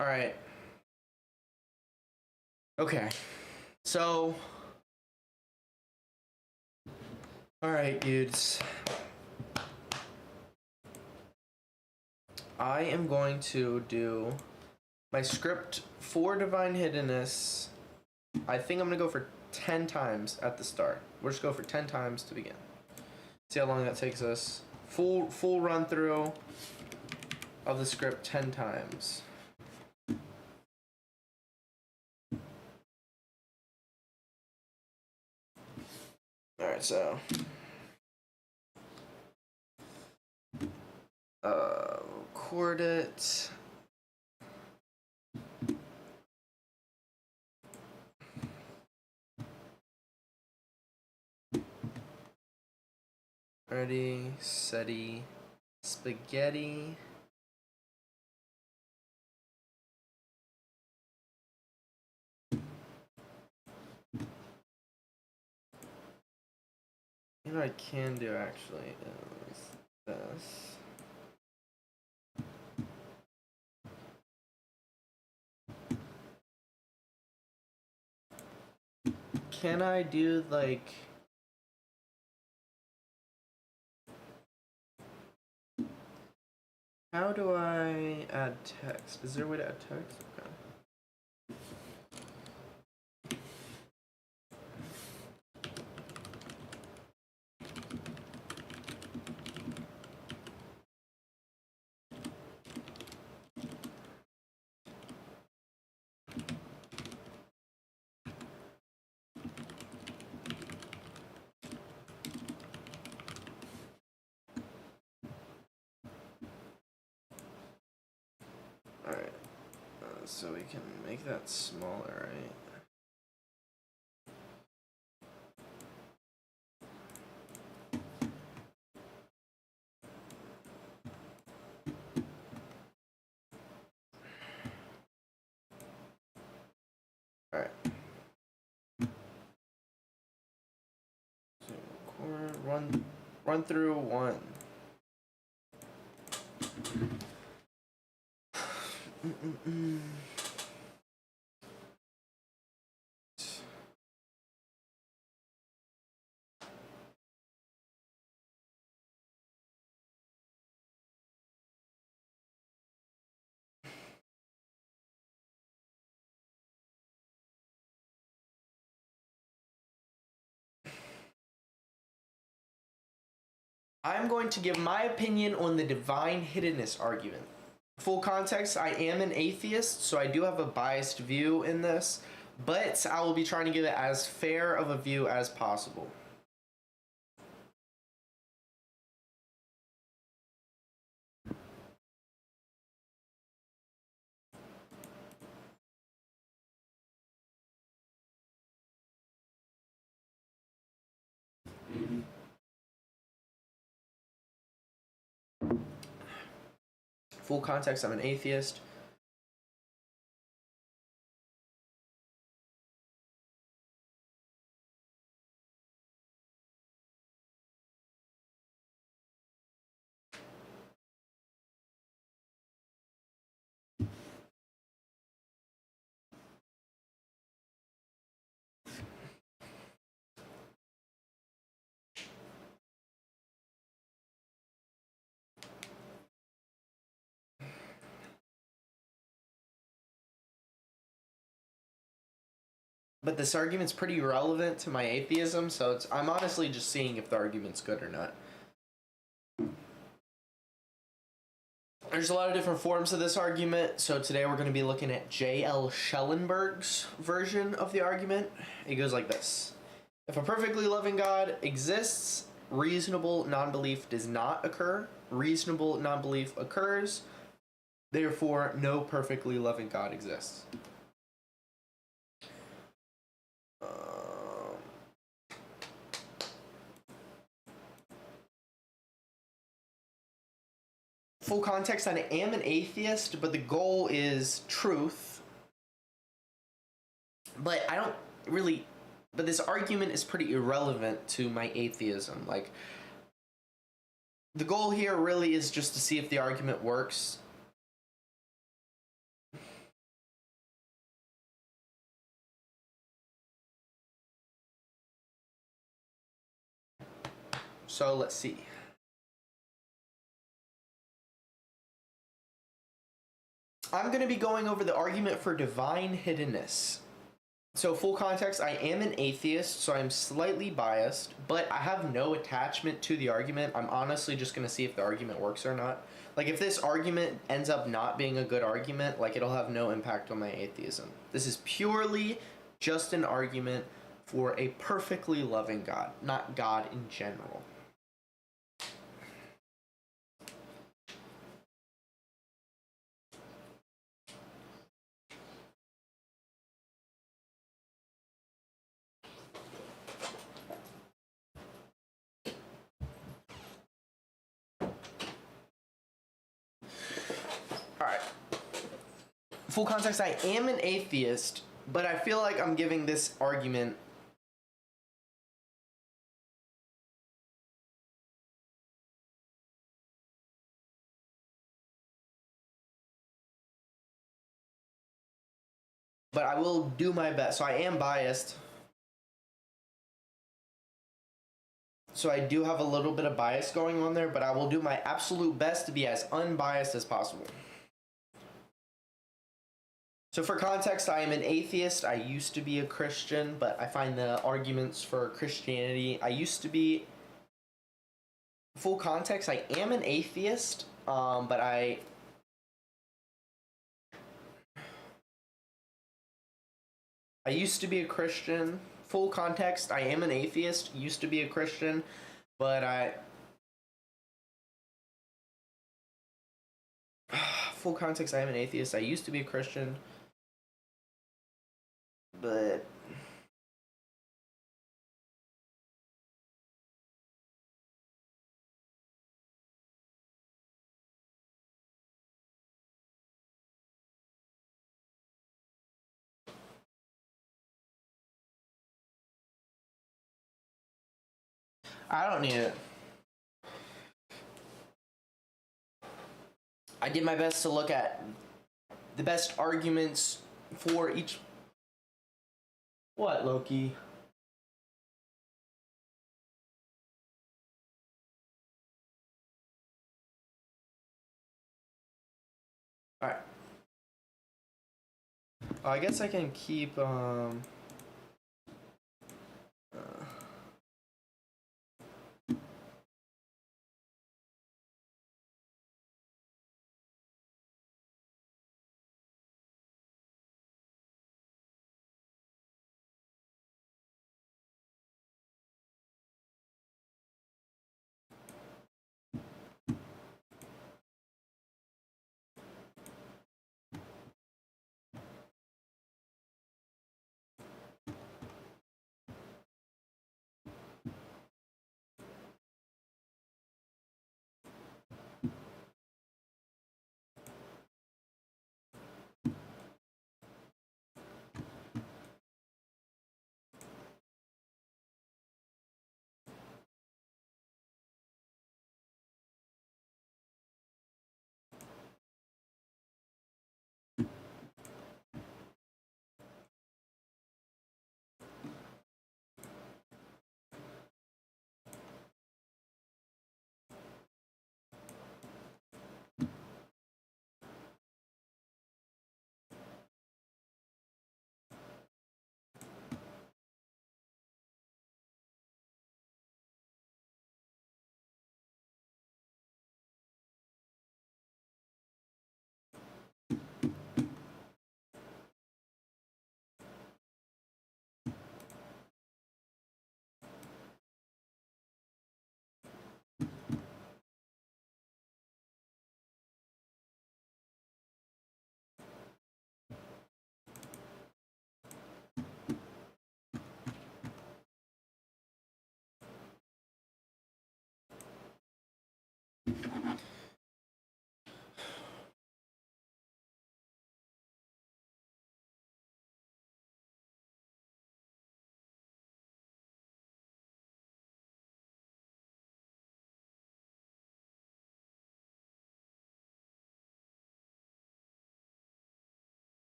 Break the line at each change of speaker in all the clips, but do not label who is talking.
All right. Okay. So. All right, dudes. I am going to do my script for Divine Hiddenness. I think I'm going to go for 10 times at the start. We'll just go for 10 times to begin. See how long that takes us. Full run through of the script 10 times. Alright, so record it. Ready, steady, spaghetti. You know what I can do actually is this. Can I do like how do I add text? Is there a way to add text? Okay. Alright, so we can make that smaller, right? Alright. So run through one. I'm going to give my opinion on the divine hiddenness argument. Full context, I am an atheist, so I do have a biased view in this, but I will be trying to give it as fair of a view as possible. Full context, I'm an atheist. But this argument's pretty relevant to my atheism, so I'm honestly just seeing if the argument's good or not. There's a lot of different forms of this argument, so today we're going to be looking at J.L. Schellenberg's version of the argument. It goes like this. If a perfectly loving God exists, reasonable non-belief does not occur. Reasonable non-belief occurs. Therefore, no perfectly loving God exists. Full context, I am an atheist, but the goal is truth. But I don't really... But this argument is pretty irrelevant to my atheism. Like, the goal here really is just to see if the argument works. So let's see. I'm going to be going over the argument for divine hiddenness. So full context, I am an atheist, so I'm slightly biased, but I have no attachment to the argument. I'm honestly just going to see if the argument works or not. Like, if this argument ends up not being a good argument, like, it'll have no impact on my atheism. This is purely just an argument for a perfectly loving God, not God in general. Alright. Full context, I am an atheist, but I feel like I'm giving this argument but I will do my best. So I am biased. So I do have a little bit of bias going on there, but I will do my absolute best to be as unbiased as possible. So for context, I am an atheist. I used to be a Christian, but I find the arguments for Christianity. I used to be... Full context, I am an atheist, but I used to be a Christian. Full context, I am an atheist, used to be a Christian, but full context, I am an atheist, I used to be a Christian, but... I don't need it. I did my best to look at the best arguments for each... What, Loki? Alright. I guess I can keep,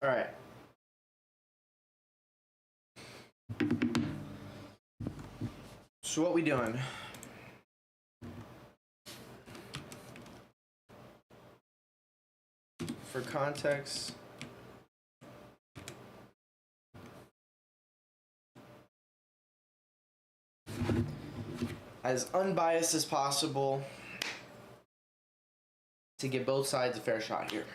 All right. So what we doing? For context, as unbiased as possible to give both sides a fair shot here.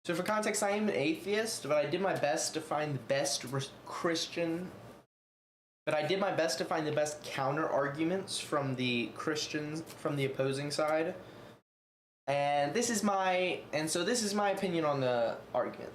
So for context, I am an atheist, but I did my best to find the best Christian. But I did my best to find the best counter arguments from the Christians, from the opposing side. And this is my opinion on the argument.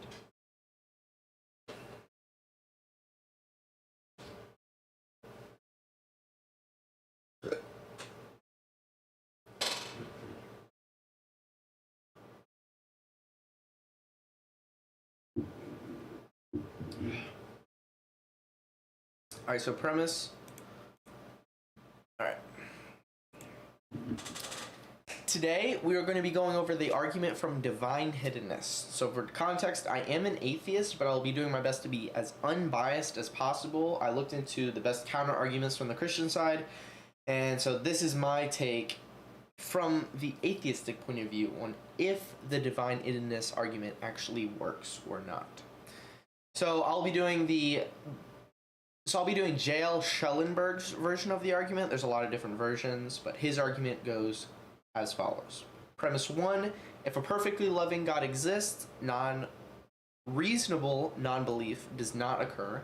Alright, so premise. Alright. Today, we are going to be going over the argument from Divine Hiddenness. So for context, I am an atheist, but I'll be doing my best to be as unbiased as possible. I looked into the best counter arguments from the Christian side, and so this is my take from the atheistic point of view on if the Divine Hiddenness argument actually works or not. So I'll be doing J.L. Schellenberg's version of the argument. There's a lot of different versions, but his argument goes as follows. Premise 1, if a perfectly loving God exists, reasonable non-belief does not occur.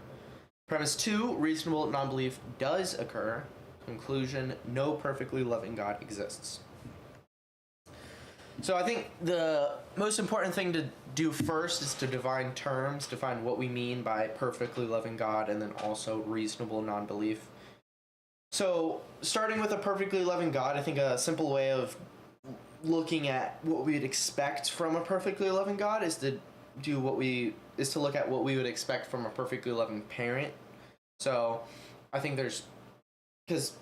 Premise 2, reasonable non-belief does occur. Conclusion, no perfectly loving God exists. So I think the most important thing to do first is to define terms, define what we mean by perfectly loving God, and then also reasonable non-belief. So starting with a perfectly loving God, I think a simple way of looking at what we'd expect from a perfectly loving God is to look at what we would expect from a perfectly loving parent. So I think because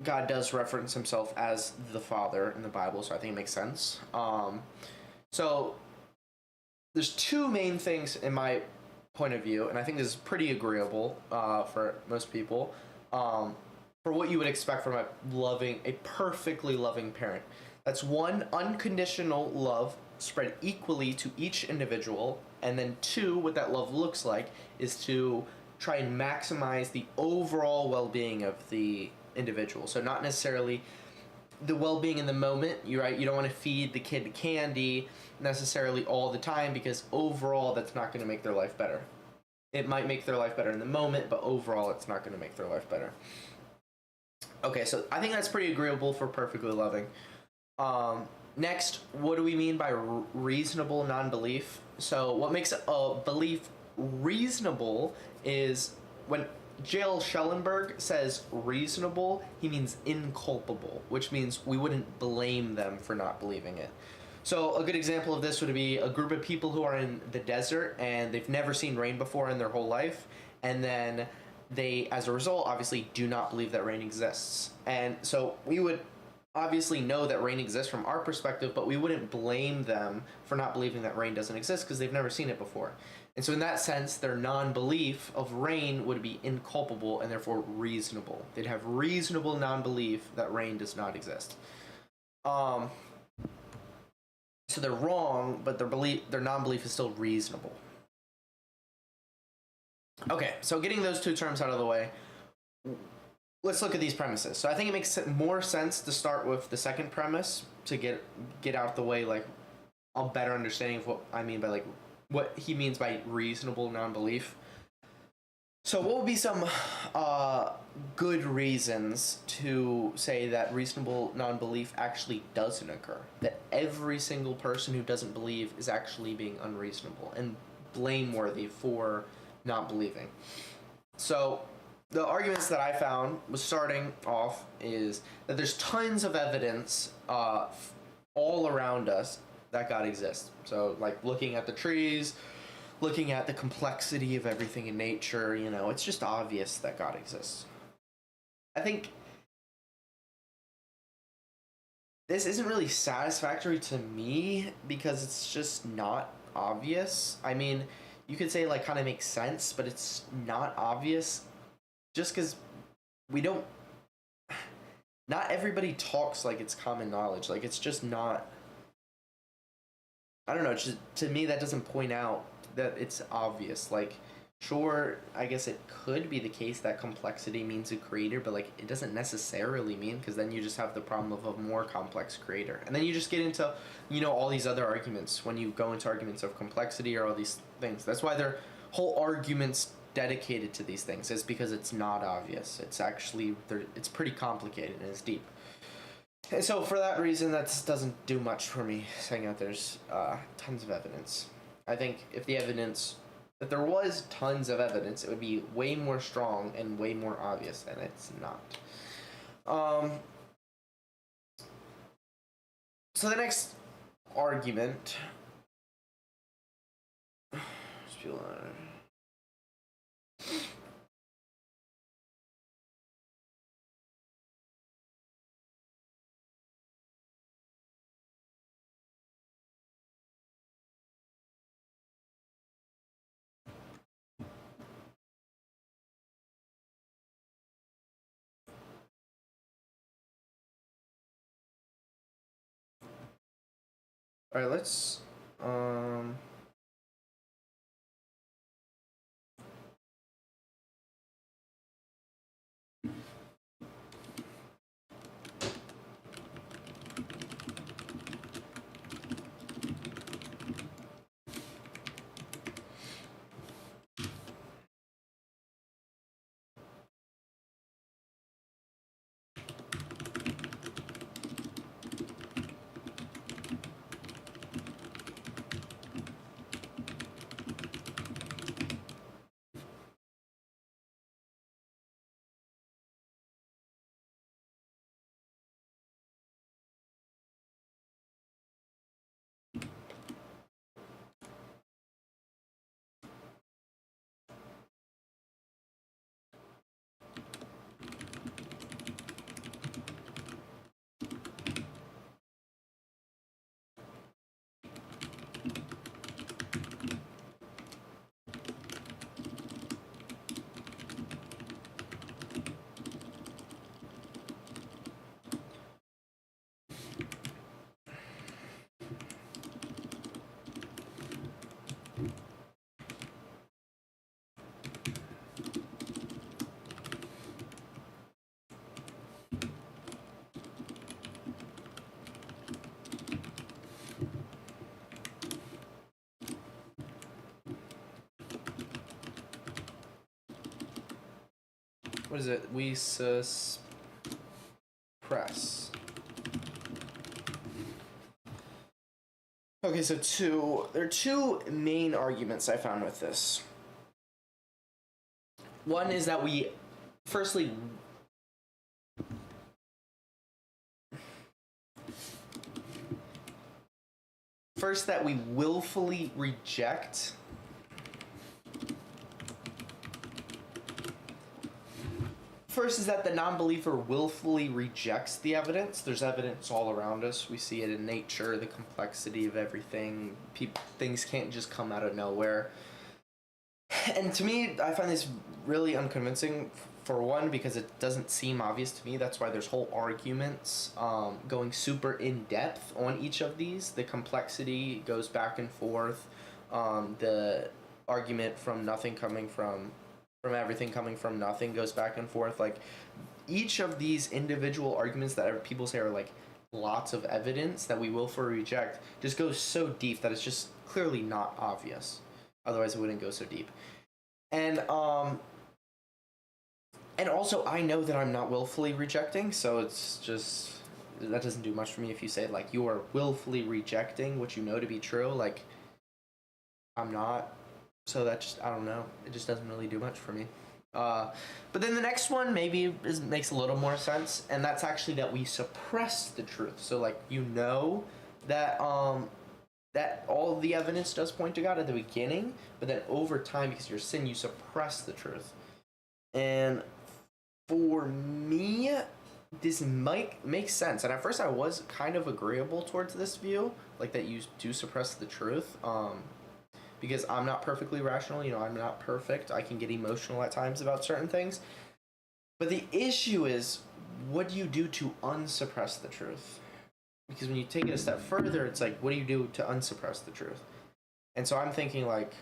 God does reference himself as the Father in the Bible, so I think it makes sense. So there's two main things in my point of view, and I think this is pretty agreeable for most people, for what you would expect from a perfectly loving parent. That's one, unconditional love spread equally to each individual, and then two, what that love looks like is to try and maximize the overall well-being of the individual. So not necessarily the well-being in the moment. You're right, you don't want to feed the kid candy necessarily all the time, because overall that's not going to make their life better. It might make their life better in the moment, but overall it's not going to make their life better. Okay, so I think that's pretty agreeable for perfectly loving. Next, what do we mean by reasonable non-belief? So what makes a belief reasonable is when J.L. Schellenberg says reasonable, he means inculpable, which means we wouldn't blame them for not believing it. So a good example of this would be a group of people who are in the desert and they've never seen rain before in their whole life, and then they, as a result, obviously do not believe that rain exists. And so we would obviously know that rain exists from our perspective, but we wouldn't blame them for not believing that rain doesn't exist because they've never seen it before. And so in that sense, their non-belief of rain would be inculpable and therefore reasonable. They'd have reasonable non-belief that rain does not exist. So they're wrong, but their non-belief is still reasonable. Okay, so getting those two terms out of the way, let's look at these premises. So I think it makes more sense to start with the second premise to get out the way, like, a better understanding of what I mean by, like, what he means by reasonable non-belief. So what would be some good reasons to say that reasonable non-belief actually doesn't occur? That every single person who doesn't believe is actually being unreasonable and blameworthy for not believing. So the arguments that I found was starting off is that there's tons of evidence all around us that God exists. So, like, looking at the trees, looking at the complexity of everything in nature, you know, it's just obvious that God exists. I think this isn't really satisfactory to me because it's just not obvious. I mean, you could say, like, kind of makes sense, but it's not obvious just because we don't... Not everybody talks like it's common knowledge. Like, it's just not... I don't know, just, to me that doesn't point out that it's obvious. Like, sure, I guess it could be the case that complexity means a creator, but, like, it doesn't necessarily mean, because then you just have the problem of a more complex creator. And then you just get into, you know, all these other arguments when you go into arguments of complexity or all these things. That's why their whole arguments dedicated to these things, is because it's not obvious. It's actually, it's pretty complicated and it's deep. And so for that reason, that doesn't do much for me, saying that there's tons of evidence. I think if there was tons of evidence, it would be way more strong and way more obvious, and it's not. So the next argument... Alright, let's... What is it? We suppress. Okay, so there are two main arguments I found with this. One is that we, firstly, that we willfully reject First is that the non-believer willfully rejects the evidence. There's evidence all around us. We see it in nature, the complexity of everything. Things can't just come out of nowhere. And to me, I find this really unconvincing. For one, because it doesn't seem obvious to me. That's why there's whole arguments going super in depth on each of these. The complexity goes back and forth. The argument from nothing coming from everything coming from nothing goes back and forth. Like each of these individual arguments that people say are like lots of evidence that we willfully reject just goes so deep that it's just clearly not obvious. Otherwise, it wouldn't go so deep. And also, I know that I'm not willfully rejecting, so it's just that doesn't do much for me if you say like you are willfully rejecting what you know to be true. Like I'm not, so that just I don't know. It just doesn't really do much for me. But then the next one maybe makes a little more sense, and that's actually that we suppress the truth. So like that that all the evidence does point to God at the beginning, but then over time, because you're sin, you suppress the truth. And for me, this might make sense. And at first, I was kind of agreeable towards this view, like that you do suppress the truth. Because I'm not perfectly rational, I'm not perfect. I can get emotional at times about certain things. But the issue is, what do you do to unsuppress the truth? Because when you take it a step further, it's like, what do you do to unsuppress the truth? And so I'm thinking like,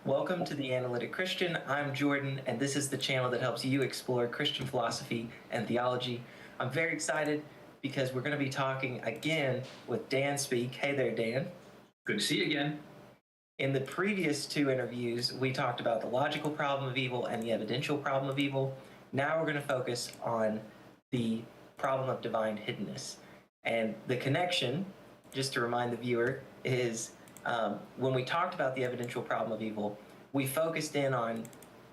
Welcome to The Analytic Christian. I'm Jordan, and this is the channel that helps you explore Christian philosophy and theology. I'm very excited because we're going to be talking again with Dan Speake. Hey there, Dan.
Good to see you again.
In the previous two interviews, we talked about the logical problem of evil and the evidential problem of evil. Now we're going to focus on the problem of divine hiddenness. And the connection, just to remind the viewer, is when we talked about the evidential problem of evil, we focused in on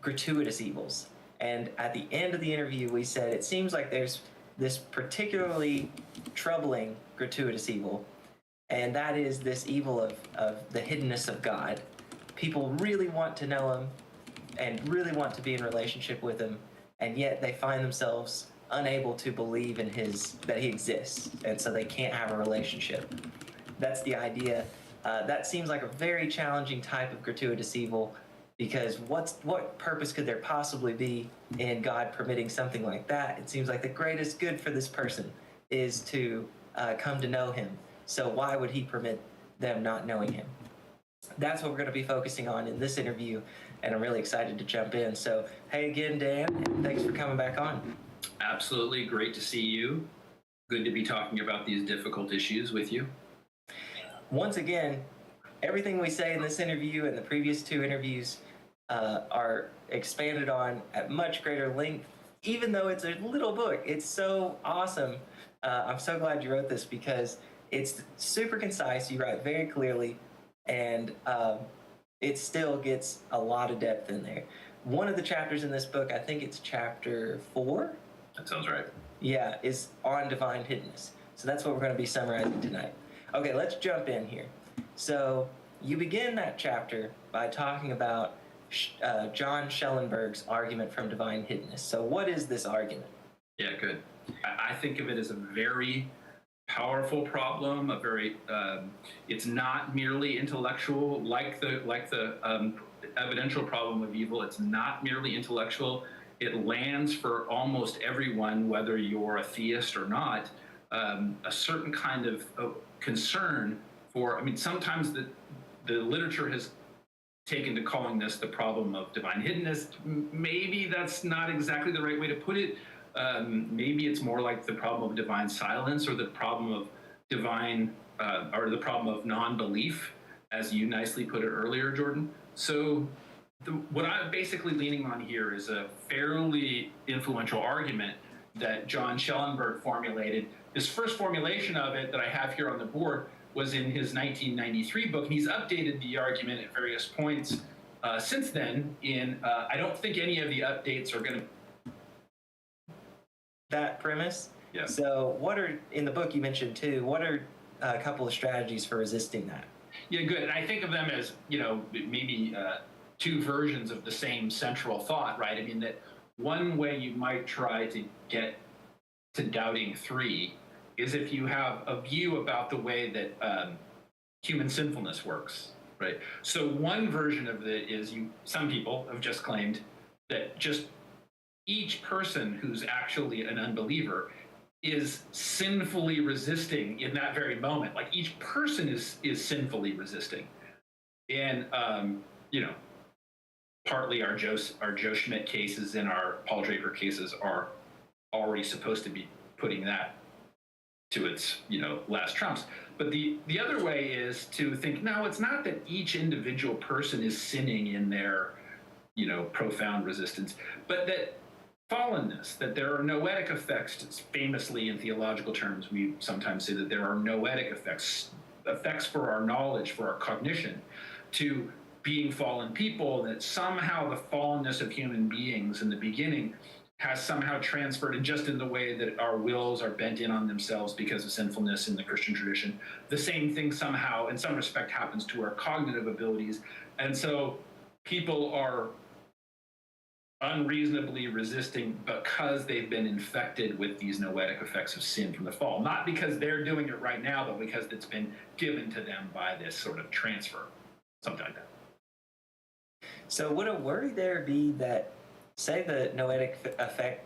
gratuitous evils. And at the end of the interview, we said it seems like there's this particularly troubling gratuitous evil, and that is this evil of the hiddenness of God. People really want to know him and really want to be in relationship with him, and yet they find themselves unable to believe in that he exists, and so they can't have a relationship. That's the idea. That seems like a very challenging type of gratuitous evil, because what purpose could there possibly be in God permitting something like that? It seems like the greatest good for this person is to come to know him. So why would he permit them not knowing him? That's what we're going to be focusing on in this interview, and I'm really excited to jump in. So, hey again, Dan, and thanks for coming back on.
Absolutely. Great to see you. Good to be talking about these difficult issues with you.
Once again, everything we say in this interview and the previous two interviews are expanded on at much greater length, even though it's a little book. It's so awesome. I'm so glad you wrote this because it's super concise. You write very clearly, and it still gets a lot of depth in there. One of the chapters in this book, I think it's chapter 4.
That sounds right.
Yeah, is on divine hiddenness. So that's what we're going to be summarizing tonight. Okay, let's jump in here. So you begin that chapter by talking about John Schellenberg's argument from divine hiddenness. So what is this argument?
Yeah, good. I think of it as a very powerful problem. It's not merely intellectual, like the evidential problem of evil. It's not merely intellectual. It lands for almost everyone, whether you're a theist or not, a certain kind of concern for. I mean, sometimes the literature has taken to calling this the problem of divine hiddenness. Maybe that's not exactly the right way to put it. Maybe it's more like the problem of divine silence, or the problem of or the problem of non-belief, as you nicely put it earlier, Jordan. So what I'm basically leaning on here is a fairly influential argument that John Schellenberg formulated. This first formulation of it that I have here on the board was in his 1993 book, and he's updated the argument at various points since then. I don't think any of the updates are going to
that premise.
Yeah.
So what are, in the book you mentioned too, what are a couple of strategies for resisting that?
Yeah, good. And I think of them as, maybe two versions of the same central thought, right? I mean, that one way you might try to get to doubting three is if you have a view about the way that human sinfulness works, right? So one version of it is some people have just claimed that just each person who's actually an unbeliever is sinfully resisting in that very moment. Like each person is sinfully resisting. And, partly our Joe Schmidt cases and our Paul Draper cases are already supposed to be putting that to its, last trumps. But the other way is to think, no, it's not that each individual person is sinning in their, profound resistance, but that fallenness, that there are noetic effects. Famously in theological terms, we sometimes say that there are noetic effects for our knowledge, for our cognition, to being fallen people, that somehow the fallenness of human beings in the beginning has somehow transferred, and just in the way that our wills are bent in on themselves because of sinfulness in the Christian tradition, the same thing somehow, in some respect, happens to our cognitive abilities. And so people are unreasonably resisting because they've been infected with these noetic effects of sin from the fall. Not because they're doing it right now, but because it's been given to them by this sort of transfer, something like that.
So would a worry there be that, say the noetic effect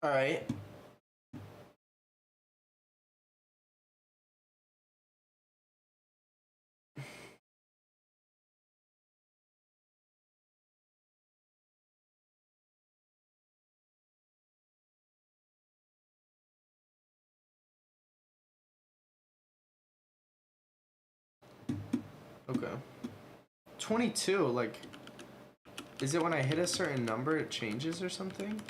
All right. Okay. 22, like, is it when I hit a certain number it changes or something?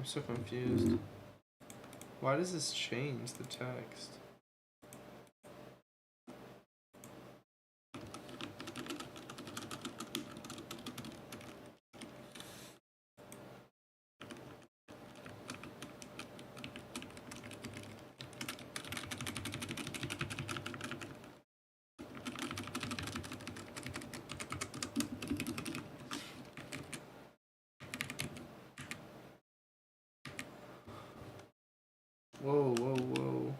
I'm so confused. Why does this change the text? Whoa, whoa, whoa.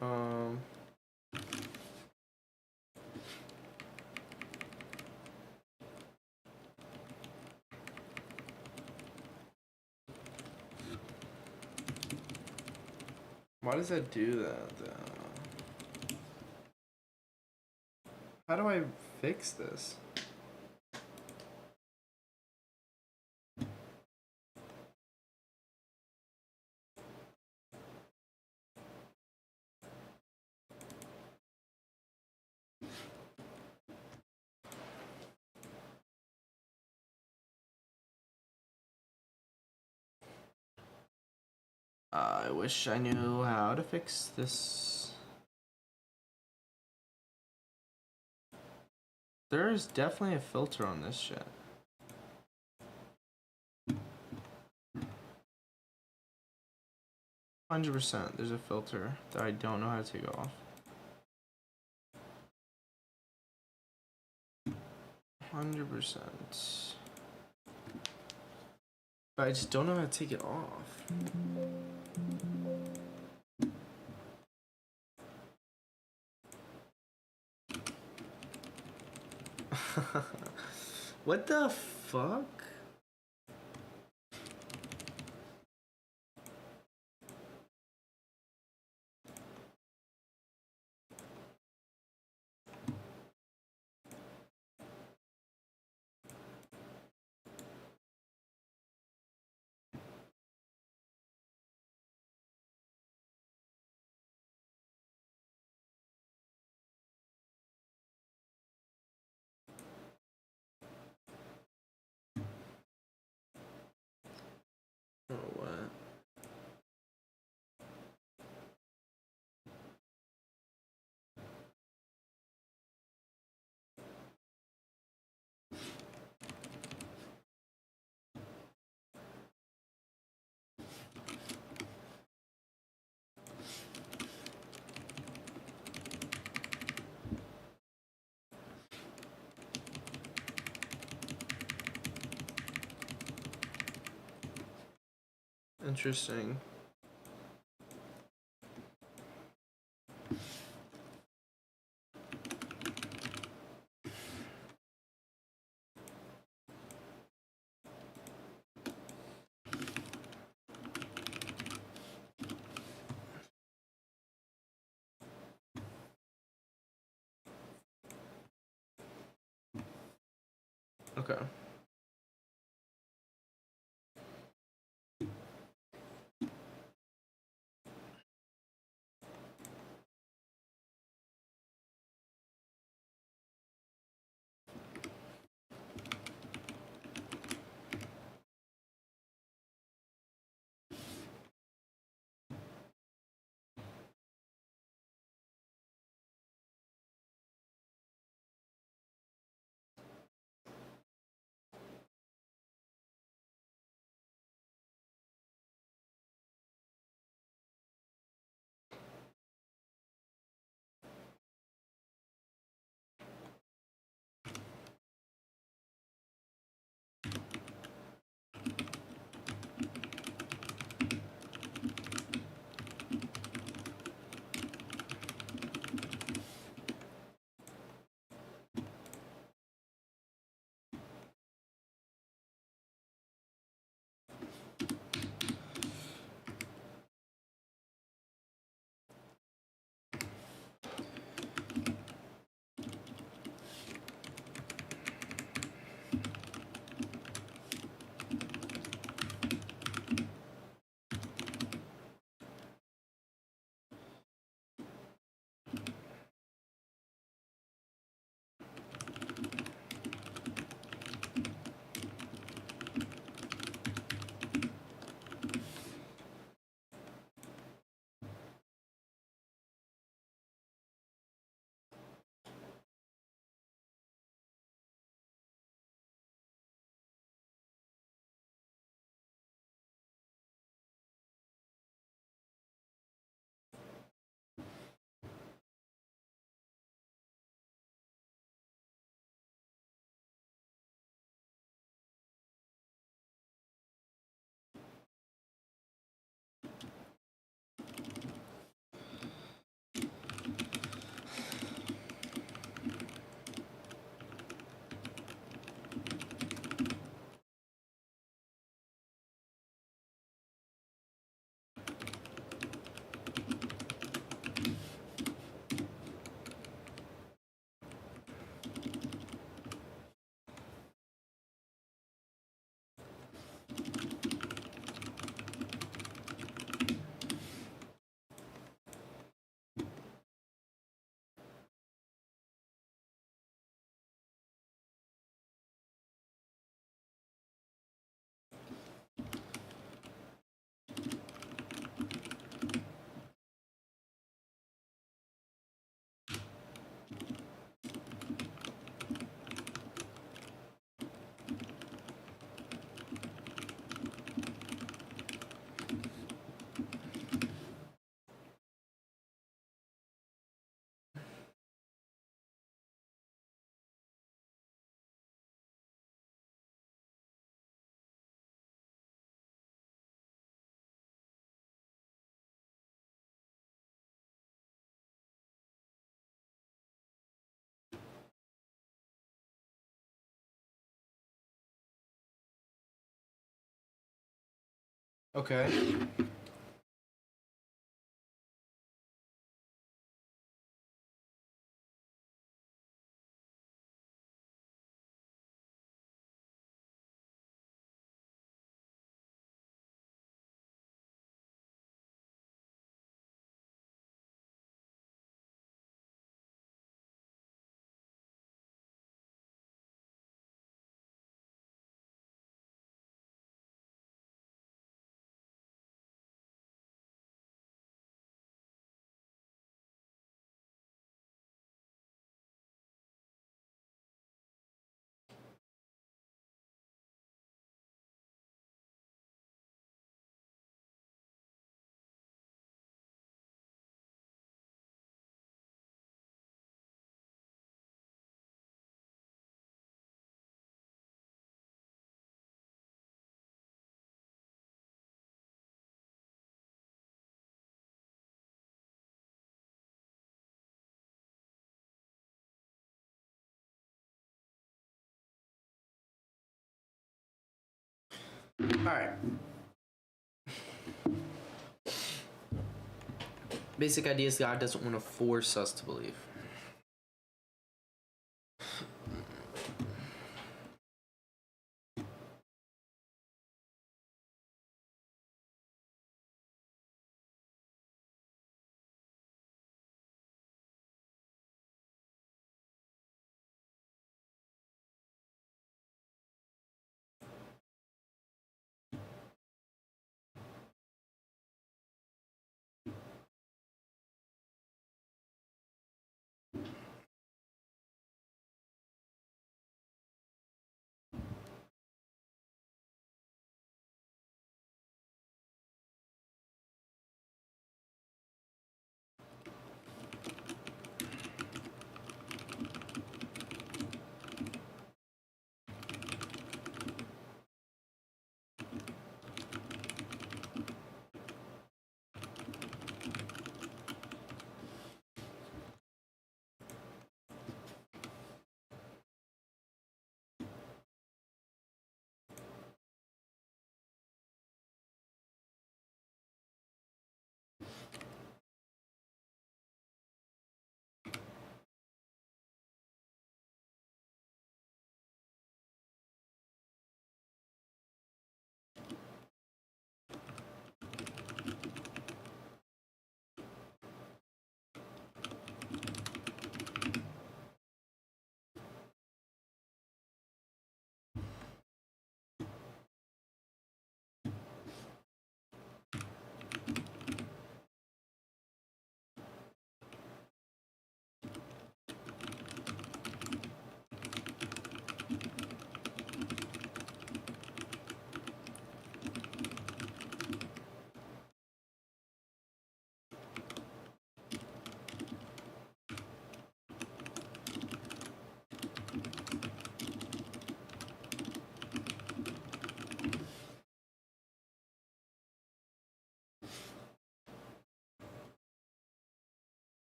Um, why does that do that though? How do I fix this? I wish I knew how to fix this. There's definitely a filter on this shit. %. There's a filter that I don't know how to take off. 100%. But I just don't know how to take it off. What the fuck? Interesting. Okay. Okay. All right. Basic idea is God doesn't want to force us to believe.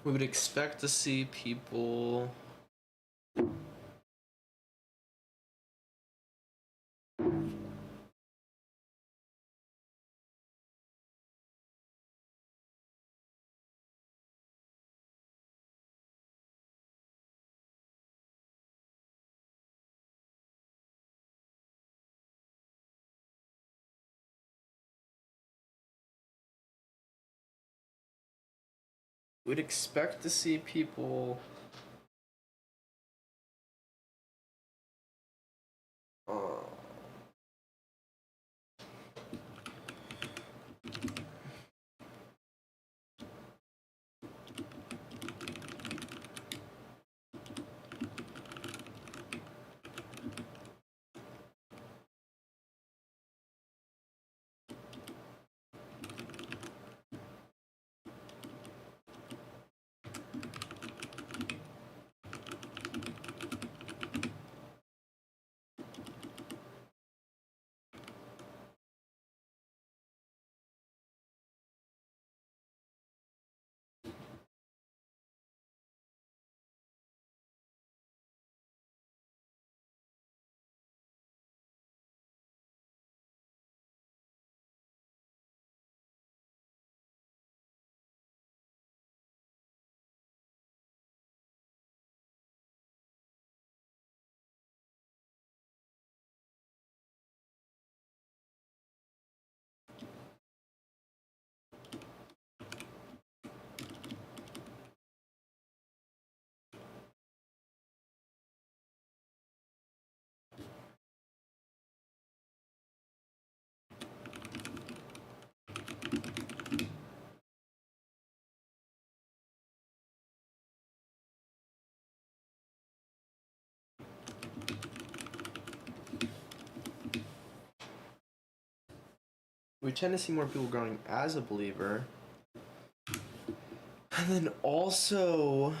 We would expect to see people. We'd expect to see people. We tend to see more people growing as a believer. And then also,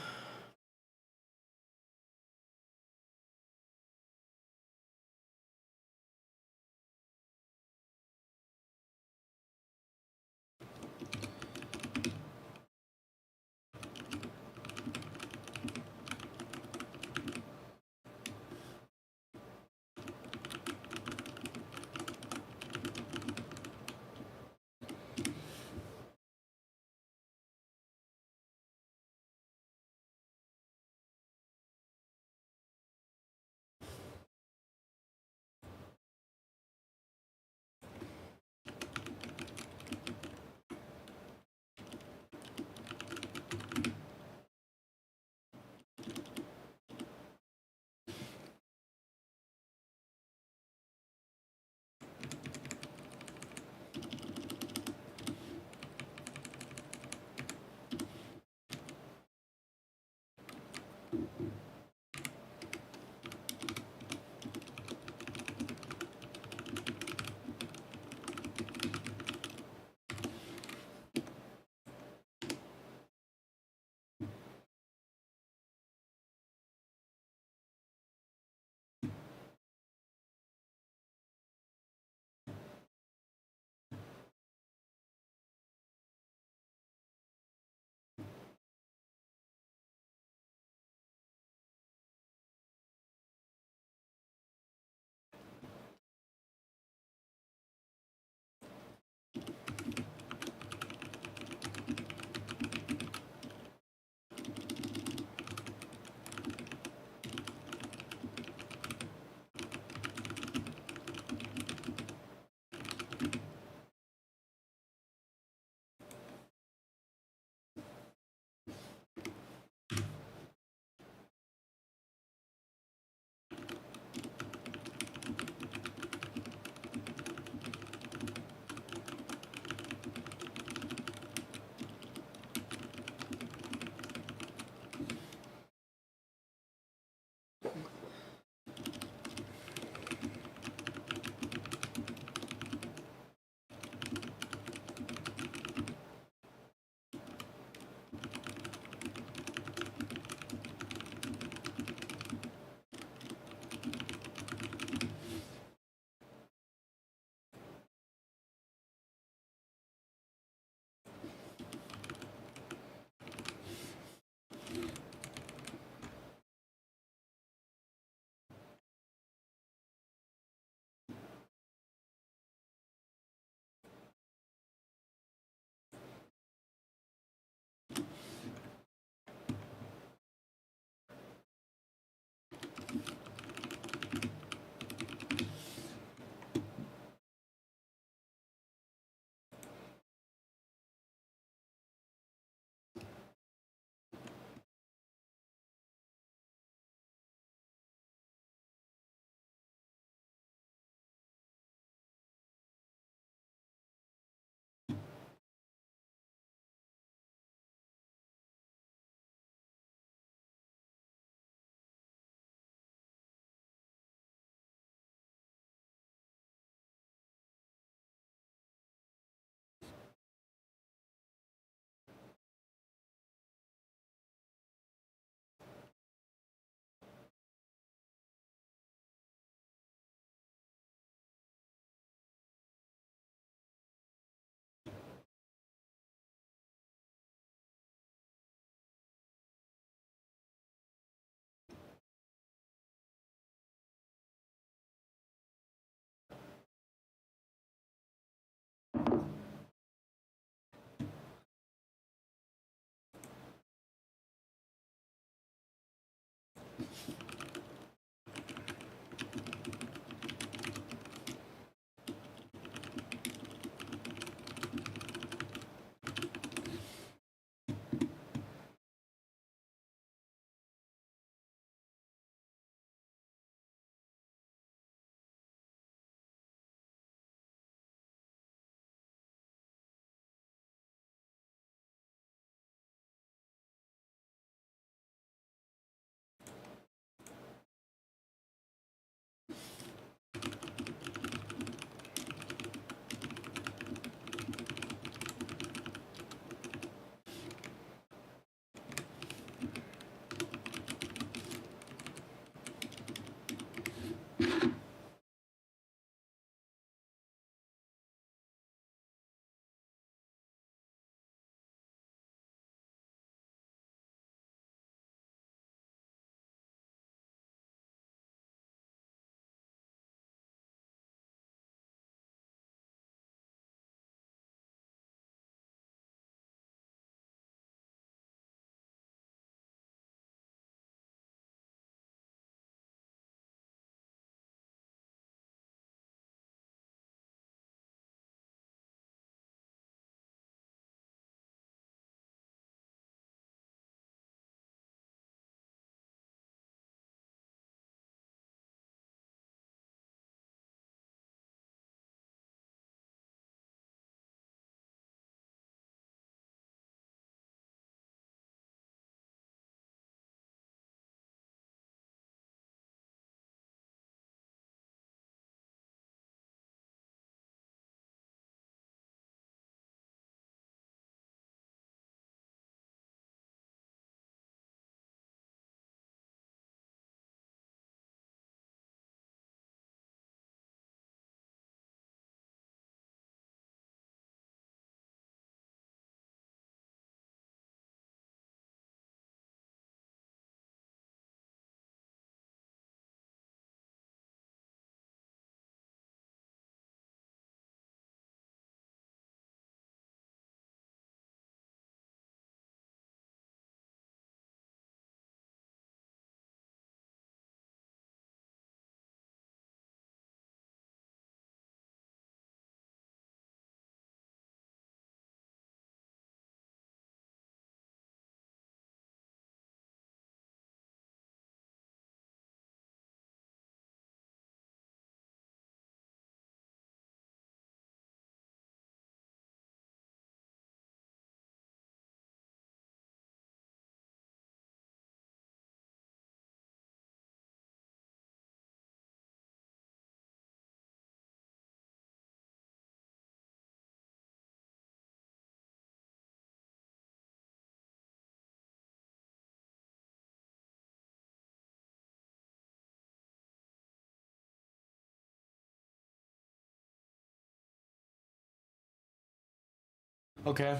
Okay.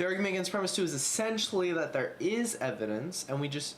The argument against premise 2 is essentially that there is evidence, and we just...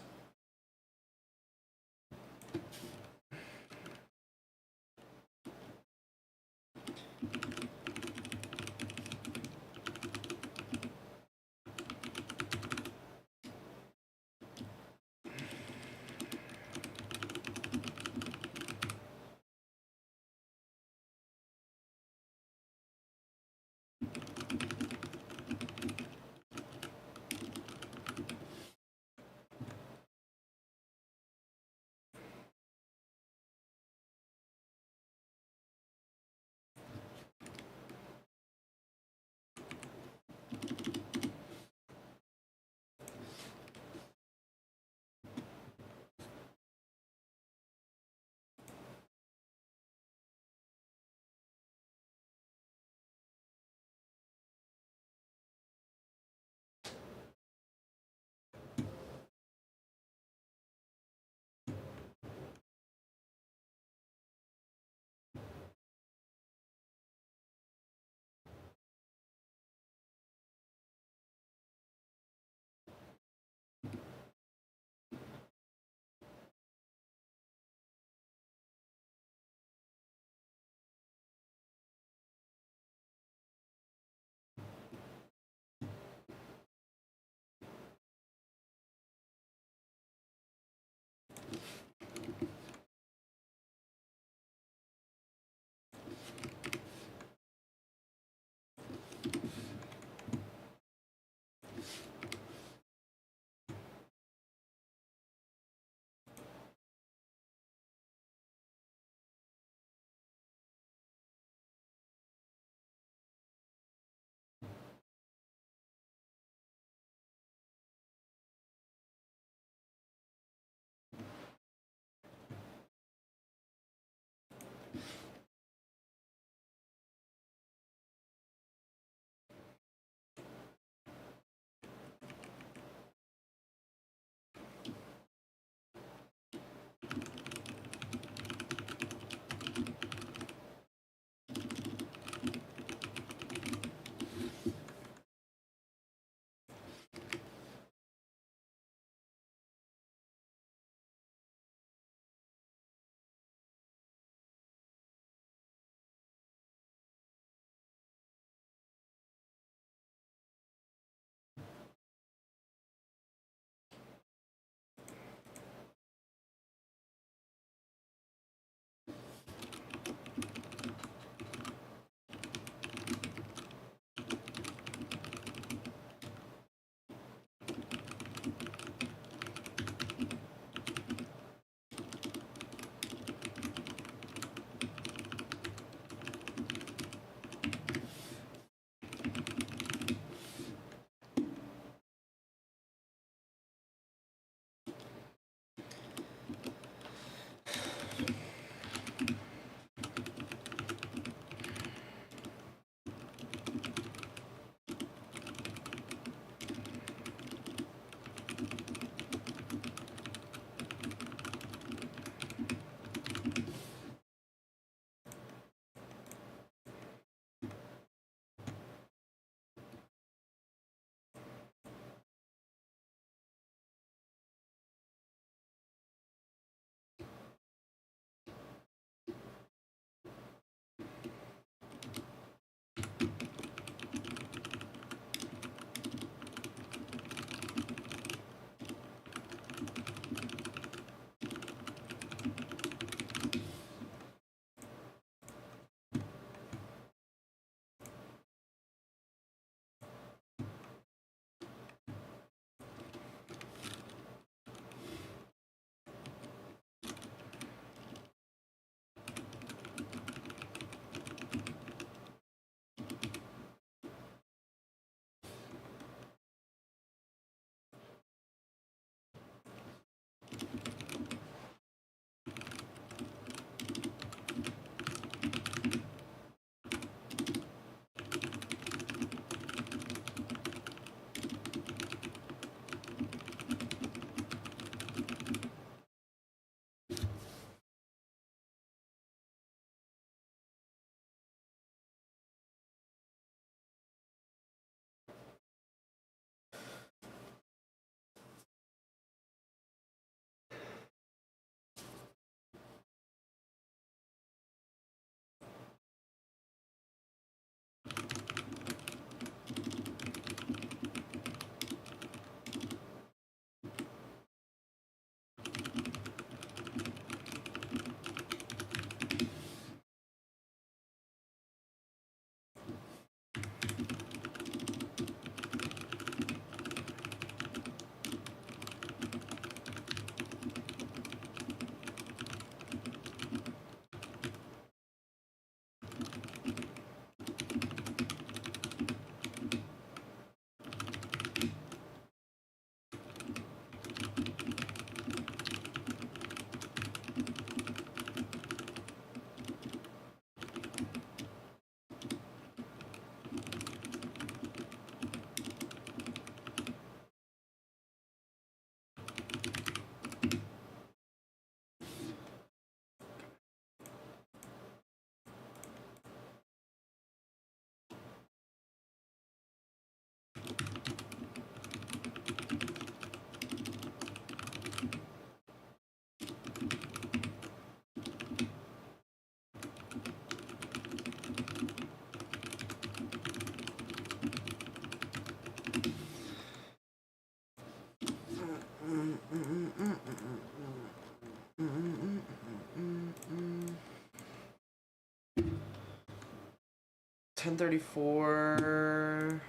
1034.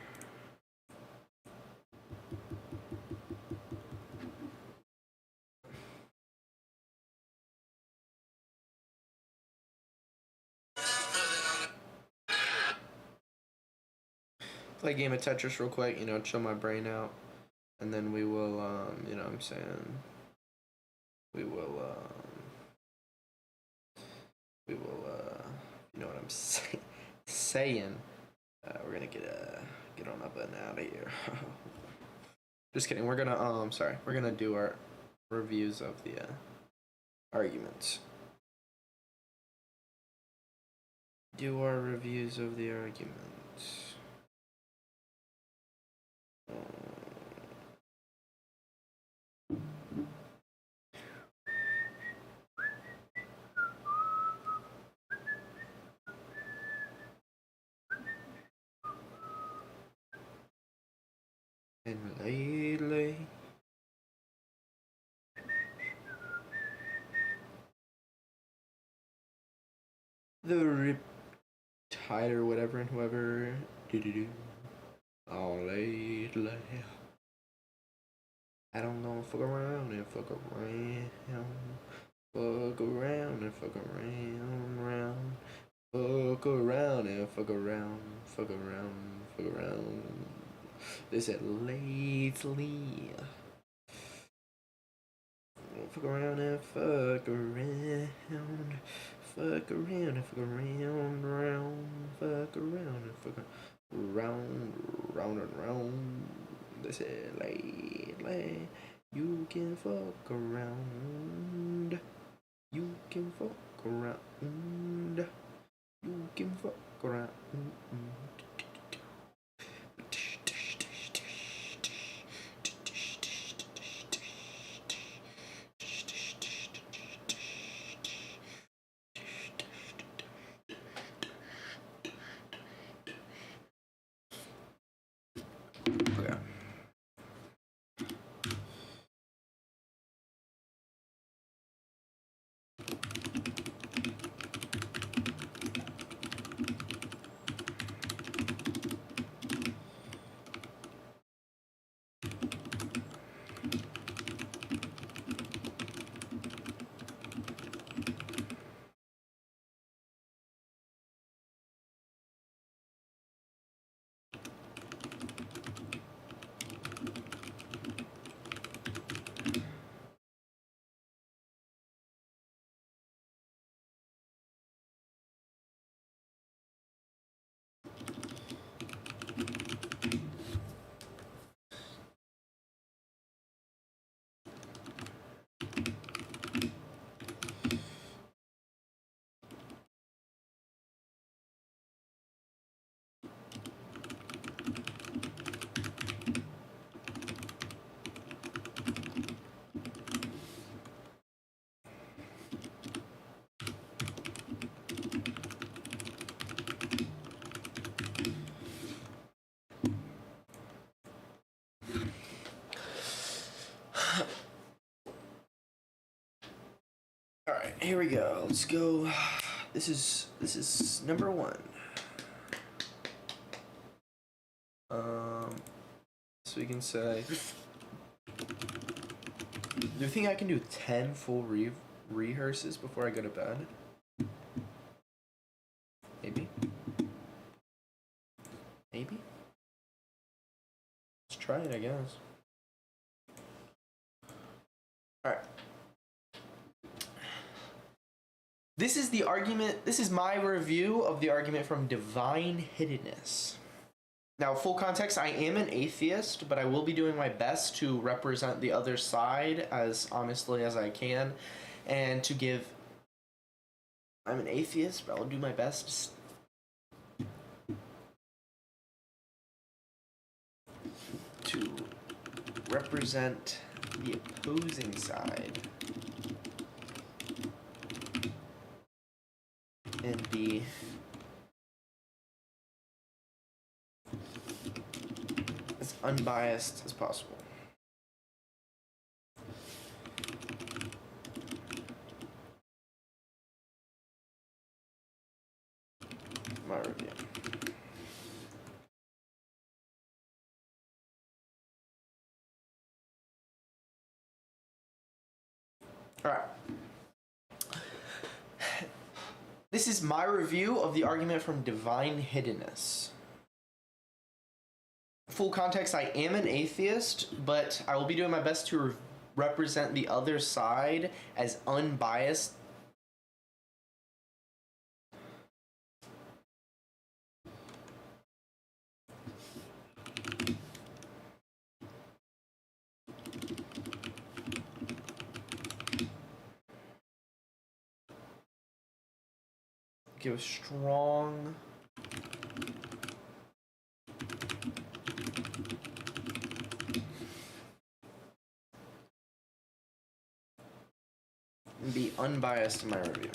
Play a game of Tetris real quick, you know, chill my brain out. And then we will, you know what I'm saying? We will, you know what I'm saying? We're gonna get on up and out of here. Just kidding. We're gonna, sorry. We're gonna do our reviews of the, arguments. Do our reviews of the arguments. And lately, the Riptide or whatever and whoever do. Oh, lately, I don't know. Fuck around and fuck around, fuck around and fuck around, fuck around and fuck around, fuck around, fuck around. They said lately. Fuck around and fuck around. Fuck around and fuck around, round. Fuck around and fuck around, round and round. They said lately. You can fuck around. You can fuck around. You can fuck around. Okay. All right, here we go. Let's go. This is number one. So we can say. Do you think I can do 10 full rehearses before I go to bed? Maybe. Maybe. Let's try it, I guess. All right. This is the argument. This is my review of the argument from Divine Hiddenness. Now, full context, I am an atheist, but I will be doing my best to represent the other side as honestly as I can, and to give... I'm an atheist, but I'll do my best to represent the opposing side and be as unbiased as possible. My review. All right. This is my review of the argument from divine hiddenness. Full context, I am an atheist, but I will be doing my best to represent the other side as unbiased. Give a strong and be unbiased in my review.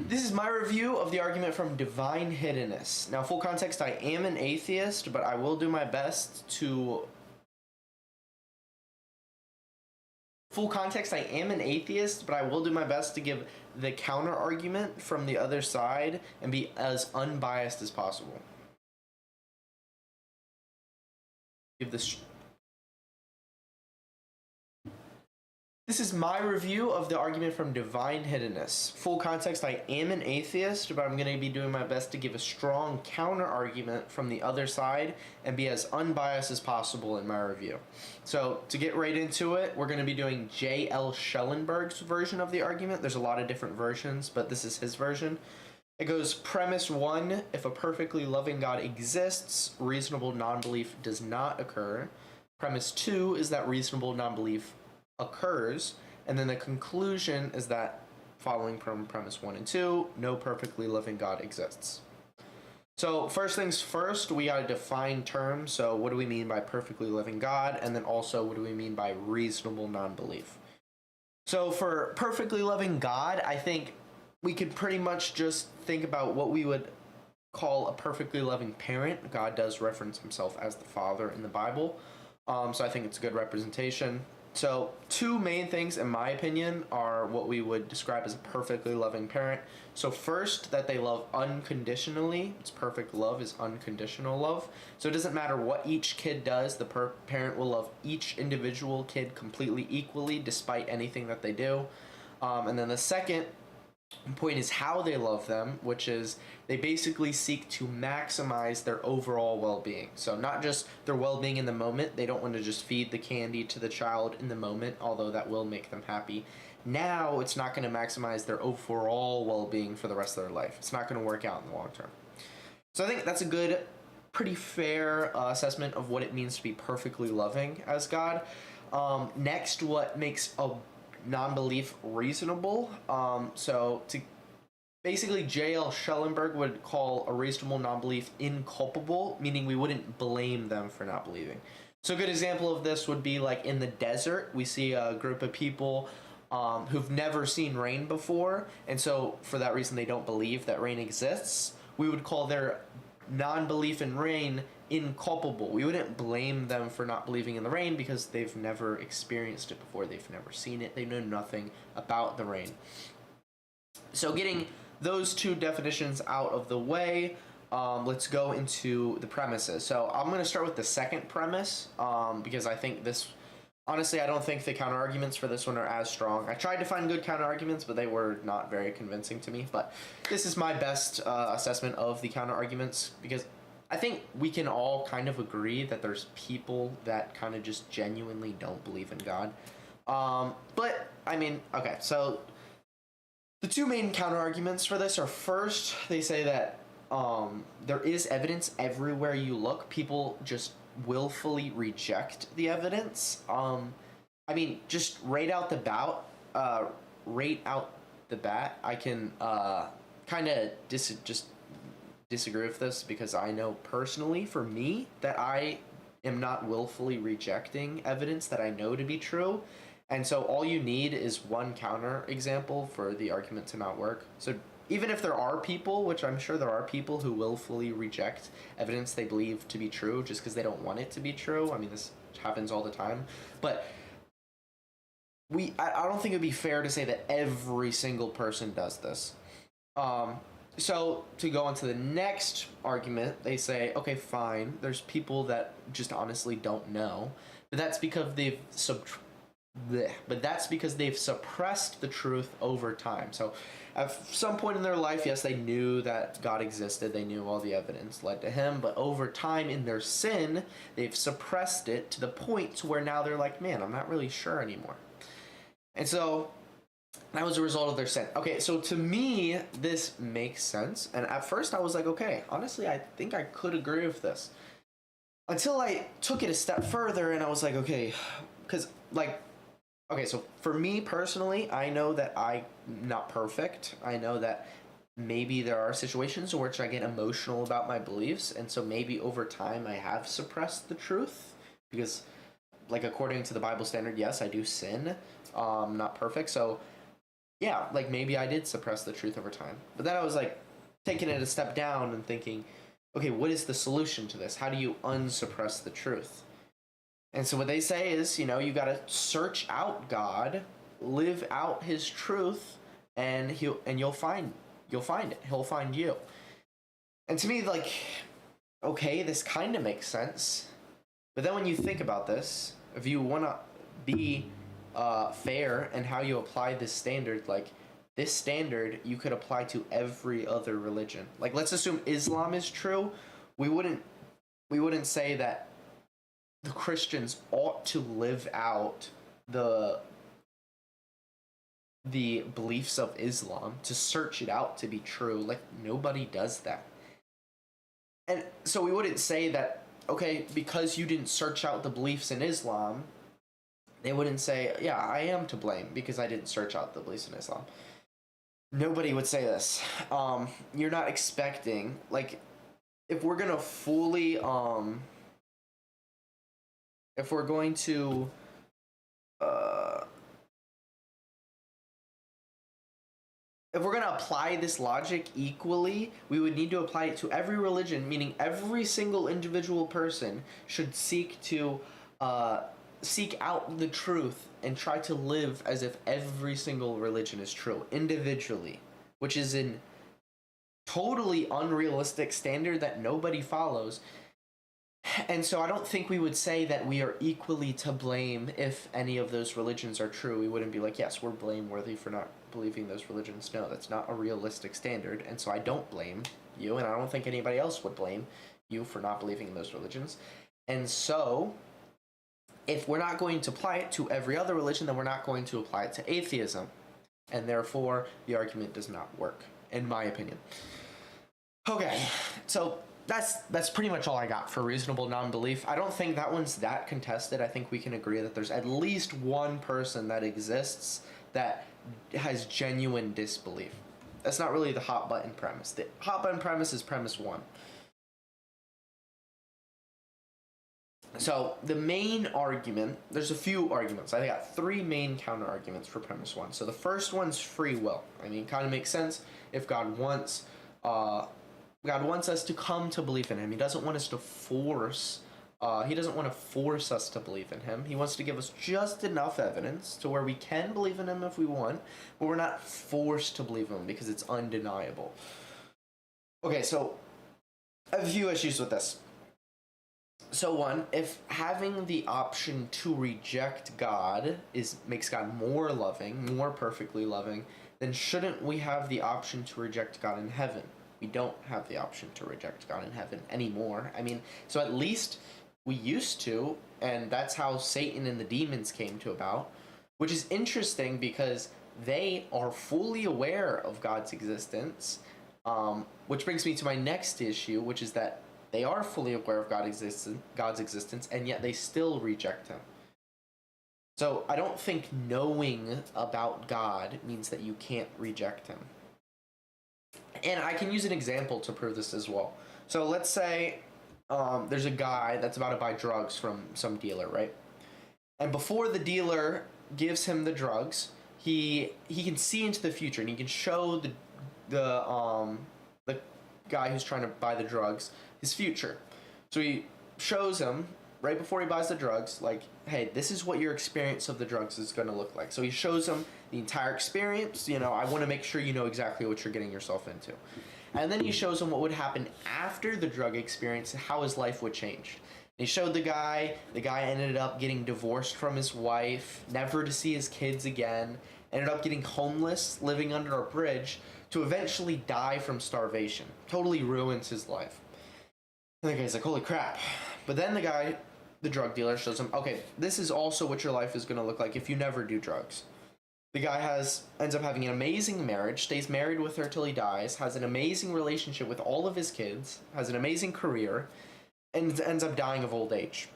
This is my review of the argument from divine hiddenness. Now, full context, I am an atheist, but I will do my best to... Full context, I am an atheist, but I will do my best to give the counter argument from the other side and be as unbiased as possible. Give this... This is my review of the argument from divine hiddenness. Full context, I am an atheist, but I'm going to be doing my best to give a strong counter argument from the other side and be as unbiased as possible in my review. So to get right into it, we're going to be doing J.L. Schellenberg's version of the argument. There's a lot of different versions, but this is his version. It goes, premise 1, if a perfectly loving God exists, reasonable non-belief does not occur. Premise 2 is that reasonable non-belief occurs, and then the conclusion is that, following from premise 1 and 2, no perfectly loving God exists. So first things first, we gotta define terms. So what do we mean by perfectly loving God, and then also what do we mean by reasonable non-belief? So for perfectly loving God, I think we could pretty much just think about what we would call a perfectly loving parent. God does reference himself as the Father in the Bible, so I think it's a good representation. So two main things, in my opinion, are what we would describe as a perfectly loving parent. So first, that they love unconditionally. It's perfect love is unconditional love. So it doesn't matter what each kid does, the parent will love each individual kid completely equally, despite anything that they do. And then the second point is how they love them, which is they basically seek to maximize their overall well-being. So not just their well-being in the moment. They don't want to just feed the candy to the child in the moment, although that will make them happy. Now it's not going to maximize their overall well-being for the rest of their life. It's not going to work out in the long term. So I think that's a good, pretty fair assessment of what it means to be perfectly loving as God. Next, what makes a non-belief reasonable. Basically, J.L. Schellenberg would call a reasonable non-belief inculpable, meaning we wouldn't blame them for not believing. So a good example of this would be like in the desert, we see a group of people who've never seen rain before, and so for that reason they don't believe that rain exists. We would call their non-belief in rain inculpable. We wouldn't blame them for not believing in the rain because they've never experienced it before. They've never seen it. They know nothing about the rain. So getting those two definitions out of the way, let's go into the premises. So I'm going to start with the second premise because I think this, honestly, I don't think the counter arguments for this one are as strong. I tried to find good counter arguments, but they were not very convincing to me. But this is my best assessment of the counter arguments because I think we can all kind of agree that there's people that kind of just genuinely don't believe in God. But, I mean, okay, so the two main counter arguments for this are, first, they say that there is evidence everywhere you look. People just willfully reject the evidence. I mean, just right out the bat, I can kind of just disagree with this because I know personally, for me, that I am not willfully rejecting evidence that I know to be true. And so all you need is one counter example for the argument to not work. So even if there are people, which I'm sure there are people who willfully reject evidence they believe to be true just because they don't want it to be true. I mean, this happens all the time. But I don't think it would be fair to say that every single person does this. So to go on to the next argument, they say, okay, fine, there's people that just honestly don't know. But that's because they've bleh. But that's because they've suppressed the truth over time. So at some point in their life, yes, they knew that God existed. They knew all the evidence led to him. But over time in their sin, they've suppressed it to the point to where now they're like, man, I'm not really sure anymore. And so that was a result of their sin. Okay, so to me, this makes sense. And at first I was like, okay, honestly, I think I could agree with this. Until I took it a step further and I was like, okay, because like, okay, so for me personally, I know that I'm not perfect. I know that maybe there are situations in which I get emotional about my beliefs. And so maybe over time I have suppressed the truth because, like, according to the Bible standard, yes, I do sin. Not perfect. So yeah, like maybe I did suppress the truth over time. But then I was like taking it a step down and thinking, okay, what is the solution to this? How do you unsuppress the truth? And so what they say is, you got to search out God, live out his truth, and you'll find it. He'll find you. And to me, like, okay, this kind of makes sense. But then when you think about this, if you want to be fair in how you apply this standard, like this standard you could apply to every other religion. Like, let's assume Islam is true. We wouldn't say that the Christians ought to live out the beliefs of Islam, to search it out to be true. Like, nobody does that. And so we wouldn't say that, okay, because you didn't search out the beliefs in Islam, they wouldn't say, yeah, I am to blame because I didn't search out the beliefs in Islam. Nobody would say this. You're not expecting, like, if we're going to fully, if we're going to apply this logic equally, we would need to apply it to every religion, meaning every single individual person should seek out the truth and try to live as if every single religion is true individually, which is an totally unrealistic standard that nobody follows. And so I don't think we would say that we are equally to blame if any of those religions are true. We wouldn't be like, yes, we're blameworthy for not believing those religions. No, that's not a realistic standard. And so I don't blame you, and I don't think anybody else would blame you for not believing in those religions. And so if we're not going to apply it to every other religion, then we're not going to apply it to atheism. And therefore, the argument does not work, in my opinion. Okay, so that's pretty much all I got for reasonable non-belief. I don't think that one's that contested. I think we can agree that there's at least one person that exists that has genuine disbelief. That's not really the hot button premise. The hot button premise is premise one. So the main argument, there's a few arguments. I got three main counter arguments for premise one. So the first one's free will. I mean, it kind of makes sense if God wants us to come to believe in him. He doesn't want us to force. He doesn't want to force us to believe in him. He wants to give us just enough evidence to where we can believe in him if we want, but we're not forced to believe in him because it's undeniable. Okay, so I have a few issues with this. So one, if having the option to reject God makes God more loving, more perfectly loving, then shouldn't we have the option to reject God in heaven? We don't have the option to reject God in heaven anymore. I mean, so at least we used to, and that's how Satan and the demons came to about, which is interesting because they are fully aware of God's existence, which brings me to my next issue, which is that they are fully aware of God's existence, and yet they still reject him. So I don't think knowing about God means that you can't reject him. And I can use an example to prove this as well. So let's say there's a guy that's about to buy drugs from some dealer, right? And before the dealer gives him the drugs, he can see into the future, and he can show the guy who's trying to buy the drugs his future. So he shows him right before he buys the drugs, like, hey, this is what your experience of the drugs is going to look like. So he shows him the entire experience. I want to make sure you know exactly what you're getting yourself into. And then he shows him what would happen after the drug experience, how his life would change. He showed the guy ended up getting divorced from his wife, never to see his kids again, ended up getting homeless, living under a bridge, to eventually die from starvation. Totally ruins his life. And the guy's like, holy crap. But then the drug dealer shows him, okay, this is also what your life is going to look like if you never do drugs. The guy ends up having an amazing marriage, stays married with her till he dies, has an amazing relationship with all of his kids, has an amazing career, and ends up dying of old age.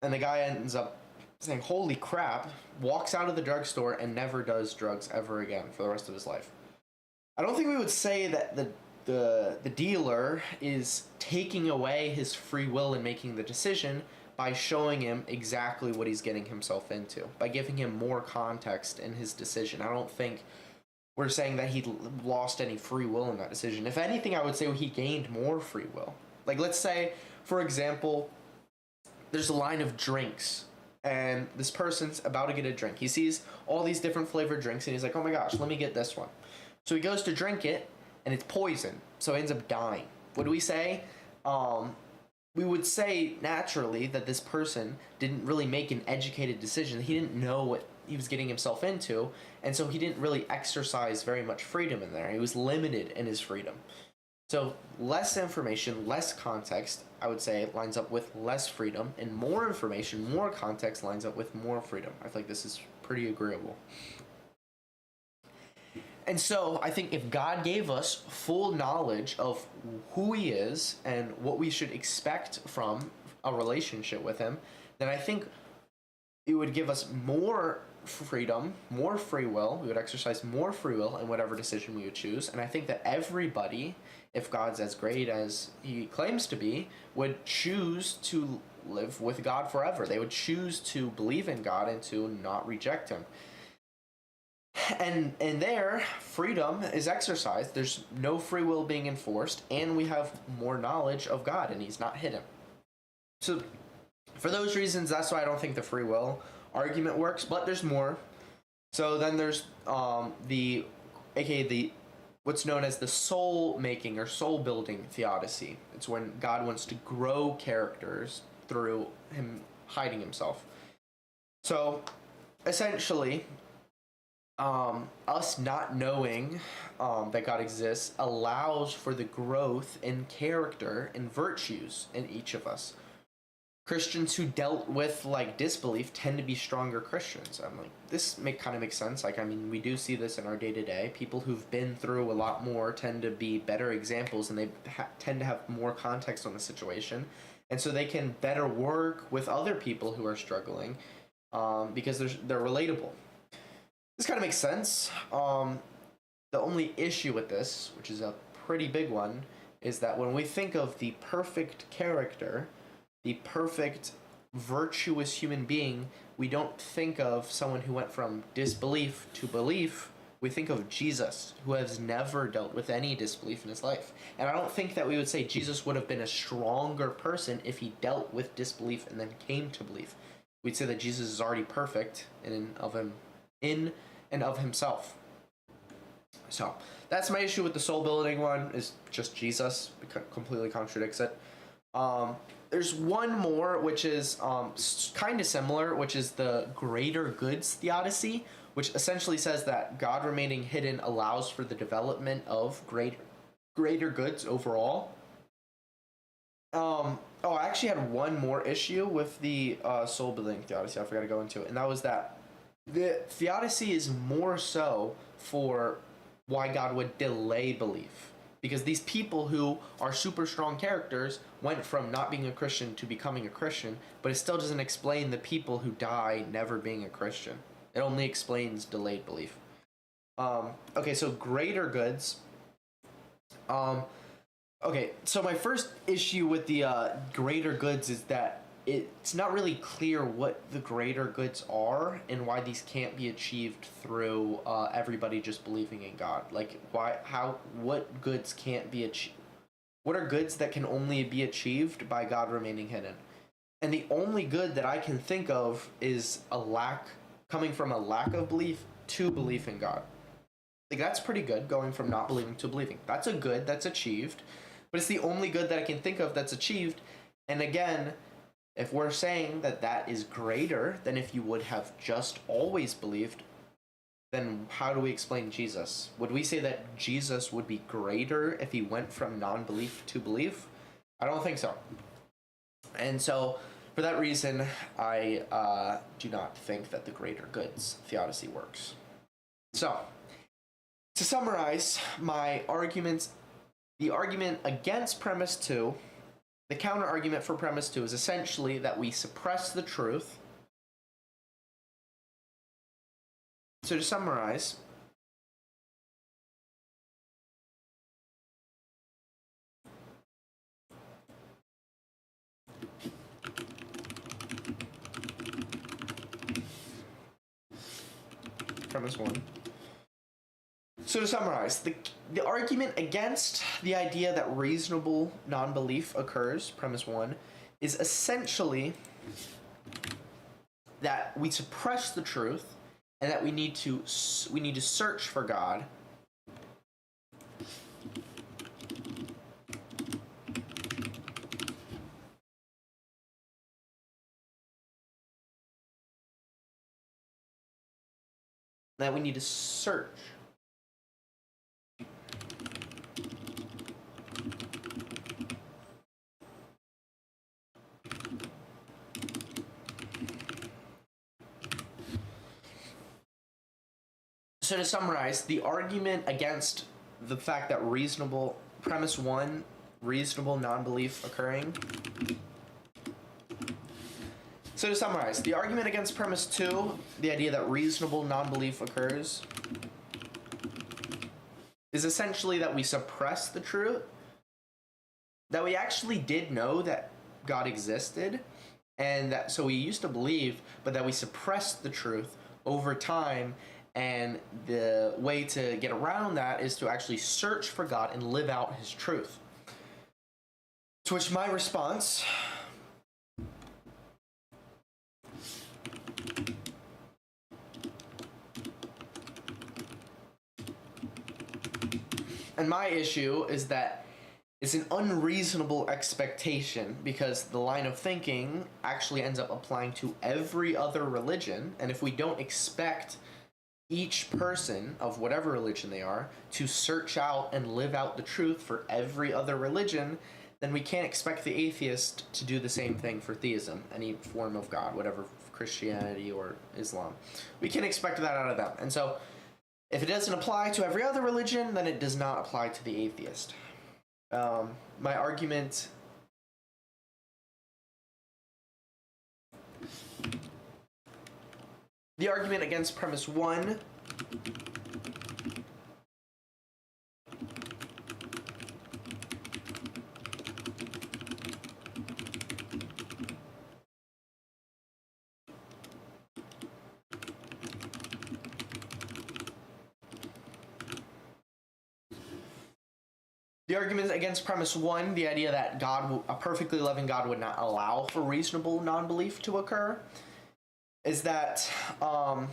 And the guy ends up saying, holy crap, walks out of the drugstore and never does drugs ever again for the rest of his life. I don't think we would say that the dealer is taking away his free will and making the decision by showing him exactly what he's getting himself into, by giving him more context in his decision. I don't think we're saying that he lost any free will in that decision. If anything, I would say he gained more free will. Like, let's say, for example, there's a line of drinks, and this person's about to get a drink. He sees all these different flavored drinks, and he's like, oh my gosh, let me get this one. So he goes to drink it, and it's poison, so he ends up dying. What do we say? We would say, naturally, that this person didn't really make an educated decision. He didn't know what he was getting himself into, and so he didn't really exercise very much freedom in there. He was limited in his freedom. So less information, less context, I would say, lines up with less freedom, and more information, more context lines up with more freedom. I feel like this is pretty agreeable. And so I think if God gave us full knowledge of who he is and what we should expect from a relationship with him, then I think it would give us more freedom, more free will. We would exercise more free will in whatever decision we would choose. And I think that everybody, if God's as great as he claims to be, would choose to live with God forever. They would choose to believe in God and to not reject him. And there, freedom is exercised. There's no free will being enforced, and we have more knowledge of God, and he's not hidden. So, for those reasons, that's why I don't think the free will argument works, but there's more. So then there's the what's known as the soul making or soul building theodicy. It's when God wants to grow characters through him hiding himself. So, essentially, us not knowing that God exists allows for the growth in character and virtues in each of us. Christians who dealt with like disbelief tend to be stronger Christians. I'm like, this kind of makes sense. Like, I mean, we do see this in our day-to-day. People who've been through a lot more tend to be better examples, and they tend to have more context on the situation, and so they can better work with other people who are struggling because they're relatable. This kind of makes sense. The only issue with this, which is a pretty big one, is that when we think of the perfect character, the perfect virtuous human being, we don't think of someone who went from disbelief to belief. We think of Jesus, who has never dealt with any disbelief in his life. And I don't think that we would say Jesus would have been a stronger person if he dealt with disbelief and then came to belief. We'd say that Jesus is already perfect in and of himself. So that's my issue with the soul building one, is just Jesus. It completely contradicts it. There's one more, which is kind of similar, which is the greater goods theodicy, which essentially says that God remaining hidden allows for the development of greater goods overall. I actually had one more issue with the soul building theodicy. I forgot to go into it, and that was that the theodicy is more so for why God would delay belief. Because these people who are super strong characters went from not being a Christian to becoming a Christian, but it still doesn't explain the people who die never being a Christian. It only explains delayed belief. Okay, so greater goods. Okay, so my first issue with the greater goods is that it's not really clear what the greater goods are and why these can't be achieved through everybody just believing in God. Like, what goods can't be achieved? What are goods that can only be achieved by God remaining hidden? And the only good that I can think of is coming from a lack of belief to belief in God. Like, that's pretty good, going from not believing to believing. That's a good that's achieved, but it's the only good that I can think of that's achieved. And again, If we're saying that that is greater than if you would have just always believed, then how do we explain Jesus? Would we say that Jesus would be greater if he went from non-belief to belief? I don't think so. And so, for that reason, I do not think that the greater goods theodicy works. So, to summarize my arguments, the argument against premise 2, the counter argument for premise 2 is essentially that we suppress the truth. So to summarize, premise 1. So to summarize, the argument against the idea that reasonable non-belief occurs, premise 1, is essentially that we suppress the truth and that we need to search for God. That we need to search. So to summarize, the argument against the fact that premise 1, reasonable non-belief occurring. So to summarize, the argument against premise 2, the idea that reasonable non-belief occurs, is essentially that we suppress the truth, that we actually did know that God existed, and that so we used to believe, but that we suppressed the truth over time. And the way to get around that is to actually search for God and live out his truth. To which my response and my issue is that it's an unreasonable expectation because the line of thinking actually ends up applying to every other religion, and if we don't expect each person of whatever religion they are to search out and live out the truth for every other religion, then we can't expect the atheist to do the same thing for theism, any form of God, whatever, Christianity or Islam. We can't expect that out of them. And so, if it doesn't apply to every other religion, then it does not apply to the atheist. My argument... The argument against premise 1 the idea that a perfectly loving God would not allow for reasonable non-belief to occur, is that God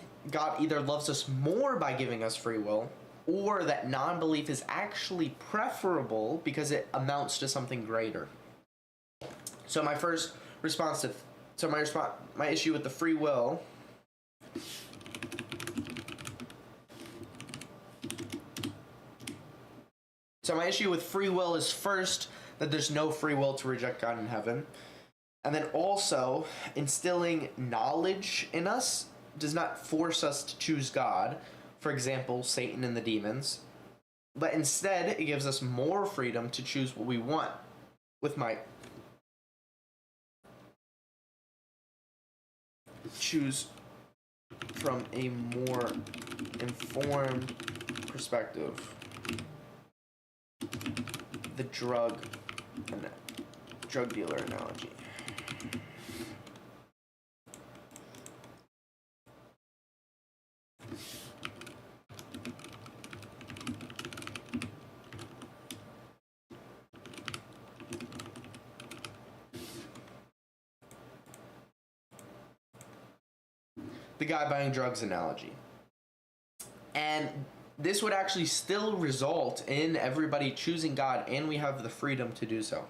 either loves us more by giving us free will, or that non-belief is actually preferable because it amounts to something greater. So my first response to my issue with the free will is first that there's no free will to reject God in heaven. And then also, instilling knowledge in us does not force us to choose God, for example, Satan and the demons, but instead it gives us more freedom to choose what we want with my choose from a more informed perspective. The drug dealer analogy. The guy buying drugs analogy. And this would actually still result in everybody choosing God, and we have the freedom to do so.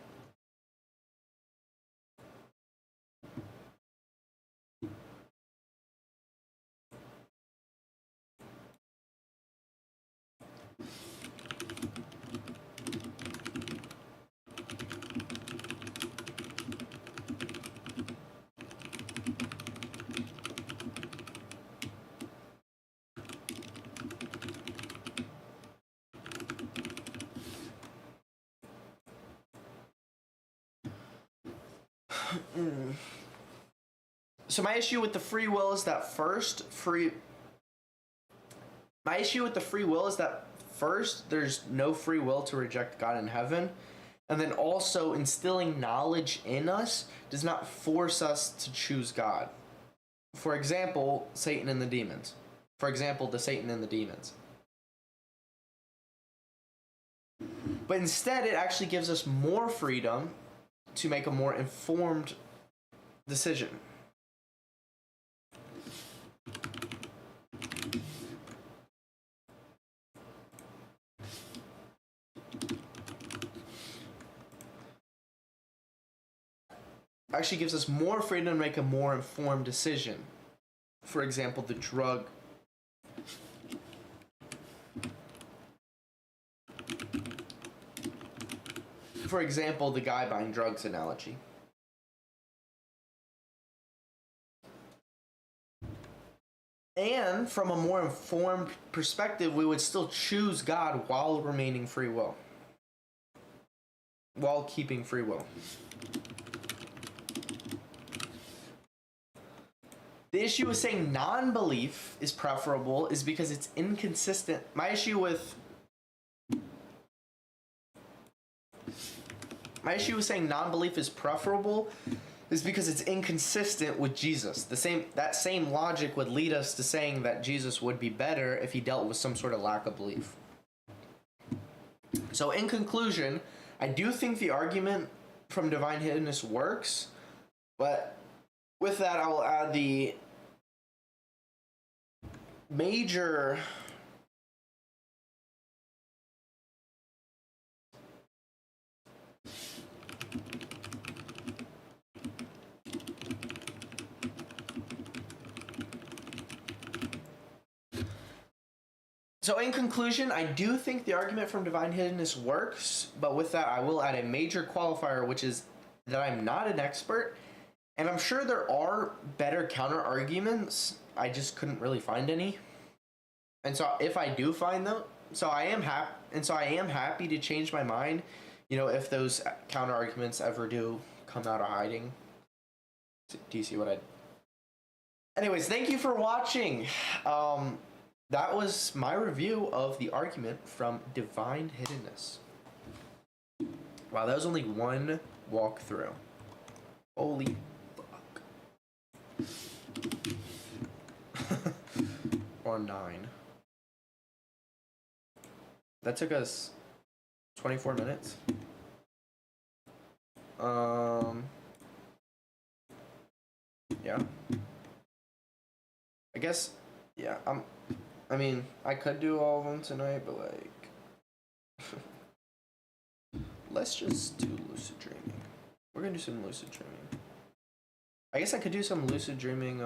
So my issue with the free will is that first there's no free will to reject God in heaven, and then also instilling knowledge in us does not force us to choose God. For example, Satan and the demons. For example, the Satan and the demons. But instead, it actually gives us more freedom to make a more informed decision. Actually gives us more freedom to make a more informed decision. For example, the drug. For example, the guy buying drugs analogy. And from a more informed perspective, we would still choose God while remaining free will. While keeping free will. The issue with saying non-belief is preferable is because it's inconsistent. My issue with saying non-belief is preferable is because it's inconsistent with Jesus. That same logic would lead us to saying that Jesus would be better if he dealt with some sort of lack of belief. So in conclusion, I do think the argument from divine hiddenness works, but with that, I will add the major So in conclusion, I do think the argument from divine hiddenness works, but with that, I will add a major qualifier, which is that I'm not an expert. And I'm sure there are better counter arguments. I just couldn't really find any. And so if I do find them, I am happy to change my mind, if those counter arguments ever do come out of hiding. Do you see what I... Anyways, thank you for watching. That was my review of the argument from divine hiddenness. Wow, that was only one walkthrough. Holy fuck. Or 9. That took us 24 minutes. Yeah. I guess, yeah, I could do all of them tonight, but let's just do lucid dreaming. We're gonna do some lucid dreaming. I guess I could do some lucid dreaming,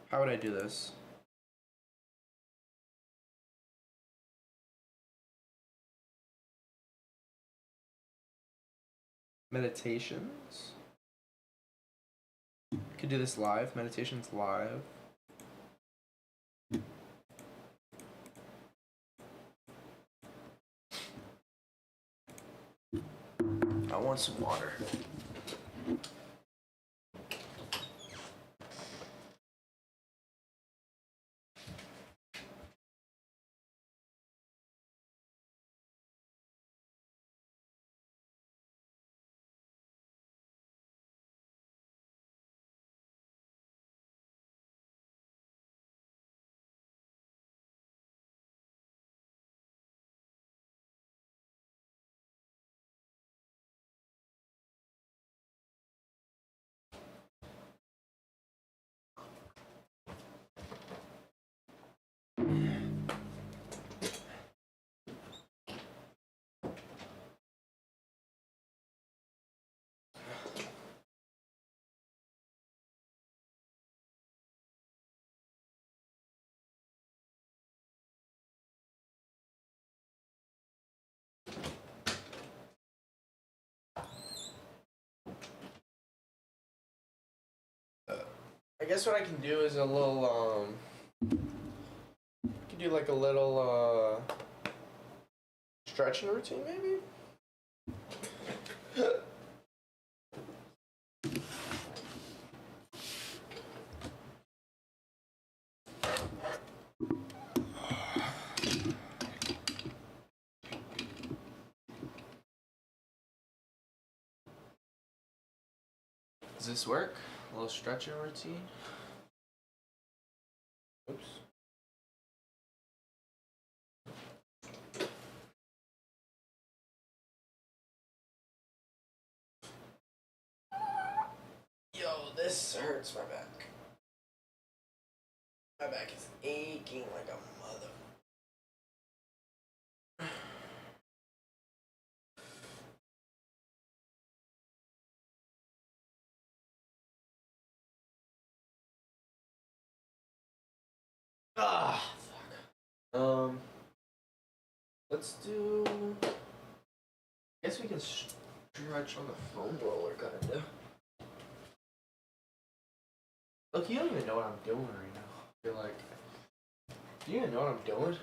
how would I do this? Meditations? Could do this live. Meditations live. I want some water. I guess what I can do is a little, can do like a little, stretching routine maybe? Does this work? A little stretching routine. Oops. Yo, this hurts my back. My back is aching like a mother. Ah, fuck. Let's do. I guess we can stretch on the foam roller, kinda. Look, you don't even know what I'm doing right now. I feel like. Do you even know what I'm doing?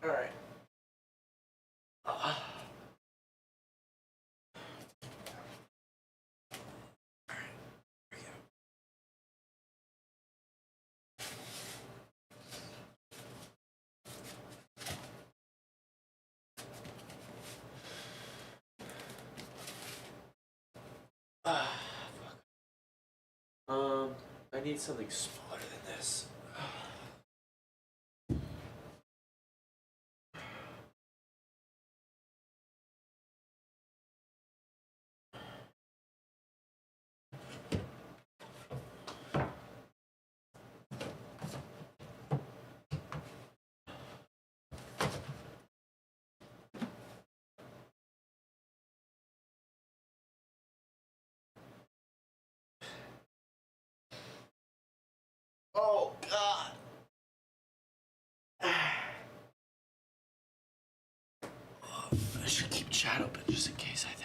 Alright. I need something smaller than this. Oh, God. I should keep chat open just in case, I think.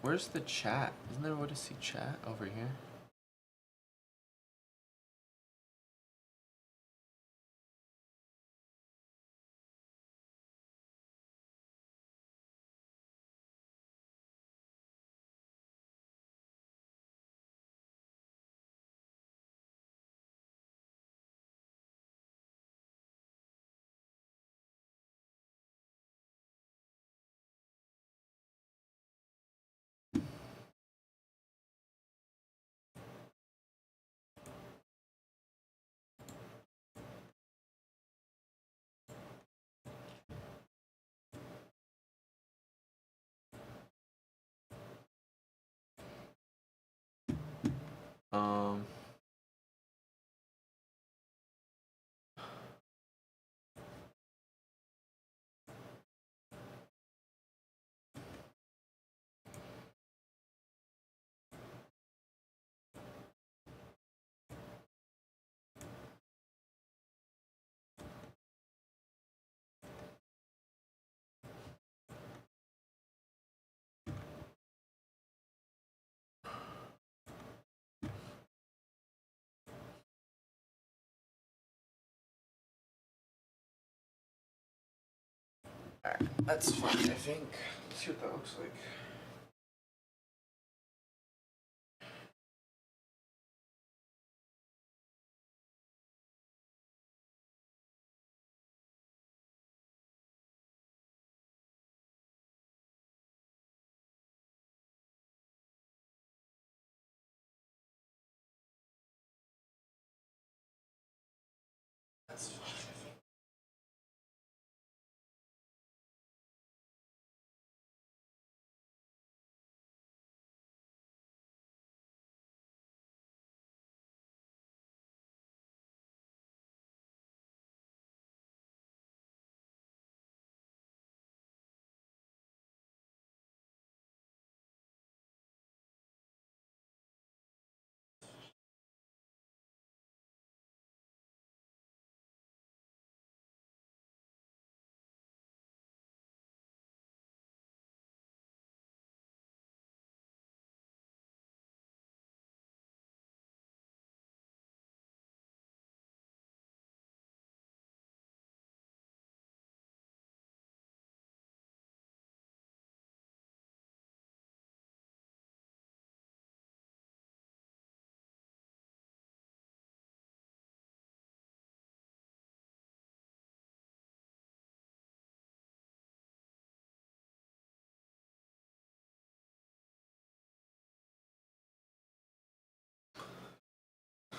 Where's the chat? Isn't there a way to see chat over here? Um. Alright, that's fine, I think. Let's see what that looks like.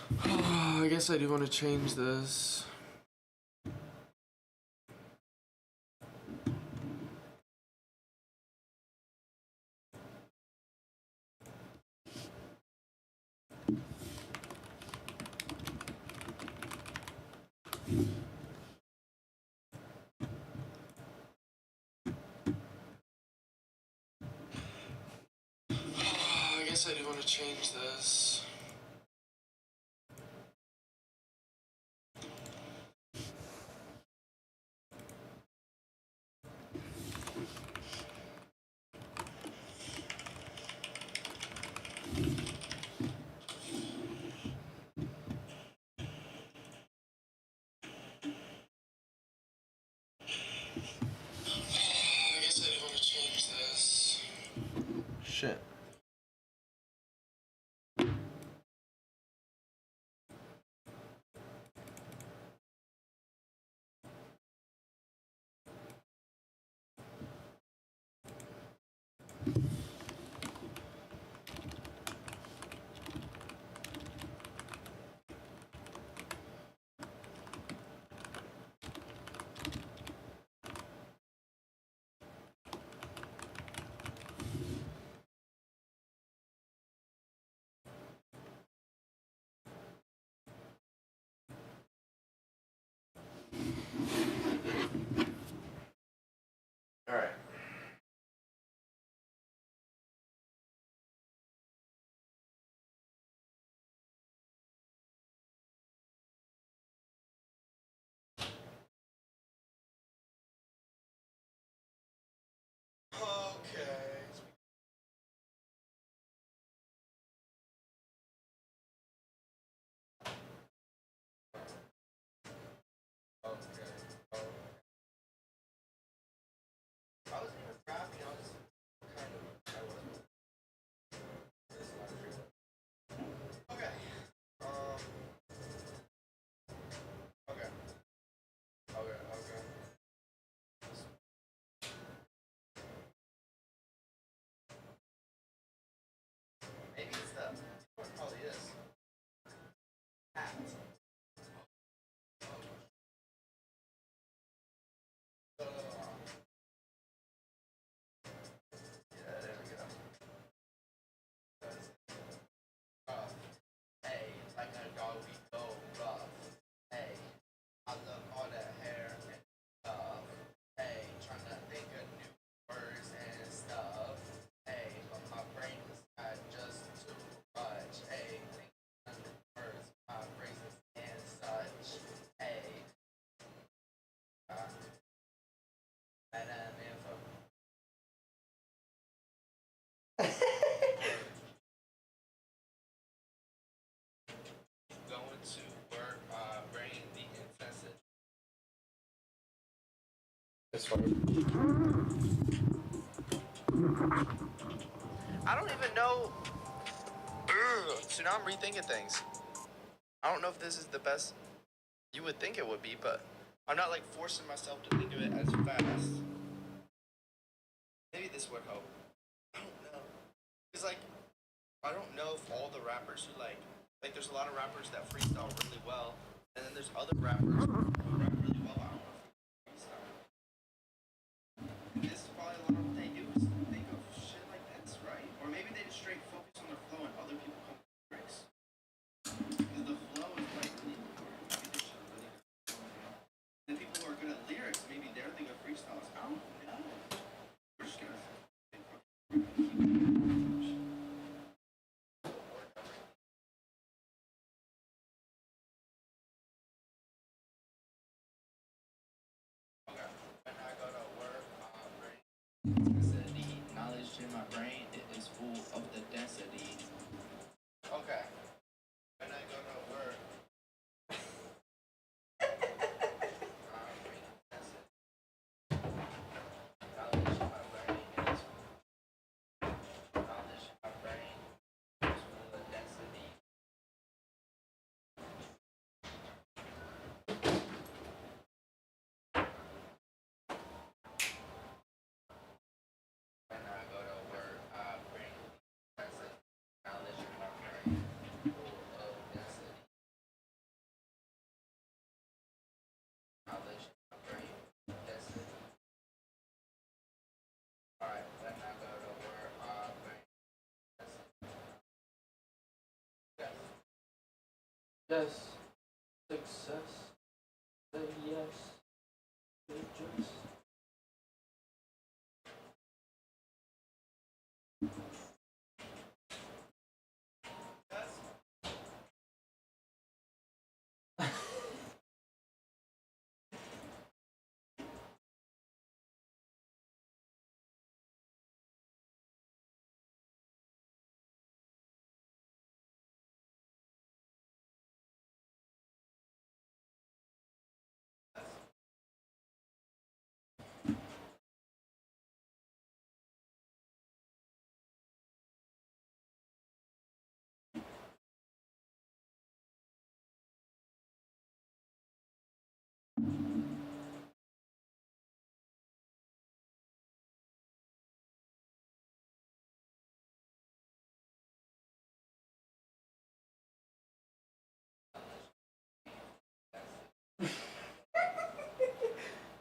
I guess I do want to change this. I guess I do want to change this. I guess I do want to change this. Shit. All right. Okay. I wasn't even rapping. I was kind of. I wasn't. Okay. Okay. Okay. Maybe it's the. What it probably is. Hat. Yeah, there we go. Hey, like a dog, we go rough. Hey, I love all that hair and stuff. Hey, trying to think of new words and stuff. Hey, but my brain is not just too much. Hey, thinking of new words, my phrases and such. Hey, man, going to work, brain the intensive. This one. I don't even know. So now I'm rethinking things. I don't know if this is the best. You would think it would be, but I'm not like forcing myself to think of it as fast. Maybe this would help. I don't know. Cause like, I don't know if all the rappers who like there's a lot of rappers that freestyle really well, and then there's other rappers who rap really well. I don't know if they freestyle. This is probably a lot of what they do is think of shit like this, right? Or maybe they just straight focus on their flow and other people come with lyrics. Because the flow is like really important. Maybe they should really. The people who are good at lyrics, maybe they're the good freestylers. I don't know. We're just gonna. Yes. Success. Say yes. Just.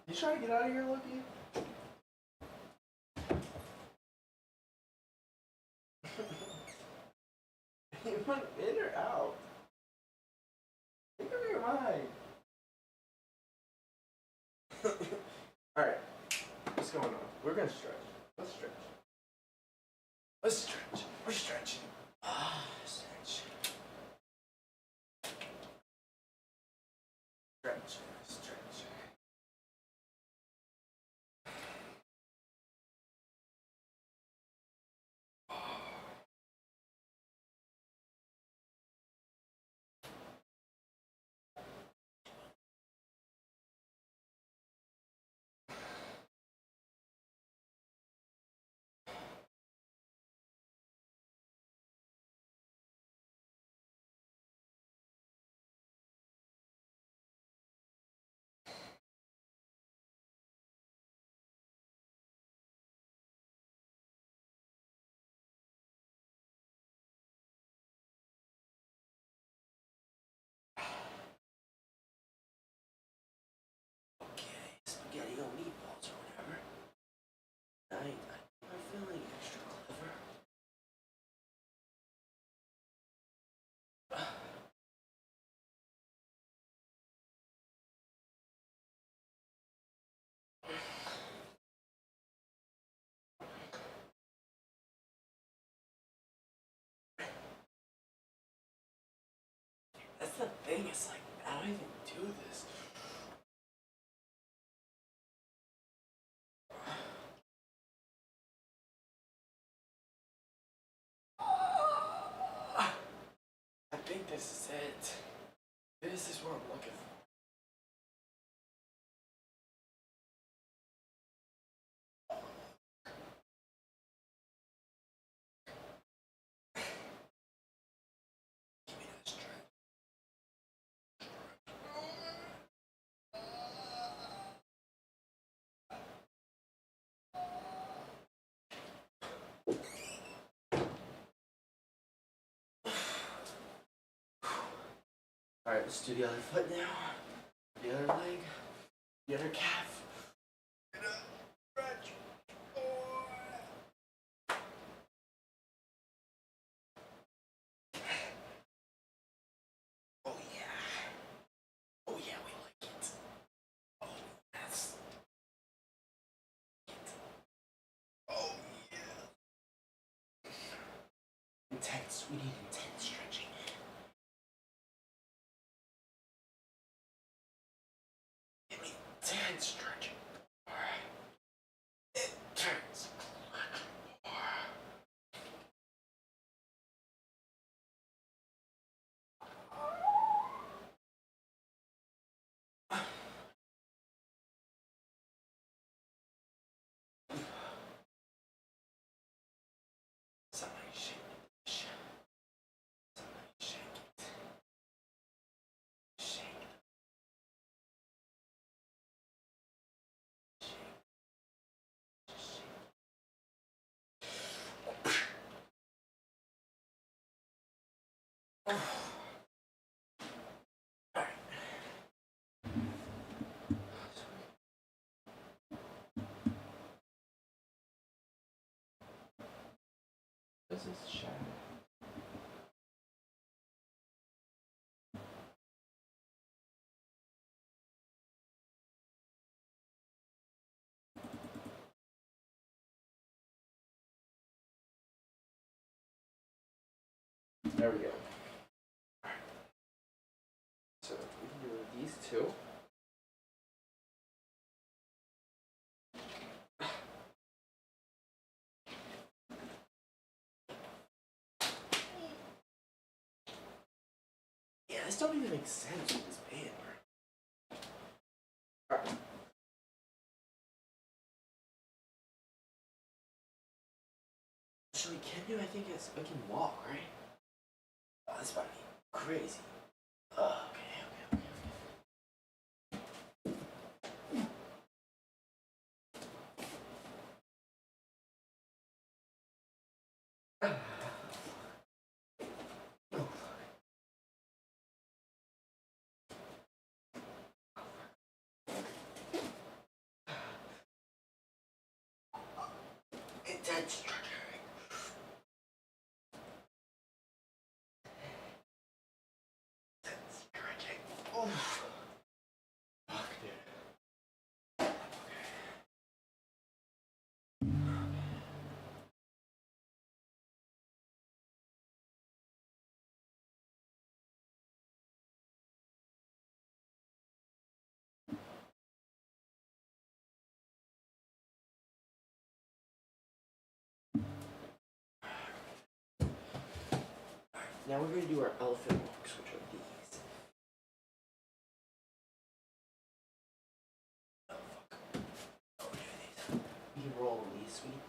You trying to get out of here, Loki? You want in or out? Think of your mind. Alright. What's going on? We're gonna stretch. Let's stretch. Let's stretch. We're stretching. Stretch. Stretch. Stretch. Okay, spaghetti or meatballs or whatever. I'm feeling extra clever. That's the thing, it's like, how do I even do this? I think this is it. This is what I'm looking for. Give me that strength. Alright, let's do the other foot now. The other leg. The other calf. Stretch. Oh yeah. Oh yeah, we like it. Oh, that's it. Oh yeah. Intense. We need intense stretching. Give me intense stretching. Alright. Intense. Somebody shake it. Somebody shake it. Shake it. This is shadow. There we go. Alright. So we can do these two. Yeah, this don't even make sense with this band. Alright. Actually, Kenu, I think I can walk, right? Oh, that's about to be crazy. Okay. Intense stretching. Stretching. Oof. Fuck, dude. Now we're going to do our elephant walks, which are these. Oh, fuck. Oh, we do these. We can roll these, sweet.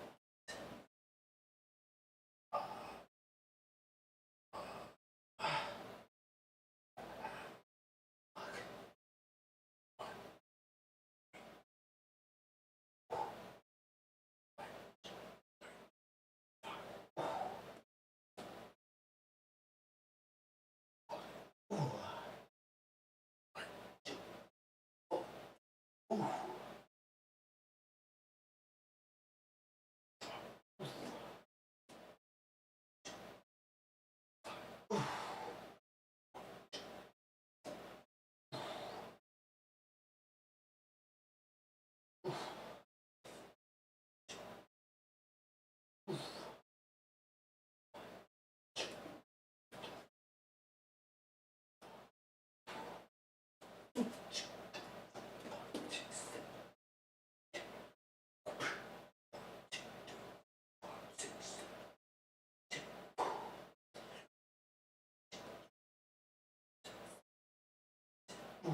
Oh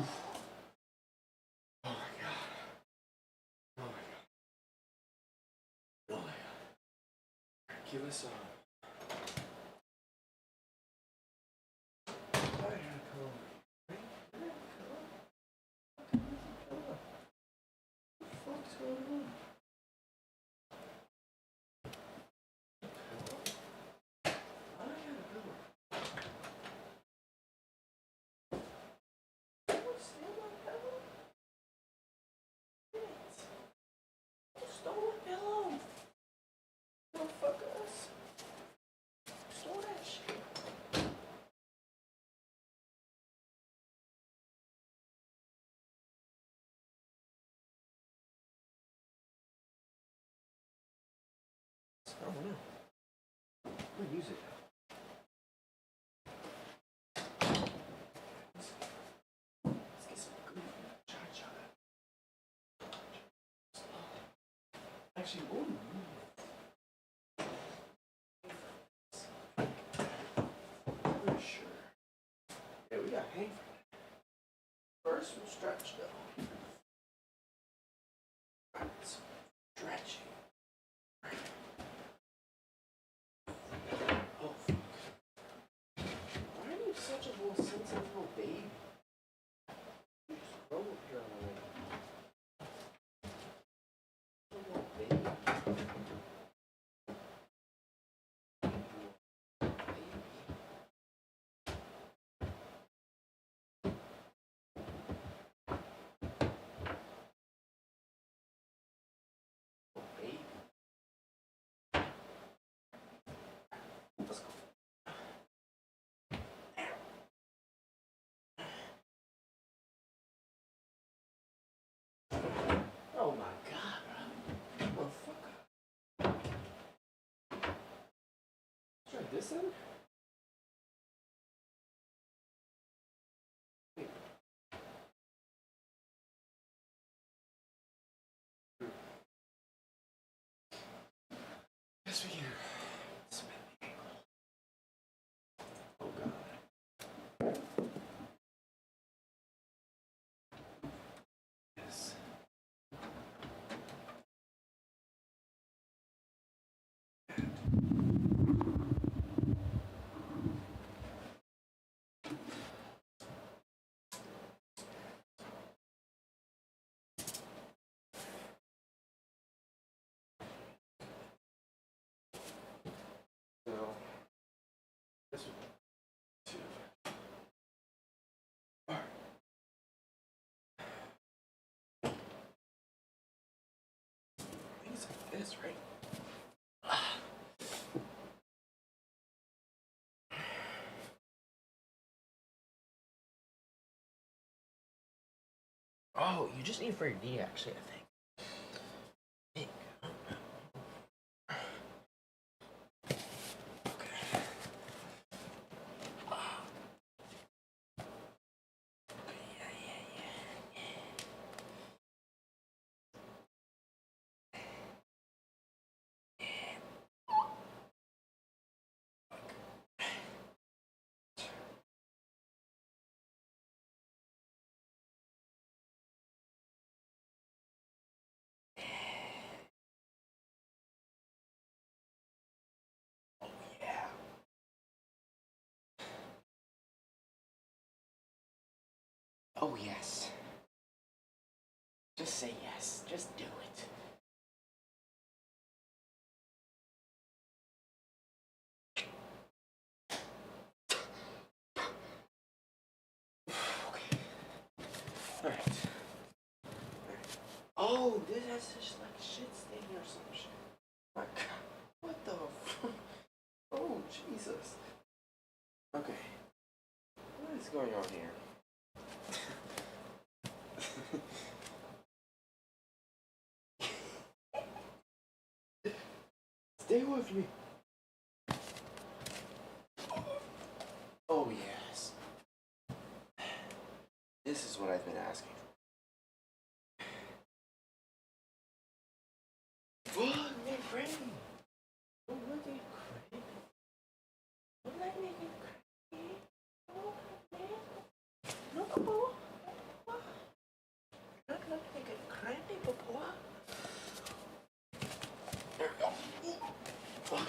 my god. Oh my god. Oh my god. Give us What's going on? Stole a pillow. Motherfuckers. Stole that shit. I don't know. I'm gonna use it. Let's get some good cha-cha. Actually, ooh. For sure. Yeah, we got hang for that. First, we'll stretch though. Alright, so stretching. Oh, fuck. Why are you such a little sensitive little baby? You just grow up here already. Little baby. Baby. Let's go. Oh my god, bro. Motherfucker. Try this in? Yes, we can. Oh god. Yes. So, this one, two. Alright. I think it's like this, right? Oh, you just need for your knee, actually, I think. Yeah. Oh, yes. Just say yes. Just do it. Okay. Alright. Oh, this has such like shit stain or some shit. My god. What the Oh, Jesus. Okay. What is going on here? Stay with me. Oh, yes. This is what I've been asking for. Fuck me, crazy. Don't look at crazy. Don't let me get crazy. Oh, man. No, boy. Not let me get crazy, boy. There we go. Fuck.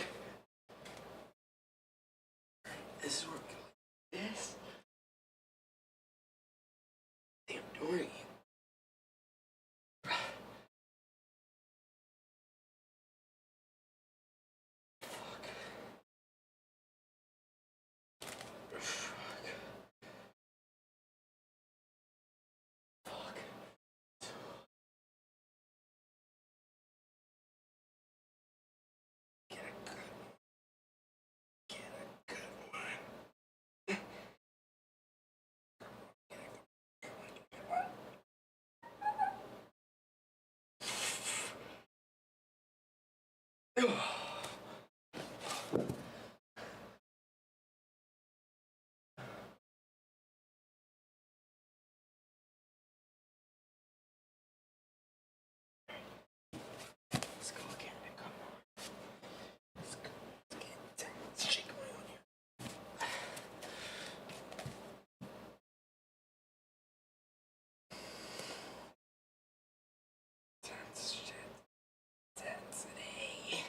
This is working. This. I'm doing it. Let's go again. Come on. Let's go. Let's get intense. Shake my on here. Tense shit. Intensity.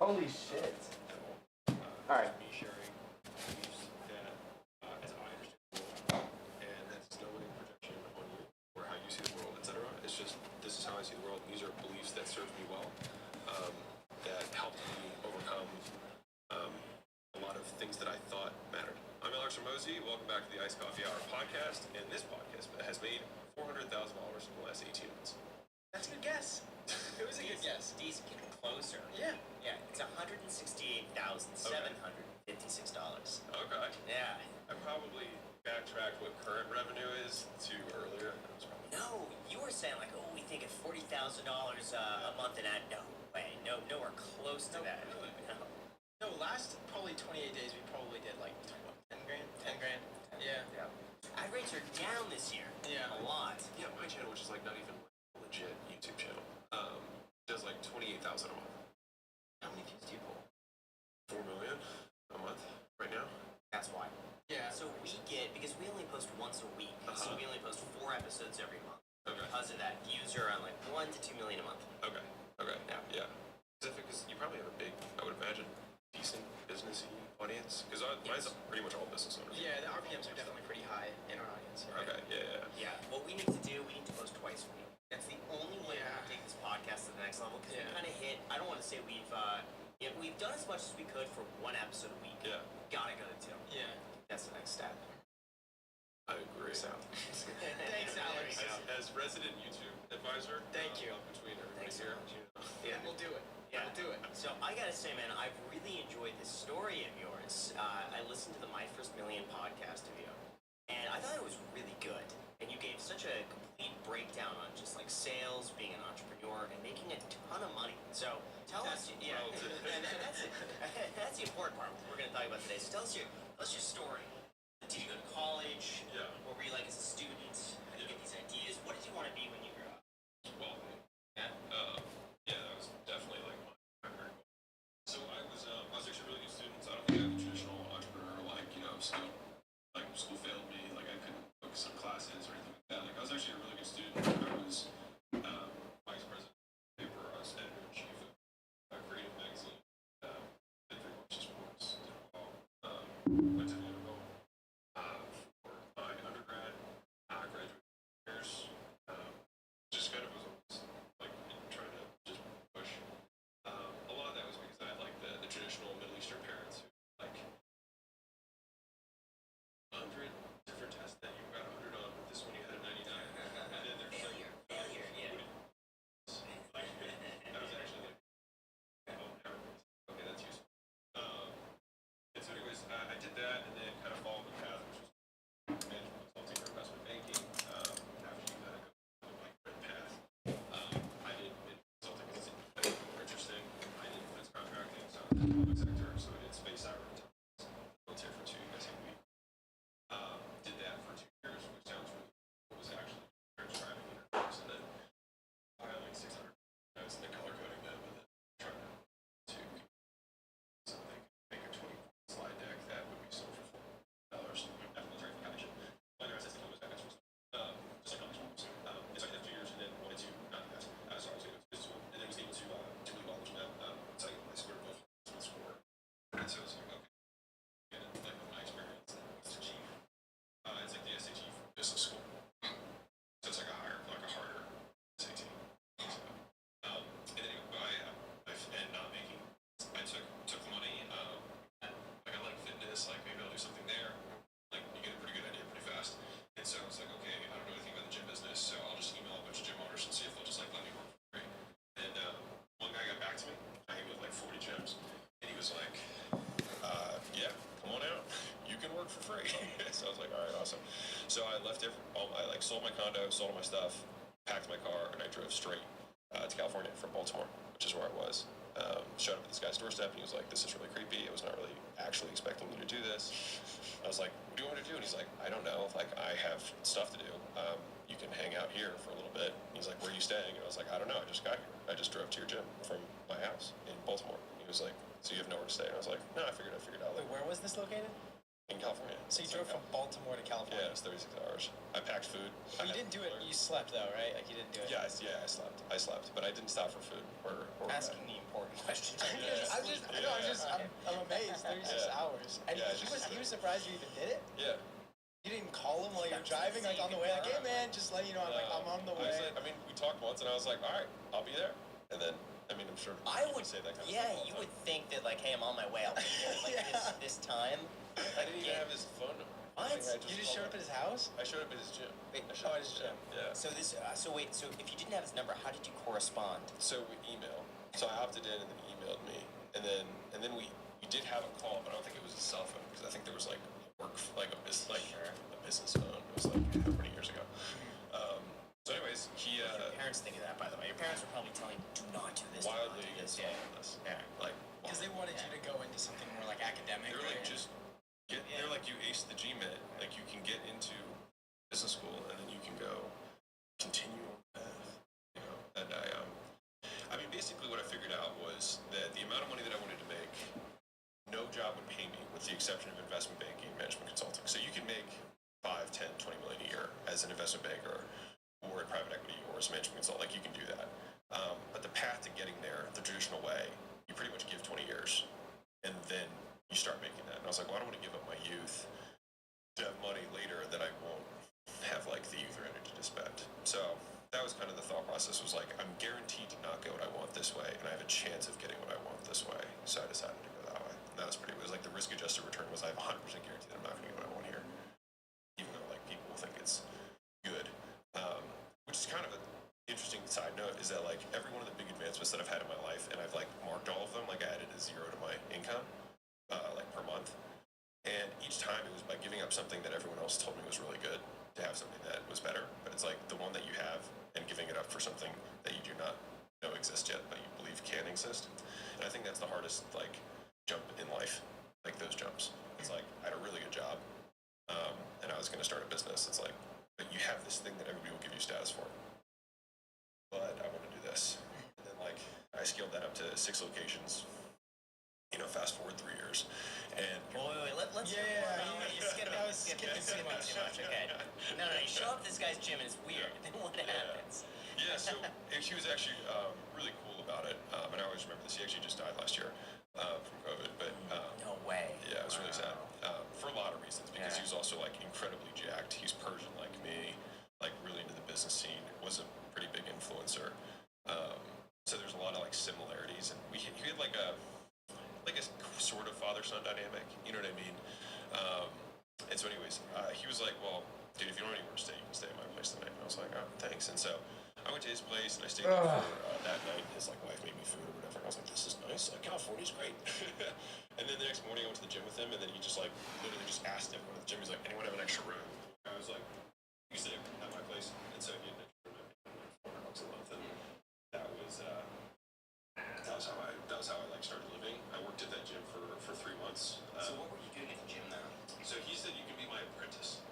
Holy shit. All right.
Me sharing beliefs that, as I understand the world, and that's no way projection on you or how you see the world, etc. It's just this is how I see the world. These are beliefs that serve me well, that helped me overcome a lot of things that I thought mattered. I'm Alex Ramosi. Welcome back to the Iced Coffee Hour podcast, and this podcast has made $400,000 in the last 18 months.
That's a good guess. It was a good guess.
D's getting closer.
Yeah.
Yeah, it's $168,756.
Okay.
Yeah.
I probably backtracked what current revenue is to earlier. It was probably
No, you were saying like, oh, we think at $40,000 a month, and no way, nowhere close to that.
Really?
No.
No, last probably 28 days we probably did like 10 grand? 10 grand. Yeah.
Yeah. Ad rates are down this year.
Yeah.
A lot.
yeah, my channel, which is like not even a legit YouTube channel, does like 28,000 a month.
How many views do you pull?
4 million a month right now.
That's why.
Yeah.
So we get, because we only post once a week, so we only post 4 episodes every month.
Okay.
Because of that, views are around like 1 to 2 million a month.
Okay. Okay.
Yeah.
Yeah. Because you probably have a big, I would imagine, decent businessy audience. Because mine's pretty much all business owners.
Yeah, the RPMs are definitely pretty high in our audience. Right?
Okay. Yeah.
Yeah. What we need to do, we need to post twice a week. That's the only way we're gonna take this podcast to the next level, because we kind of hit. I don't want to say we've done as much as we could for 1 episode a week.
Yeah.
Gotta go to 2.
Yeah.
That's the next step.
I agree.
So.
Thanks, Alex.
As resident YouTube advisor,
Thank you.
Between everybody
Thanks so
here,
much.
Yeah, we'll do it.
Yeah.
We'll do it.
So I gotta say, man, I've really enjoyed this story of yours. I listened to the My First Million podcast of you, and I thought it was really good. And you gave such a complete breakdown on just like sales, being an entrepreneur, and making a ton of money. So tell us, yeah, and that's the important part we're gonna talk about today. So tell us your story. Did you go to college?
Yeah.
What were you like as a student? How did you get these ideas? What did you want to be when you grew up?
Well,
Yeah.
yeah, that was definitely like my primary goal. So I was actually a really good student. I don't think I'm a traditional entrepreneur, like, school failed me, like I couldn't focus on classes or anything like that. Like I was actually a really good student. I was vice president of the paper. I was editor-in-chief of Creative Magazine. Did 3 months of sports. Did it all. Went to Louisville for my undergrad. Graduate years. Just kind of was always like trying to just push. A lot of that was because I had like the traditional Middle Eastern parents who like 100 different tests that you got 100 on, but this one you had a 99, and then they're just like,
Failure, yeah.
like that was actually like, oh, never mind. Okay, that's useful. And so anyways, I did that, and then kind of followed the path, which was management consulting or investment banking. After you kind of go the right path, I did consulting because it's more interesting. I did defense contracting, so I was in the public sector, so I did space cyber intelligence, military for 2 years a week. Did that for 2 years, which sounds really cool. It was actually transcribing interviews and then filing 600 notes and then color coding them and then trying to something, make a 20-slide deck that would be sold for $4 after military vacation. My grad says the was back just like college schools. And so I did that 2 years and then wanted to not do that. So I was going to go to business school and then was able to leave college and it's like I scored both score. And so it was like, okay, get it, like with my experience and what's the chief. It's like the SAT for business school. So it's like a harder SAT. So, and then anyway, and not making, I took the money, like I like fitness, like maybe I'll do something there. Like you get a pretty good idea pretty fast. And so I was like, okay, I don't know anything about the gym business, so I'll just email a bunch of gym owners and see if they'll just like let me work for free. And one guy got back to me. I hang with like 40 gyms, and he was like, yeah, come on out. You can work for free. So I was like, all right, awesome. So I left I like sold my condo, sold all my stuff, packed my car, and I drove straight to California from Baltimore, which is where I was. Showed up at this guy's doorstep, and he was like, this is really creepy. I was not really actually expecting you to do this. I was like, what do you want me to do? And he's like, I don't know. Like, I have stuff to do. You can hang out here for a little bit. He's like, where are you staying? And I was like, I don't know. I just got here. I just drove to your gym from my house in Baltimore. He was like, so you have nowhere to stay? And I was like, no, I figured out.
Wait, where was this located?
In California.
So you drove from Baltimore to California?
Yeah, it was 36 hours. I packed food.
You didn't do it. You slept though, right? Like you didn't do it.
Yeah, I slept. But I didn't stop for food or
asking the important questions.
Yeah.
surprised you even did it?
Yeah.
You didn't call him while you're driving, like on the way, like, hey man, just let you know, I'm on the way.
We talked once, and I was like, all right, I'll be there. And then, I'm sure
I
you
would
say that kind of
yeah,
stuff all the
you
time.
would think that like, hey, I'm on my way. I'll be there like
Yeah.
this time.
I didn't even have his phone number.
What?
You just showed up at his house?
I showed up at his gym.
Wait,
I showed
oh,
up
at his gym.
Yeah.
So this, so if you didn't have his number, how did you correspond?
So we email. So I opted in and then he emailed me, and then we did have a call, but I don't think it was a cell phone because I think there was like a business a business phone. It was like how many years ago. So anyways, he
What did your parents think of that, by the way? Your parents were probably telling you, do not do this. do not
wildly
do this.
against all of this.
Yeah.
Like
Because they wanted you to go into something more like academic.
they're like
right?
just get. They're like you ace the GMAT, like you can get into business school and then you can go continue on the path. You know, and I mean, basically what I figured out was that the amount of money that I wanted to make, no job would pay me with the exception of investment banking and management consulting. So you can make 5, 10, 20 million a year as an investment banker or in private equity or as a management consultant. Like you can do that. But the path to getting there, the traditional way, you pretty much give 20 years and then you start making that. And I was like, well, I don't want to give up my youth to have money later that I won't have like the youth or energy to spend. So that was kind of the thought process, was like, I'm guaranteed to not get what I want this way, and I have a chance of getting what I want this way. So I decided to go that way. And that was it was like the risk adjusted return was I have 100% guarantee that I'm not going to get what I want here. Even though like people will think it's good. Which is kind of an interesting side note, is that like every one of the big advancements that I've had in my life, and I've like marked all of them, like I added a 0 to my income, like per month. And each time it was by giving up something that everyone else told me was really good to have something that was better. But it's like the one that you have and giving it up for something that you do not know exists yet, but you believe can exist. And I think that's the hardest like jump in life, like those jumps. It's like I had a really good job, and I was going to start a business. It's like, but you have this thing that everybody will give you status for. But I want to do this. And then like I scaled that up to 6 locations. You know, fast forward 3 years, and
Wait, let's
Yeah,
hear more
yeah,
about it.
you-
You're skipping,
that was
skipping
skipping
too much. Okay. No, you show up at this guy's gym and it's weird. Then what happens?
Yeah, so and she was actually really cool about it, and I always remember this. He actually just died last year from COVID, but
No way.
yeah, it was really sad for a lot of reasons, because
Yeah.
he was also like incredibly jacked. He's Persian like me, like really into the business scene. Was a pretty big influencer. So there's a lot of like similarities, and he had like a sort of father-son dynamic. You know what I mean? And so, anyways, he was like, "Well, dude, if you don't have anywhere to stay, you can stay at my place tonight." And I was like, "Oh, thanks." And so I went to his place and I stayed there for that night. His like wife made me food or whatever. And I was like, "This is nice. Like California's great." And then the next morning I went to the gym with him, and then he just like literally just asked everyone at the gym. He's like, "Anyone have an extra room?" I was like, "You stay at my place." And so he had an extra room. $400 a month, and that was how I like started living. I worked at that gym for 3 months.
So what were you doing at the gym then?
So he said, you can be my apprentice.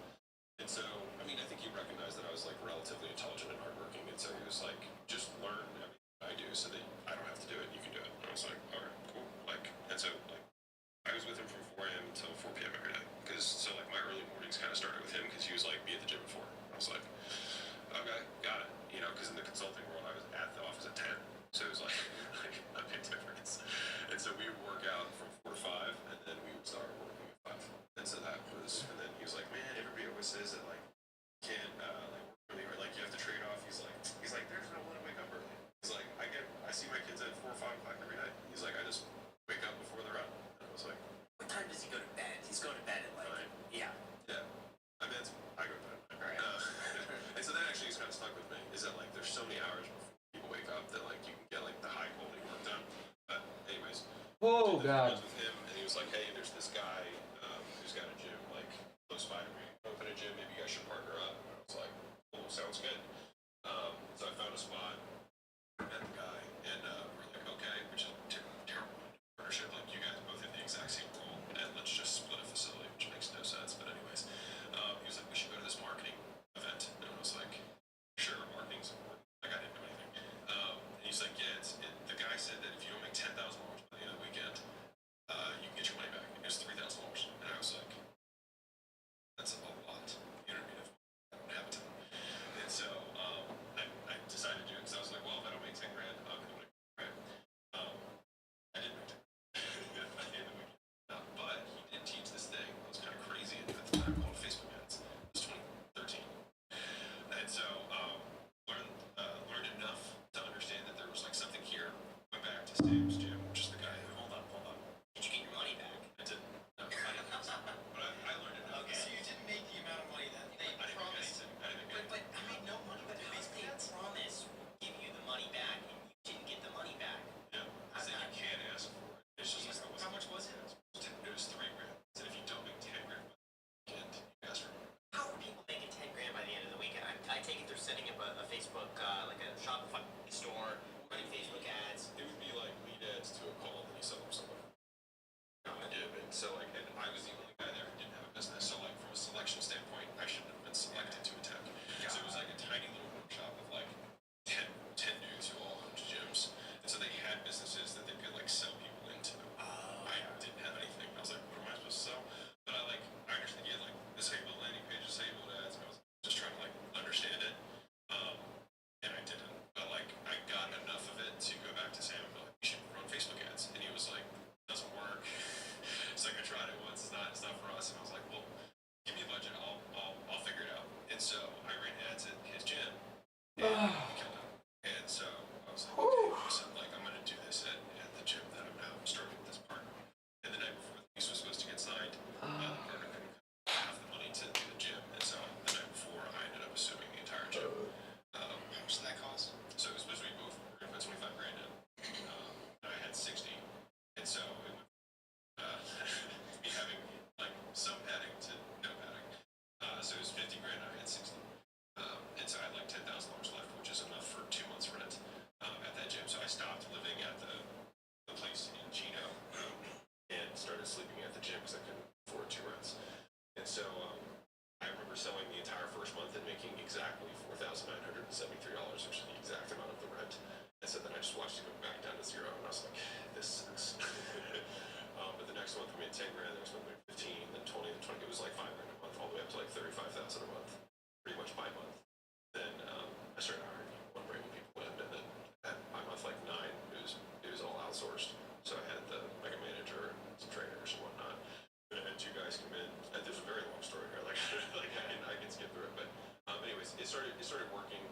And so, I mean, I think he recognized that I was like relatively intelligent and hardworking. And so he was like, just learn everything I do so that I don't have to do it. You can do it. And I was like, all right, cool. Like, and so like, I was with him from 4 a.m. until 4 p.m. every day. So like my early mornings kind of started with him because he was like, be at the gym at 4. I was like, okay, got it. You know, because in the consulting world, I was at the office at 10. So it was like, a big difference. And so we would work out from 4 to 5, and then we would start working at 5. And so that was, and then he was like, man, everybody always says that like, you can't like work really, or like you have to trade off. He's like, there's no way to wake up early. He's like, I see my kids at 4 or 5 o'clock every day. He's like, I just wake up before they're up. And I was like,
What time does he go to bed? He's going to bed at like,
9.
yeah.
Yeah. I mean, I go to bed.
Right.
And so that actually is kind of stuck with me, is that like there's so many hours before people wake up that like you can get like the high quality work done. But anyways,
Oh
did the
God.
videos with him, and he was like, hey, there's this guy who's got a gym like close by to me. Open a gym, maybe you guys should partner up. And I was like, cool, sounds good. So I found a spot, met the guy, and we're like, okay, which is terrible partnership. Like you guys both have the exact same role, and let's just split a facility, which makes no sense. But anyways, he was like, we should go to this marketing event, and I was like, sure, marketing's important. Like I didn't know anything. And he's like, yeah, the guy said that if you don't make $10,000 by the end of the weekend, you can get your money back. It was $3,000, and I was like, that's a lot. You know what I mean? I don't have a ton. And so 10 grand, the next month maybe 15, then 20, then 20. It was like 5 grand a month, all the way up to like 35,000 a month, pretty much by month. Then I started hiring people and bringing people in, and then by month like 9, it was all outsourced. So I had like a manager, and some trainers and whatnot. And I had 2 guys come in. And there's a very long story here. Like I can skip through it, but anyways, it started working.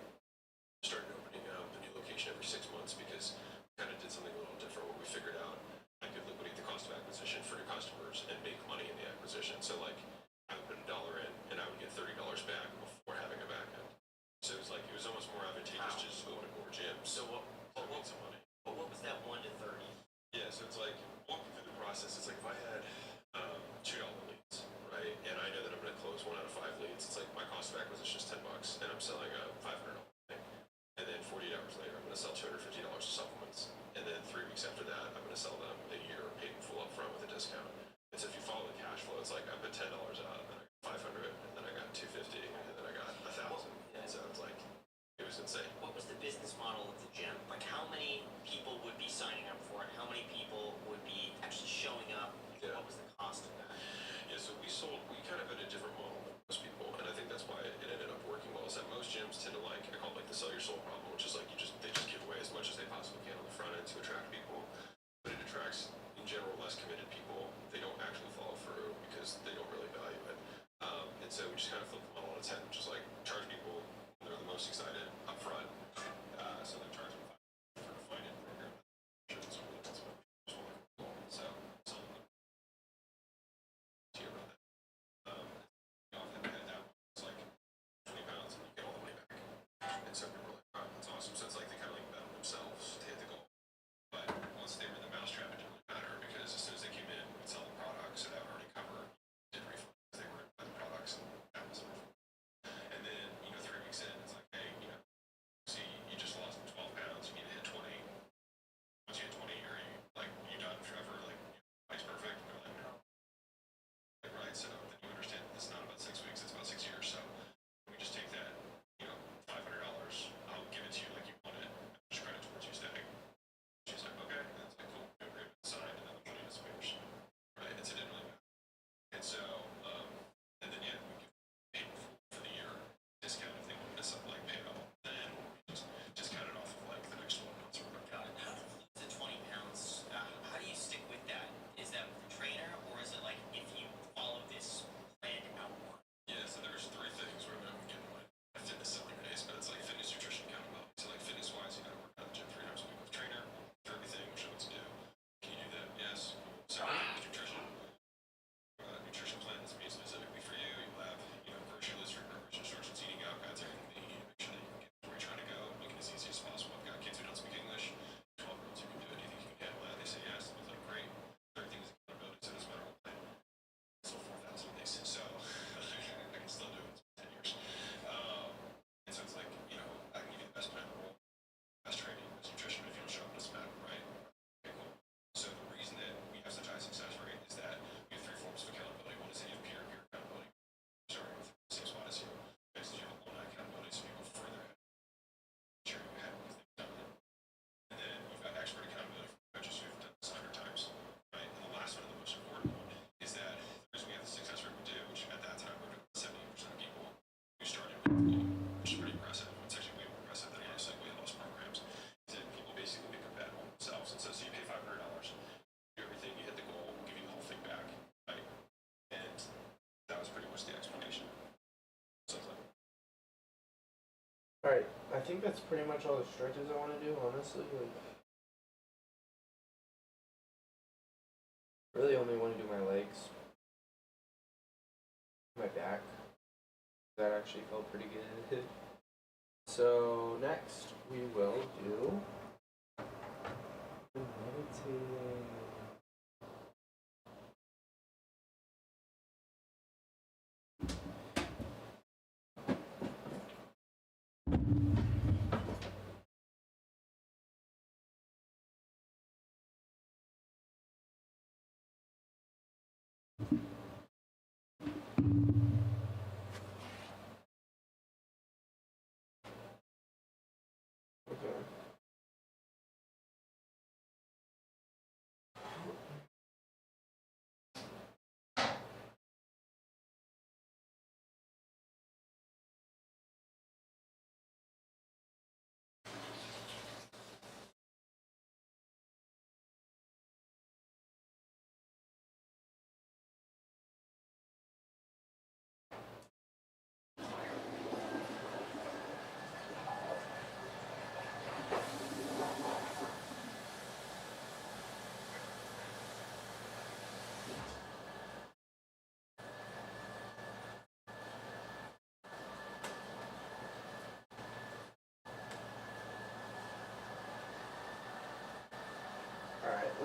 Started opening up a new location every 6 months because we kind of did something a little different. What we figured out, I could liquidate the cost of acquisition for new customers and make money in the acquisition. So like I would put $1 in and I would get $30 back before having a back end. So it was almost more advantageous to just open more gyms.
So what
make some money.
But what was that 1 to 30?
Yeah, so it's like walking through the process. It's like if I had $2 leads, right, and I know that I'm going to close 1 out of 5 leads. It's like my cost of acquisition is $10, and I'm selling a $500 thing. And then 48 hours later, I'm going to sell $250 of supplements. And then 3 weeks after that, I'm going to sell them a year paid in full up front with a discount. And so if you follow the cash flow, it's like I put $10 out, and then I got 500, and then I got 250, and then I got 1,000. And so it's like it was insane.
What was the business model of the gym? Like how many people would be signing up for it? How many people would be actually showing up?
Yeah.
What was the cost of that?
Yeah, so we kind of had a different model than most people, and I think that's why it ended up working well. Is that most gyms tend to I call it like the sell your soul problem, which is like they just give away as much as they possibly can on the front end to attract people, but it attracts in general less committed people. They don't actually follow through because they don't really value it, and so we just kind of flipped the model on its head, which is like charge people when they're the most excited up front, so they're charging for a finance program. So that's what was really cool. So to you about that. That was like 20 pounds and you get all the money back. And so people were like, wow, that's awesome. So it's like they kind of like bet on themselves to hit the goal. But once they were in the mousetrap, it didn't really matter because as soon as they came in, we'd sell the products that were already covered, did refunds. They were by the products and that was it. And then, 3 weeks in, it's like, hey, see, you just lost 12 pounds, you need to hit 20. Once you hit 20, you done forever, like, it's perfect. And they're like, no. Right, so then you understand that it's not about 6 weeks, it's about 6 years. So we just take that, $500, I'll give it to you like you want it, just credit towards you staying. She's like, okay, and it's like, cool, no agreement signed, and then the money disappears. Right, and so it didn't really matter. And so, and then yeah, we give pay for the year discount if they wanted to pay it all. Then we just count it off of like the next 12 months or whatever.
Got it. How did you lose the 20 pounds? How do you stick with that? Is that with the trainer, or is it like if you follow this planned outline?
Yeah, so there's 3 things where I'm getting my fitness selling days, but it's like fitness, nutrition, accountability. So like fitness wise, you gotta work out the gym 3 times a week with a trainer for everything, show what to do. Can you do that? Yes. So nutrition. Nutrition plan is made specifically for you. You'll have, grocery list for grocery instructions, eating out guides, everything that you need to make sure that you can get where you're trying to go, make it as easy as possible. I've got kids who don't speak English, 12-year-olds who can do it. Do you think you can handle that? They say yes. I was like, great. Everything is accountability, so it doesn't matter what plan. Sold 4,000 days, so I can still do it in 10 years. And so it's like, I can give you the best plan in the world, best training, best nutrition, but if you don't show up, it doesn't matter, right? Okay, cool. So the reason that we have such high success rate is that we have 3 forms of accountability. One is that you have peer-to-peer accountability, starting with the same spot as you. Next is you have alumni accountability, so people further ahead, sure you have what they've done. And then you've got expert accountability from coaches who have done this 100 times, right? And the last one, and the most important one, is that the reason we have the success rate we do, which at that time would have been 70% of people who started with the goal, which is pretty impressive. It's actually way more impressive than honestly weight loss programs. Is that people basically make a bet on themselves, and so you pay $500, do everything, you hit the goal, we'll give you the whole thing back, right? And that was pretty much the explanation. So it's like,
Alright, I think that's pretty much all the stretches I want to do, honestly. Really only want to do my legs. My back. That actually felt pretty good. So next we will do meditating. Okay.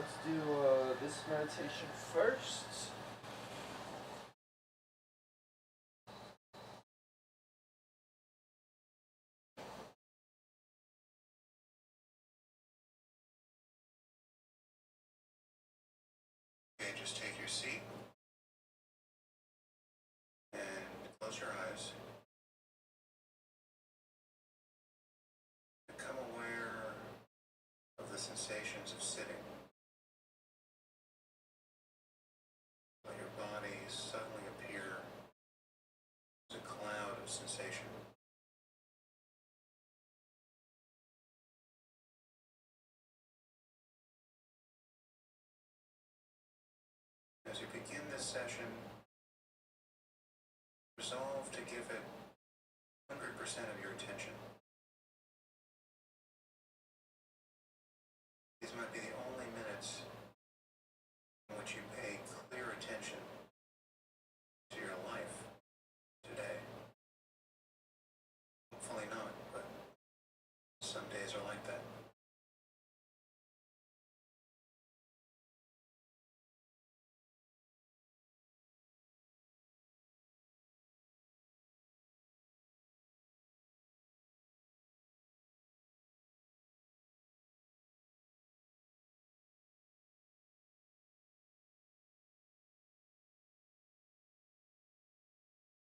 let's do this meditation first.
Okay, just take your seat and close your eyes. Become aware of the sensations of sitting. Let your body suddenly appear as a cloud of sensation. As you begin this session, resolve to give it 100% of your attention. These might be the only minutes in which you pay clear attention to your life today. Hopefully not, but some days are like that.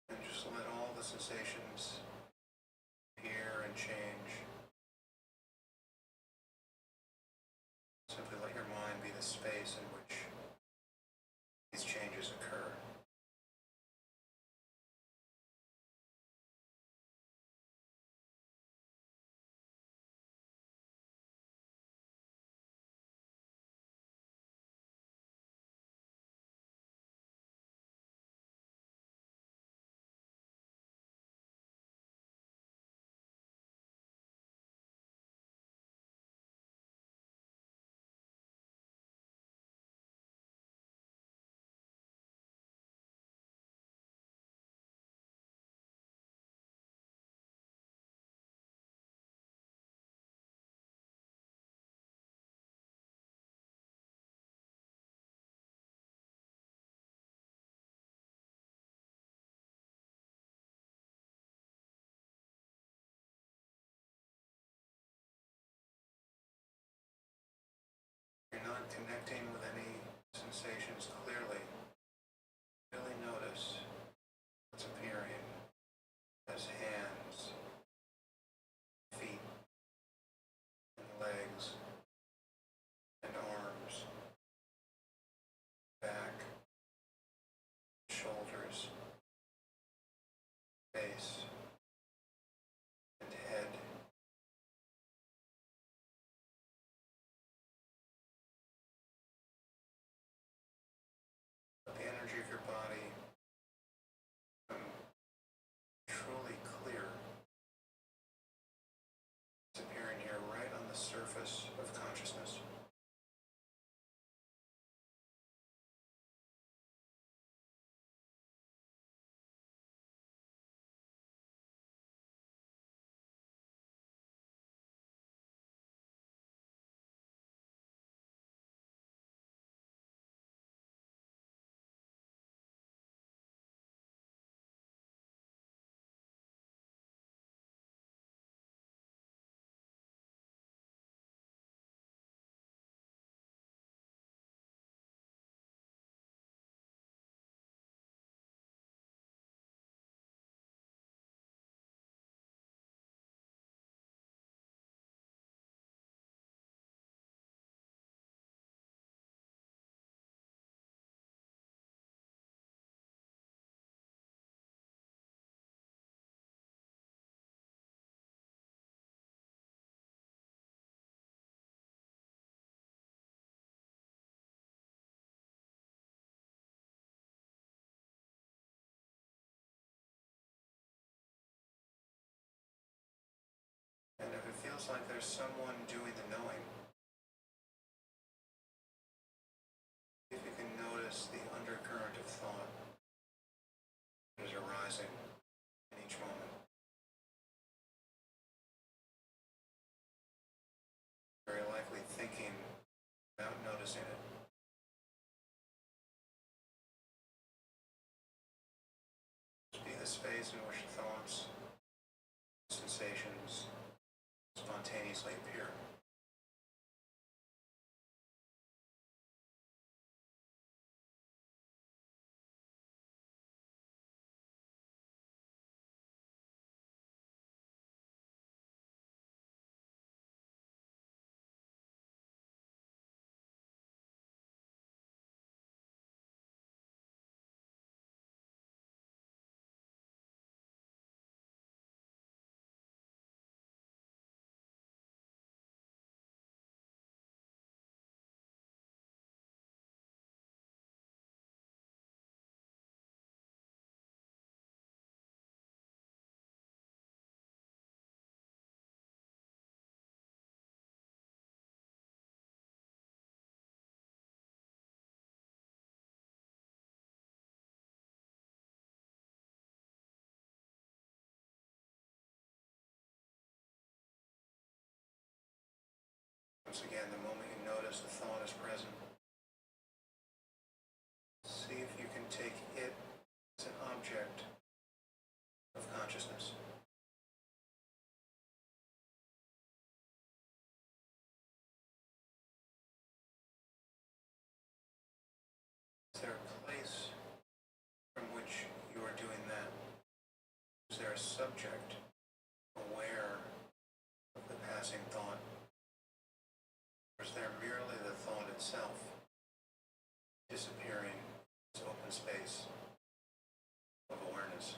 And just let all the sensations appear and change. Simply let your mind be the space in which these changes occur. You're not connecting with any sensations clearly. Really notice what's appearing as hands, feet, and legs, and arms, back, shoulders, face, and head. Let the energy of your body become truly clear. It's appearing here right on the surface of consciousness. And if it feels like there's someone doing the knowing, if you can notice the undercurrent of thought that is arising in each moment. Very likely thinking without noticing it. the space in which thoughts, sensations spontaneously appear. Once again, the moment you notice the thought is present, see if you can take it as an object of consciousness. Is there a place from which you are doing that? Is there a subject aware of the passing thought? Or is there merely the thought itself disappearing into open space of awareness?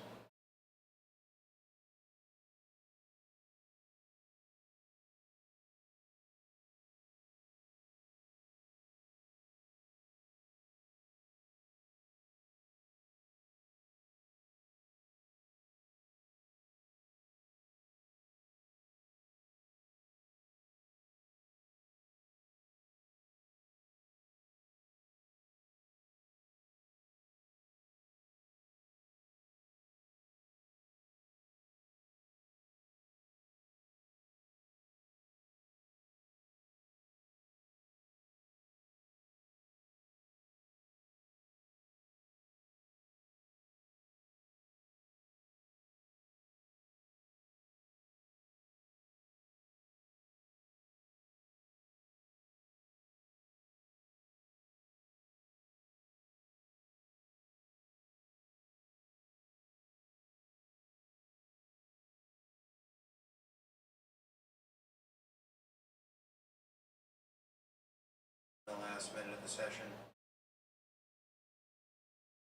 The last minute of the session,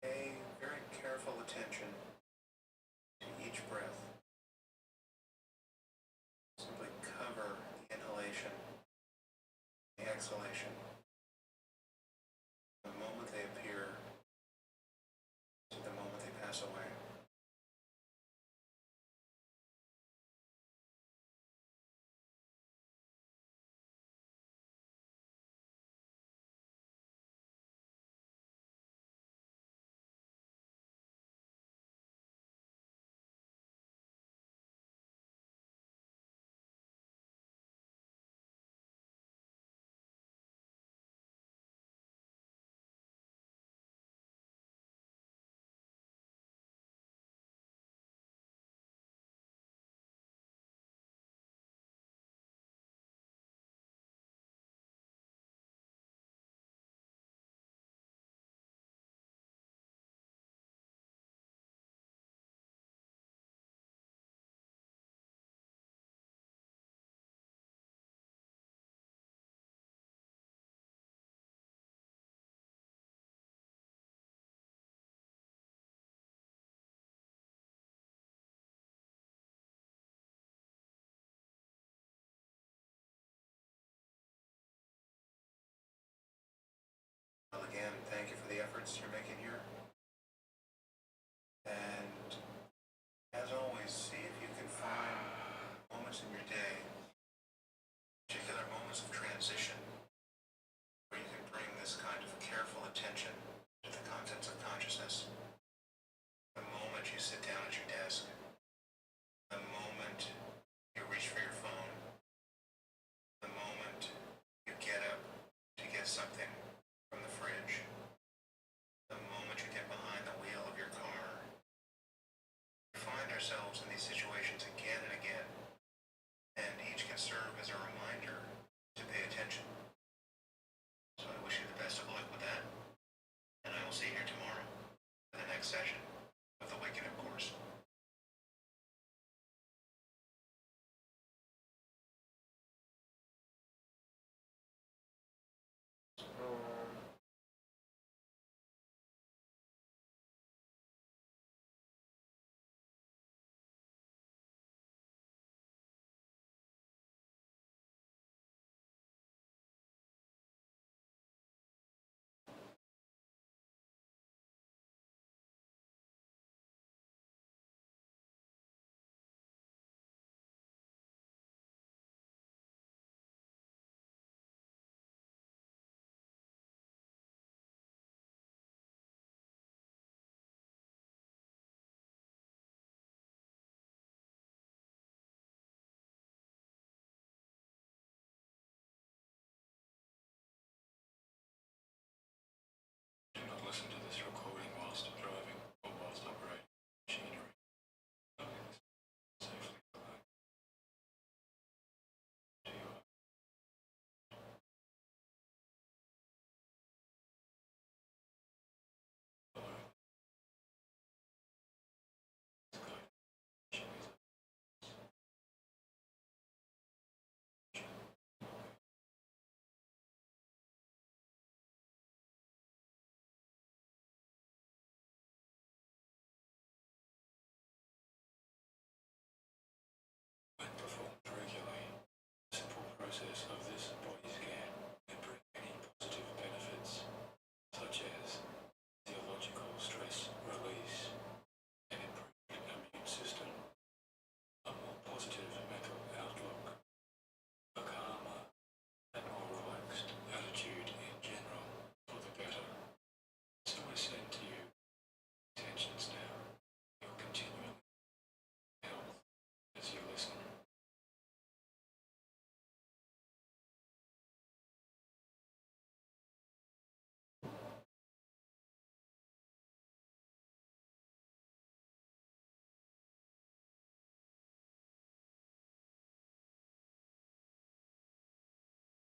pay very careful attention to each breath. Simply cover the inhalation, the exhalation. The moment they appear to the moment they pass away. Well, again, thank you for the efforts you're making here. And as always, see if you can find moments in your day, particular moments of transition, where you can bring this kind of careful attention to the contents of consciousness. The moment you sit down at your desk, the moment you reach for your phone, the moment you get up to get something from the fridge, the moment you get session with the Awakening course. Do not listen to this recording whilst driving or whilst operating machinery. Safely relax. Do you when performed regularly, the simple process of this body scan can bring many positive benefits, such as physiological stress release, an improved immune system, a more positive mental outlook, a calmer and more relaxed attitude in general for the better. So I send to you intentions now. You'll continually health as you listen.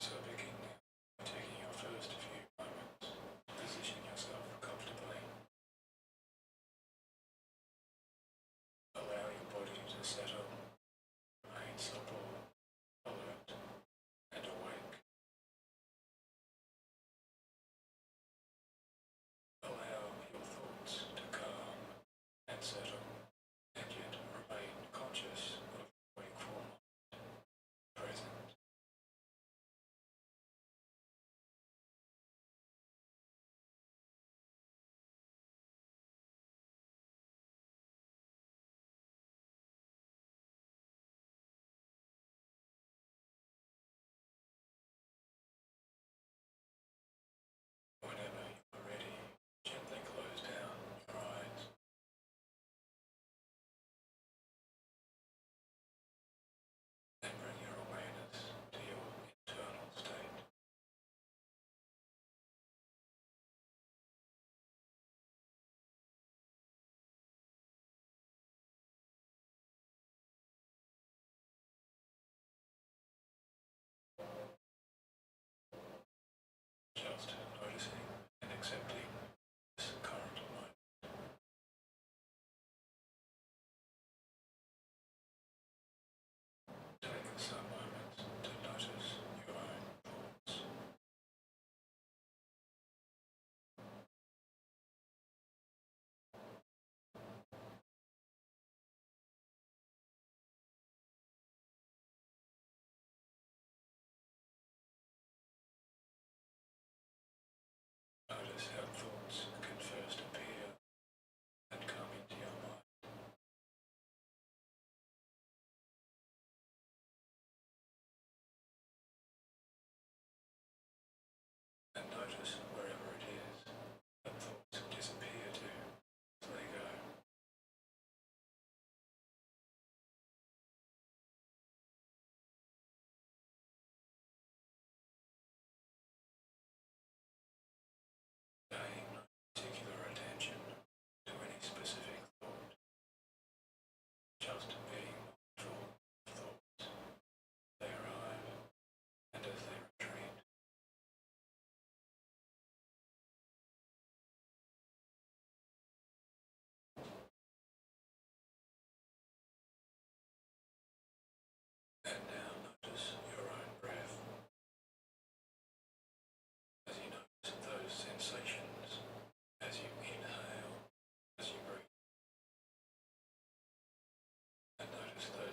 So begin by taking your first few moments to position yourself comfortably. Allow your body to settle, remain supple, alert, and awake. Allow your thoughts to calm and settle, and yet remain conscious of your wakeful mind, present. Whenever you are ready, gently close down your eyes. And bring your awareness to your internal state. Just noticing and accepting this current moment. Take some moments to notice your own thoughts. Notice how thoughts can first appear and come into your mind. And notice wherever it is that thoughts disappear to as they go. Paying no particular attention to any specific thought, just being mindful of thoughts. They arrive and as they retreat.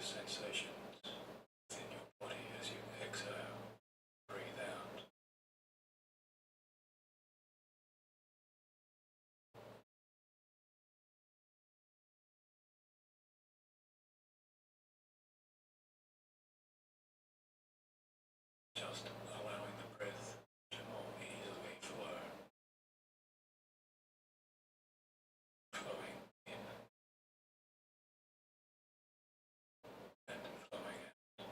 sensations within your body as you exhale. Breathe out. Just allowing the breath to more easily flow. Flowing in and flowing out.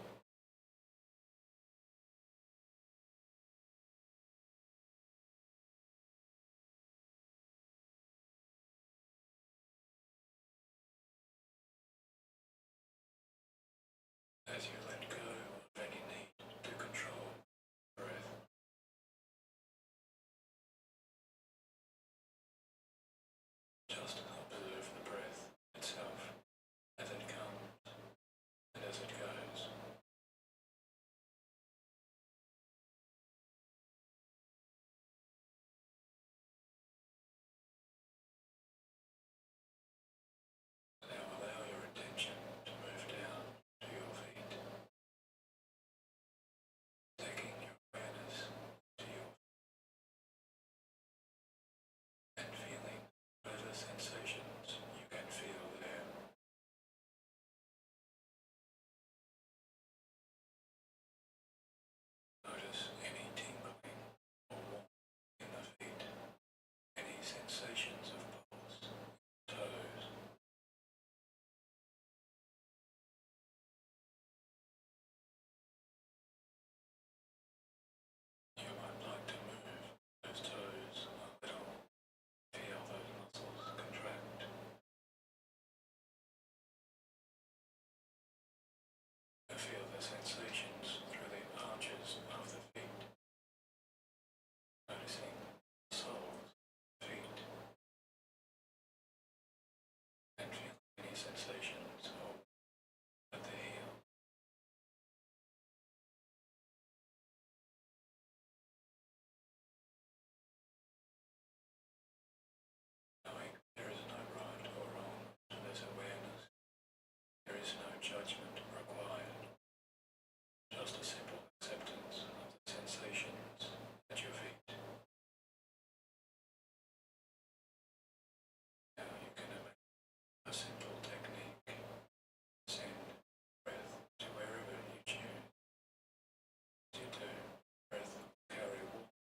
As you let go of any need to control the breath, just observe the breath itself as it comes and as it goes. Now allow your attention to move down to your feet, taking your awareness to your and feeling whatever sensations you can feel there. Notice any tingling or warmth in the feet, any sensations of pulse, toes. You might like to move those toes a little, feel those muscles contract. Feel the sensations through the arches of the feet, noticing the soles of the feet, and feeling any sensations at the heel. Knowing there is no right or wrong to this awareness, there is no judgment required, just a simple acceptance of the sensations at your feet. Now you can imagine a simple technique. Send breath to wherever you choose. As you do, breath will carry warmth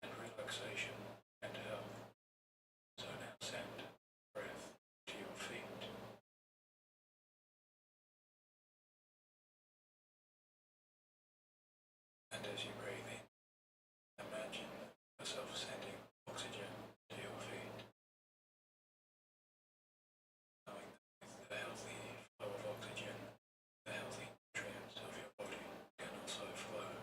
and relaxation and health. So now send breath to your feet. And as you breathe in, imagine yourself sending oxygen to your feet, knowing that with the healthy flow of oxygen, the healthy nutrients of your body can also flow.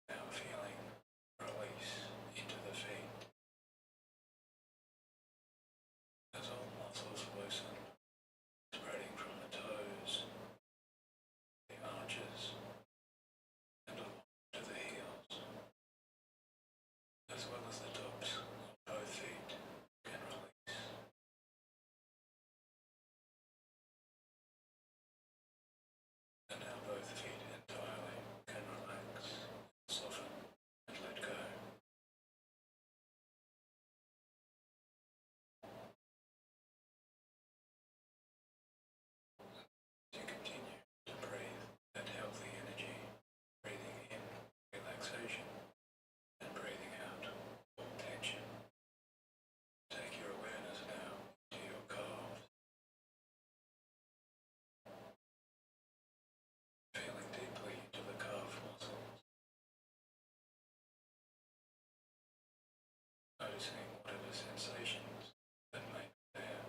Now feeling release into the feet as all muscles loosen, spreading from the toes, the arches, and along to the heels, as well as the tops of both feet can release. And now both feet entirely can relax, soften, and let go. To continue to breathe that healthy energy, breathing in relaxation and breathing out all tension. Take your awareness now to your calves, feeling deeply into the calf muscles, noticing whatever sensations that may be there.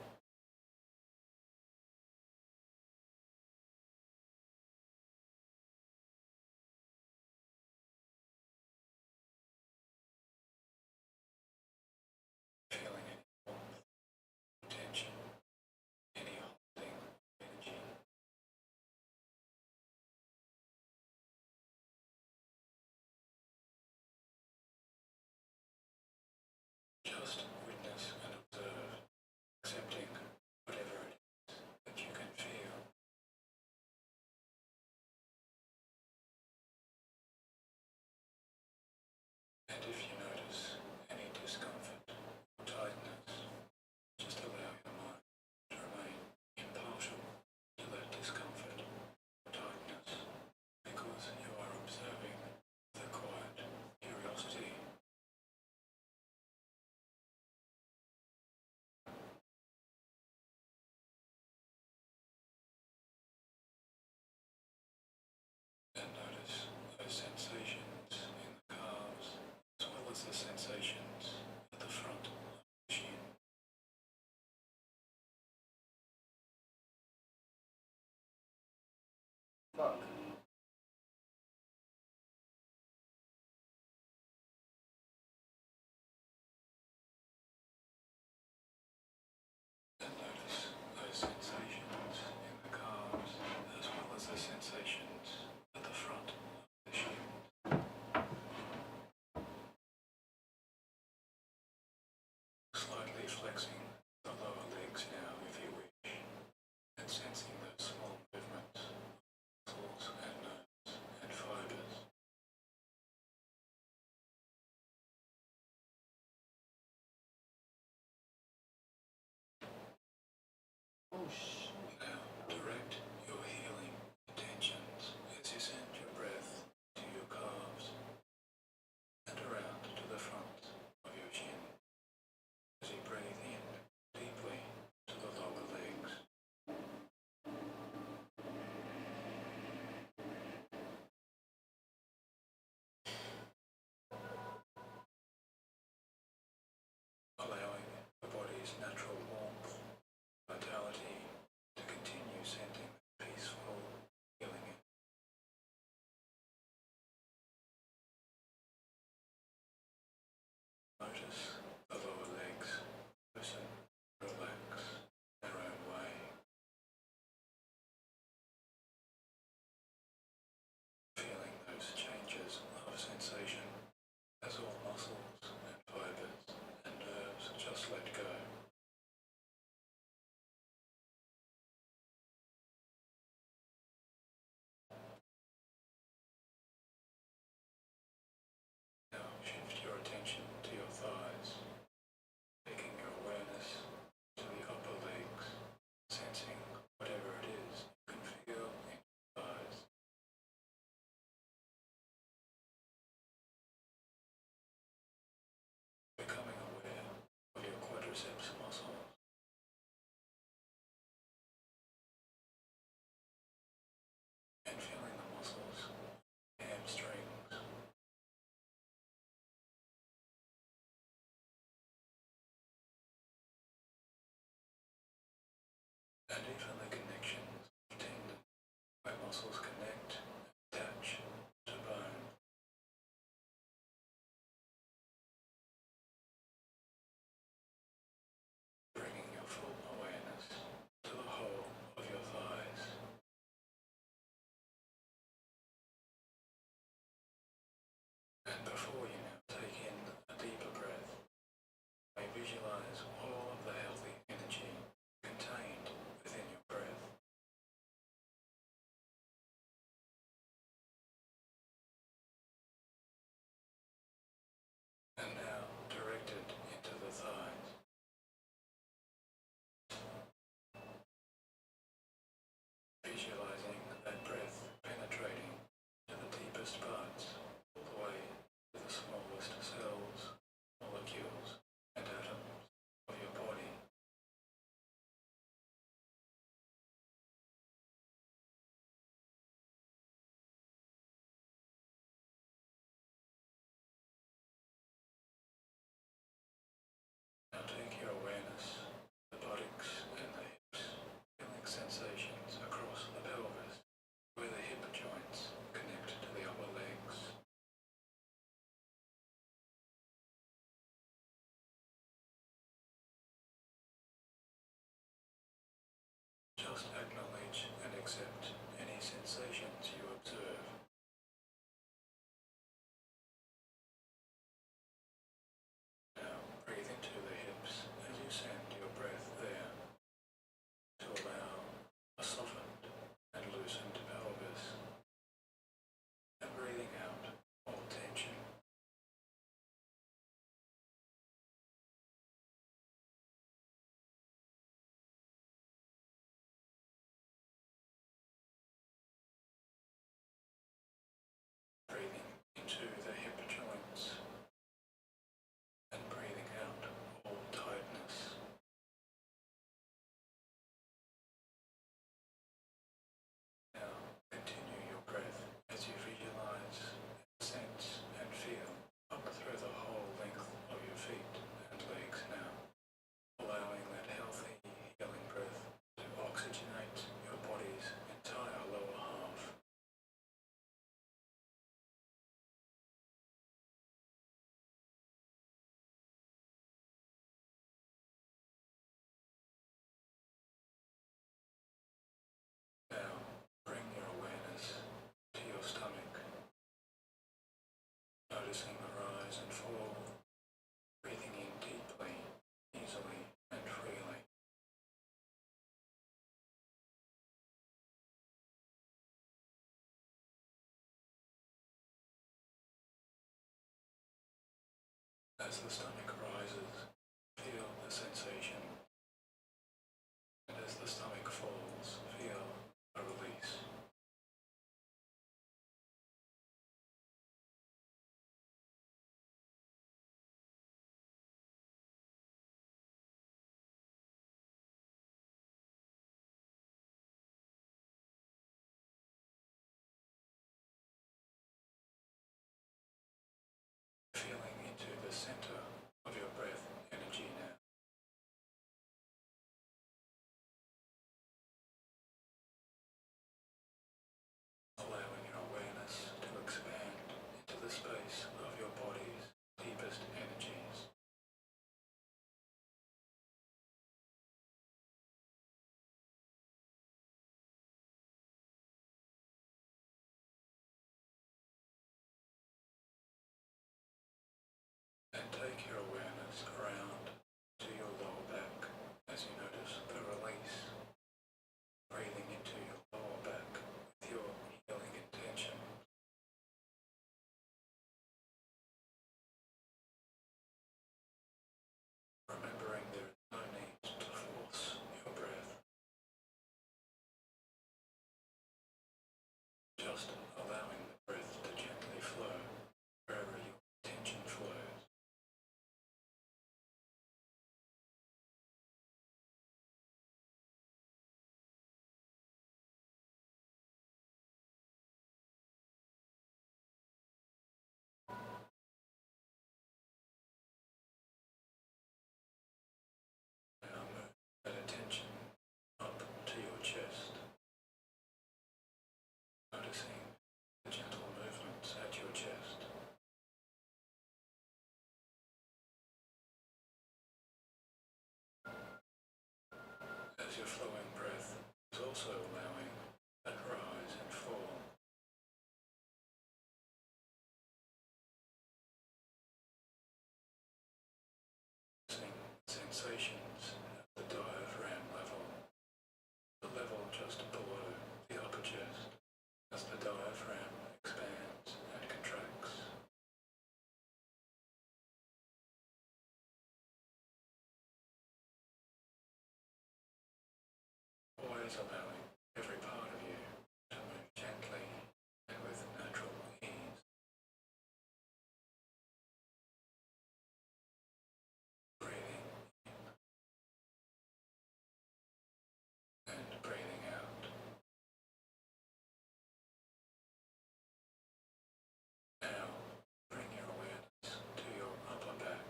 Feeling any warmth, tension, any holding energy. as the sensations at the front of the shin.
Fuck.
And notice those sensations in the calves as well as the sensations at the front of the shin. Slightly flexing the lower legs now if you wish, and sensing those small movements of muscles and nerves and fibers.
Oh shit.
Now direct your healing intentions as you send your breath to your calves and around to the front of your chin as you breathe in deeply to the lower legs. Allowing the body's natural warmth, vitality to continue sending peaceful healing in. Notice the lower legs loosen, relax their own way. Feeling those changes of sensation as all muscles and fibers and nerves just let go. Now shift your attention to your thighs, taking your awareness to the upper legs, sensing whatever it is you can feel in your thighs. Becoming aware of your quadriceps muscles. And feeling the muscles, hamstrings, and even the connections of tendon where muscles connect and attach to bone. Bringing your full awareness to the whole of your thighs. And before you now take in a deeper breath, may visualize all of the healthy energy contained within your breath. And now direct it into the thighs. Visualizing that breath penetrating to the deepest parts, all the way to the smallest cells, molecules, and atoms of your body. Now take your awareness, the buttocks and the hips, feeling sensations across the pelvis, where the hip joints connect to the upper legs. Just acknowledge and accept any sensations you observe. Now breathe into the hips as you send your breath there to allow a softened and loosened pelvis, and breathing out all tension.
noticing the rise and fall, breathing in deeply, easily, and freely. As the stomach rises, feel the sensation, and as the stomach falls, feel a release. Feeling into the center of your breath energy now. Allowing your awareness to expand into the space of your body's deepest energies. And take your awareness around to your lower back as you notice the release. Breathing into your lower back with your healing intention. Remembering there is no need to force your breath. Just allowing the breath to gently flow wherever your attention flows. Now move that attention up to your chest, noticing the gentle movements at your chest. As your flowing breath is also allowing that rise and fall. Sensations at the diaphragm level, the level just below the upper chest, as the diaphragm expands and contracts. Always allowing every part of you to move gently and with natural ease. Breathing in and breathing out. Now, bring your awareness to your upper back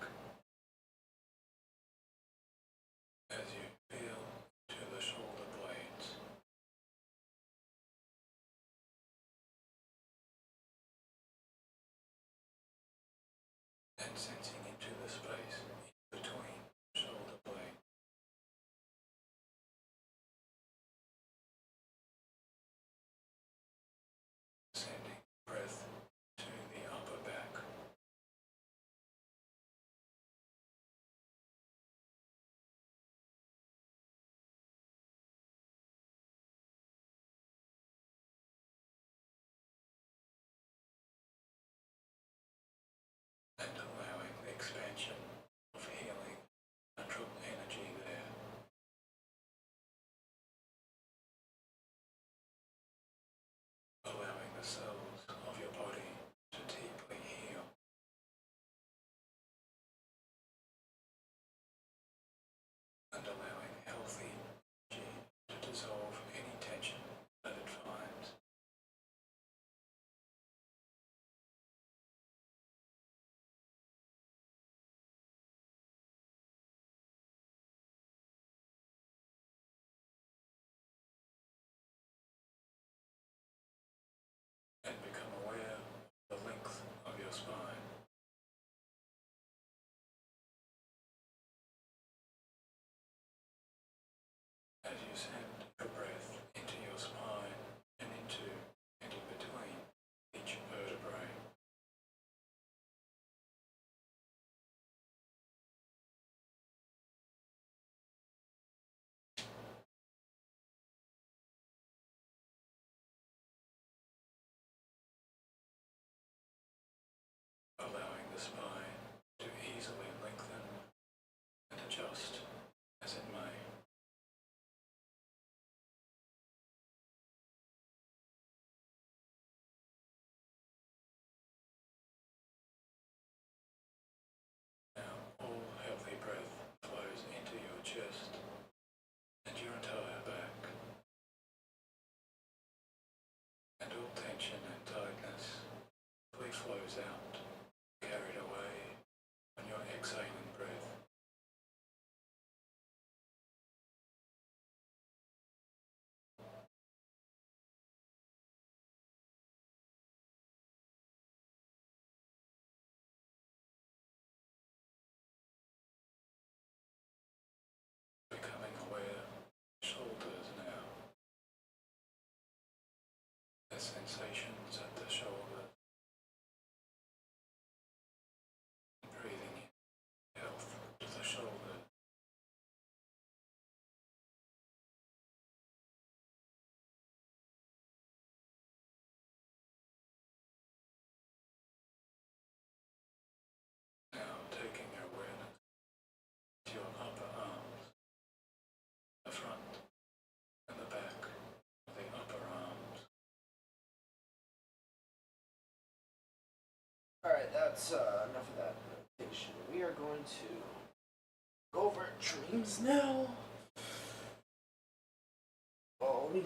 as you feel to the shoulder blades. And sensing into the space in between shoulder blades. Sending breath to the upper back. And allowing the expansion of healing natural energy there. Allowing the cells of your body to deeply heal. And allowing healthy energy to dissolve any tension that it finds. And become aware of the length of your spine. As you send your breath into your spine and into and in between each vertebrae. chest, and your entire back. And all tension and tightness fully flows out, carried away on your exhaling breath. Becoming aware of shoulders now. The sensations at the shoulder. Breathing in health to the shoulder. Now taking your awareness to your upper arms, the front and the back of the upper arms.
Alright, that's enough of that meditation. We are going to go over dreams now. Well, let me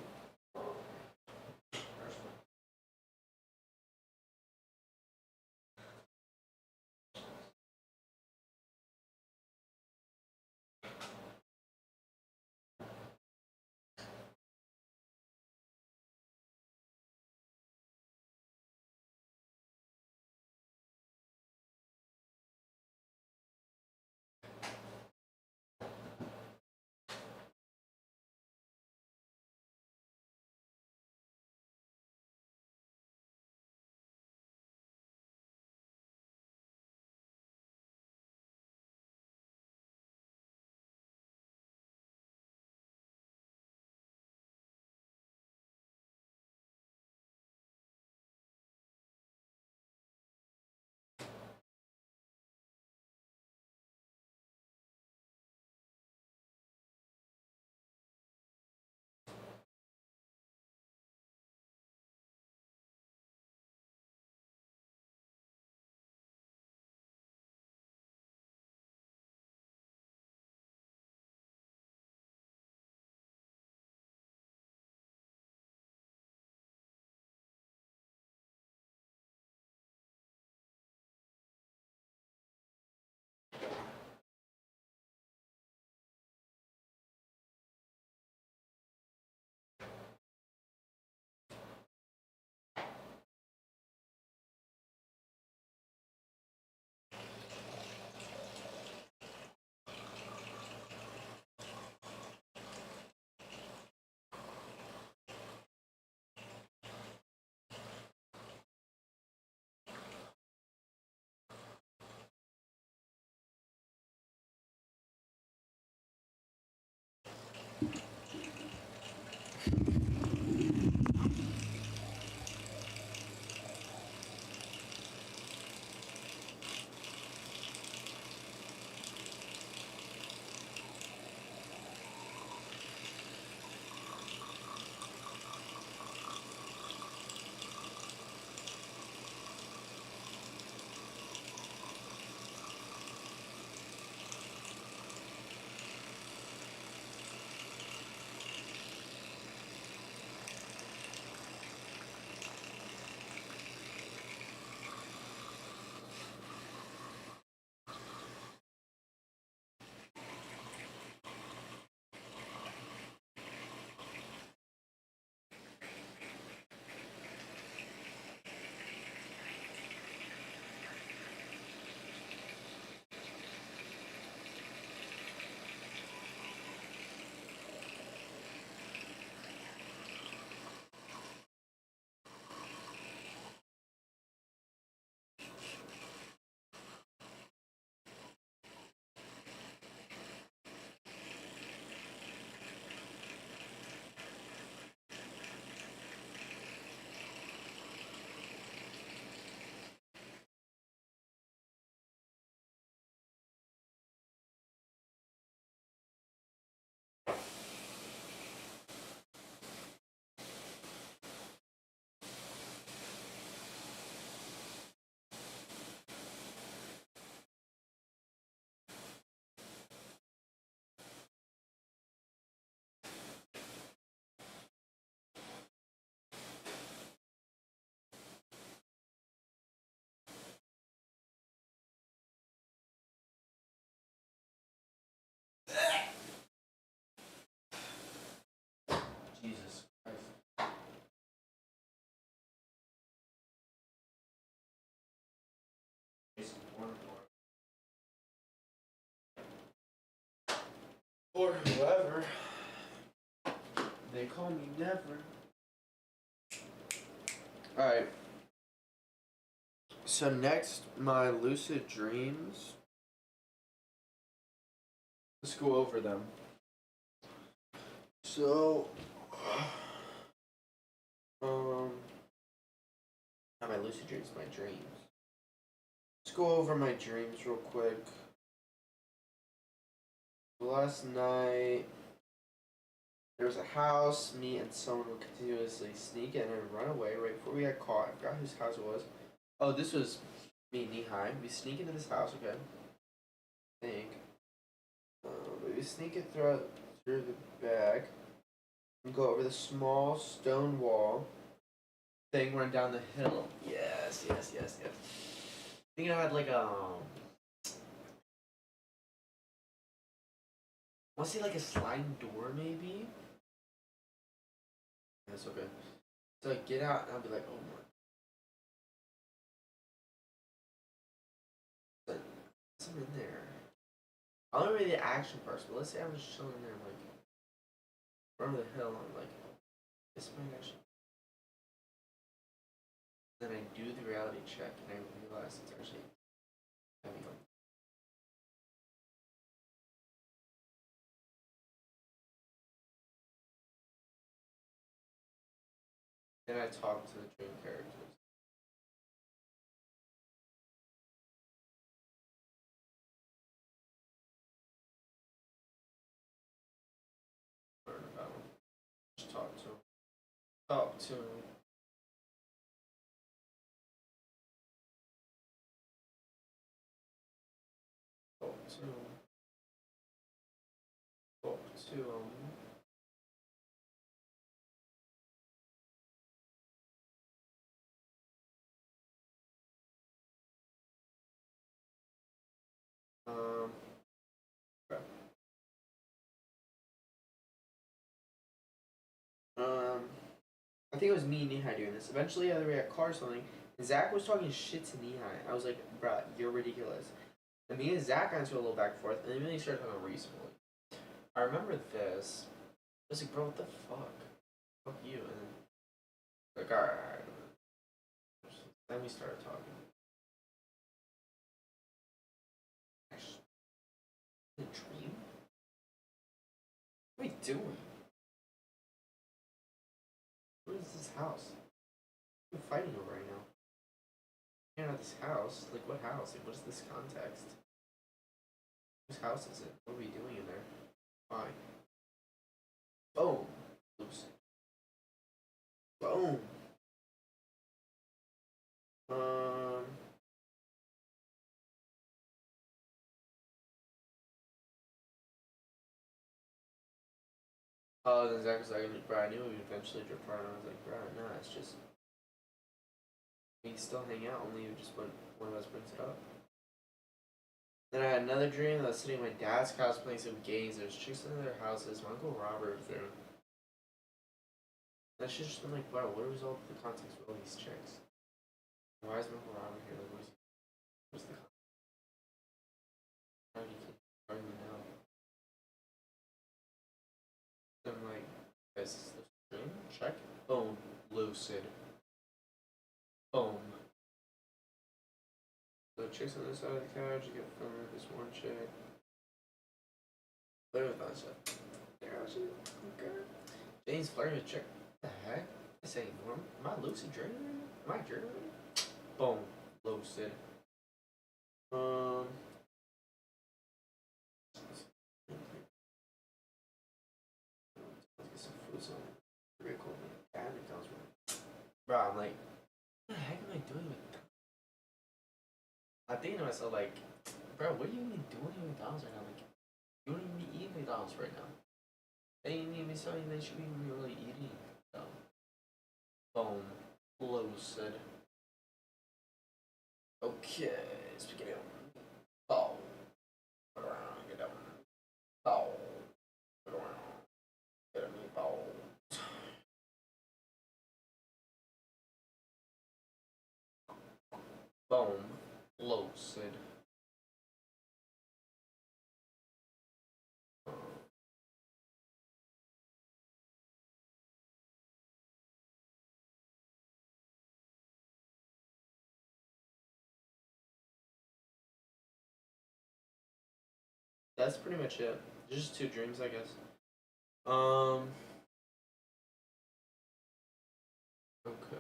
told me never. Alright. So next, my lucid dreams. Let's go over them. So, not my lucid dreams, my dreams. Let's go over my dreams real quick. Last night, there was a house. Me and someone would continuously sneak in and run away right before we got caught. I forgot whose house it was. Oh, this was me and Nihai. We sneak into this house, okay? I think. But we sneak it through the back. And go over the small stone wall thing, run down the hill. Yes. I think I had like I want to see like a sliding door maybe. That's okay. So I get out and I'll be like, oh my. What's in there? I don't know really the action parts, but let's say I'm just chilling there, like, front of the hill, I'm like, this might actually. Then I do the reality check and I realize it's actually heavy on. Then I talk to the dream characters. Learn about them. Just talk to them. Talk to them. Talk to them. Talk to them. Okay. I think it was me and Nihai doing this. Eventually, either we got car or something, and Zach was talking shit to Nihai. I was like, bruh, you're ridiculous. And me and Zach got into a little back and forth, and then he started talking reasonably. I remember this. I was like, bro, what the fuck? Fuck you. And then, like, alright. Then we started talking. A dream? What are we doing? What is this house? What are we fighting over right now? You're not this house. Like, what house? Like, what is this context? Whose house is it? What are we doing in there? Why? Boom. Oops. Boom. Oh, then Zach was like, bro, I knew we would eventually drift apart. And I was like, bro, nah, it's just. We still hang out, only just when one of us brings it up. Then I had another dream that I was sitting at my dad's house playing some games. There's chicks in their houses. My Uncle Robert was there. That shit's just been like, wow, what was all the context for all these chicks? Why is my Uncle Robert here? Like, what's the context? How do you keep arguing now? I'm like, guys, is this dream? Check. Boom. Lucid. Boom. So chicks on this side of the couch, you get filmed with this one chick. Flirting with other stuff. Okay. James flirting with chick. What the heck? I say, am I lucid dreaming? Am I dreaming? Boom. Lucid. Let's get some food, some pretty cool bad McDonald's. Bro, I'm like, what the heck am I doing with that? I'm thinking to myself, like, bro, what are you even doing with McDonald's right now? Like, you don't even be eating McDonald's right now. They ain't even something they should be really eating. So, boom. Lucid. Okay, spaghetti. Bow. Get around, get down. Bow. Get around. Get a meatball. Boom. Lucid. that's pretty much it. There's just 2 dreams, I guess. Okay.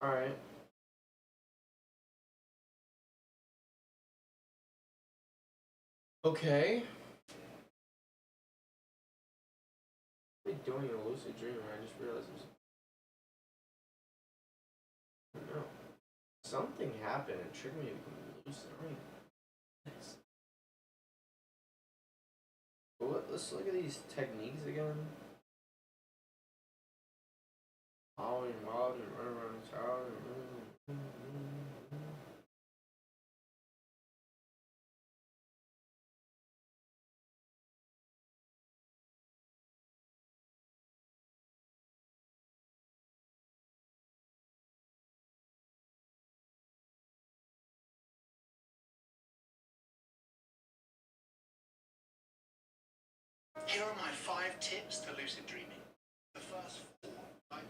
All right. Okay. What are you doing in a lucid dream? I just realized I don't know. Something happened and triggered me to become lucid. I don't even- Let's look at these techniques again. Following mobs and running around the tower.
Here are my 5 tips to lucid dreaming. The first 4, right?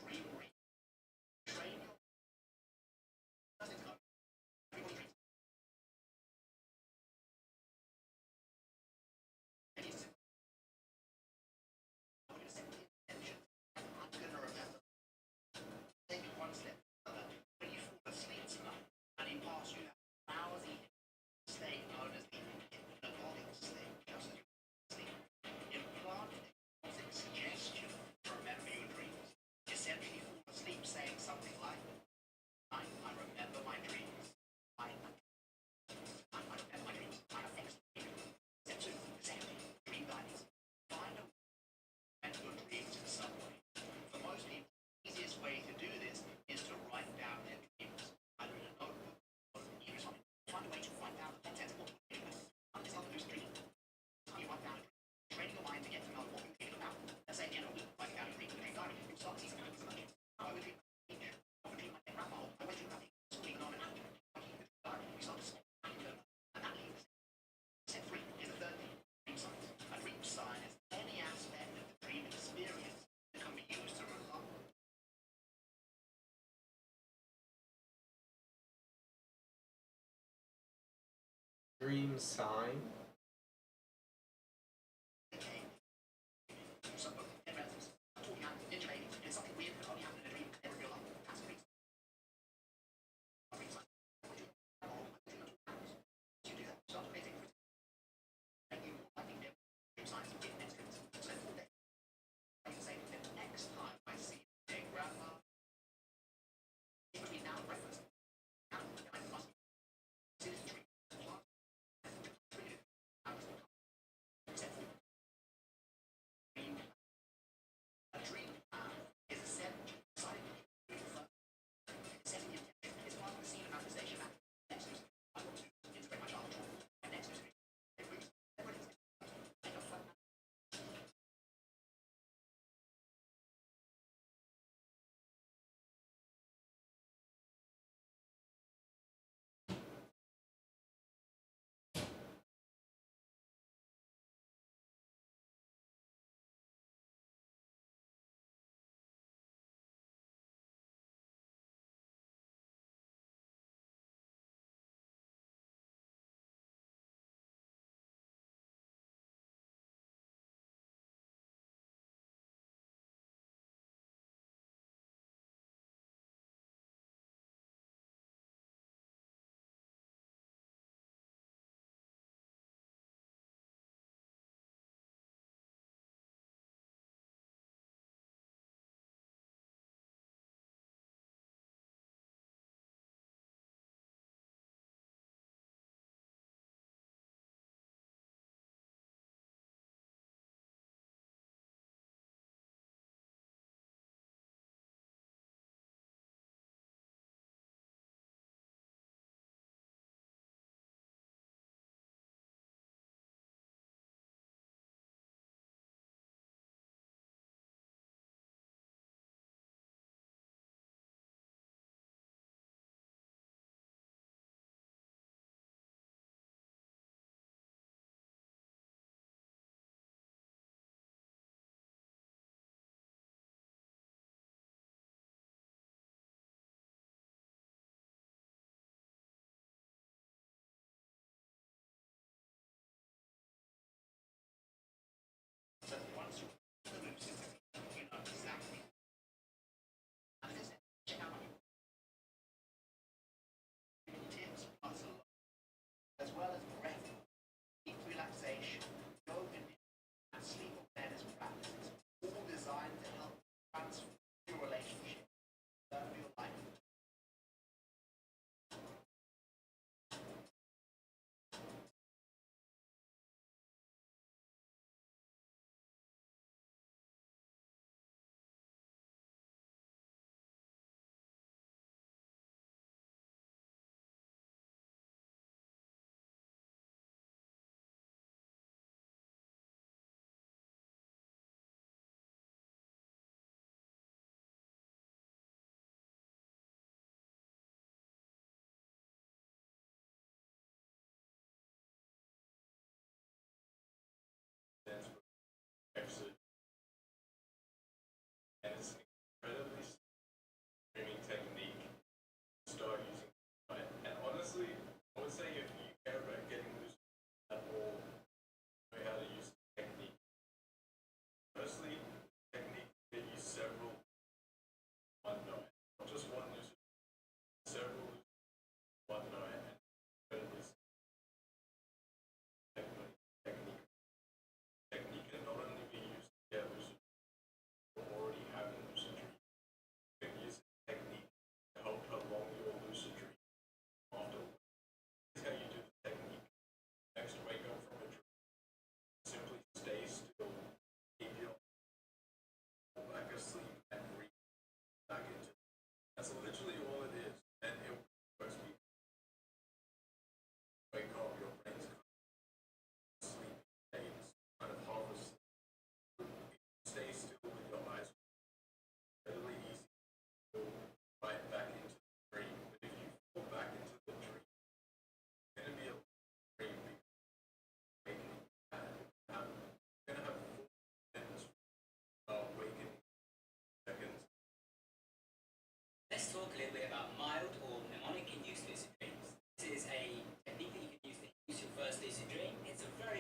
Dream train your I'm gonna remember. Take it one step further. When you fall asleep tonight, and he pass you that drowsy state known as the hypnagogic state, just as you sleep. Implant the hypnotic suggestion to remember your dreams. Essentially fall asleep saying something like, I remember my dreams. I remember my dreams. I have excellent dreams. Step 2, exactly. Dream guidance. Find a way to remember your dreams in some way. For most people, the easiest way to do this is to write down their dreams, either in a notebook or even something. Find a way to write down the content of what you're dreaming about. It's not a lucid dream. You write down a dream, training your mind to get to know what you're dreaming about. Let's say at the end of a week, writing down a dream, dream diary, you'll start to see some kind of selection. I would dream about beach. I would dream about getting rabbit hole. I would dream about being schooling on an actor. You start to spot and that leads. Step 3 is the third thing. Dream science. A dream sign is any aspect of the dream experience that can be used to rely.
Dream sign.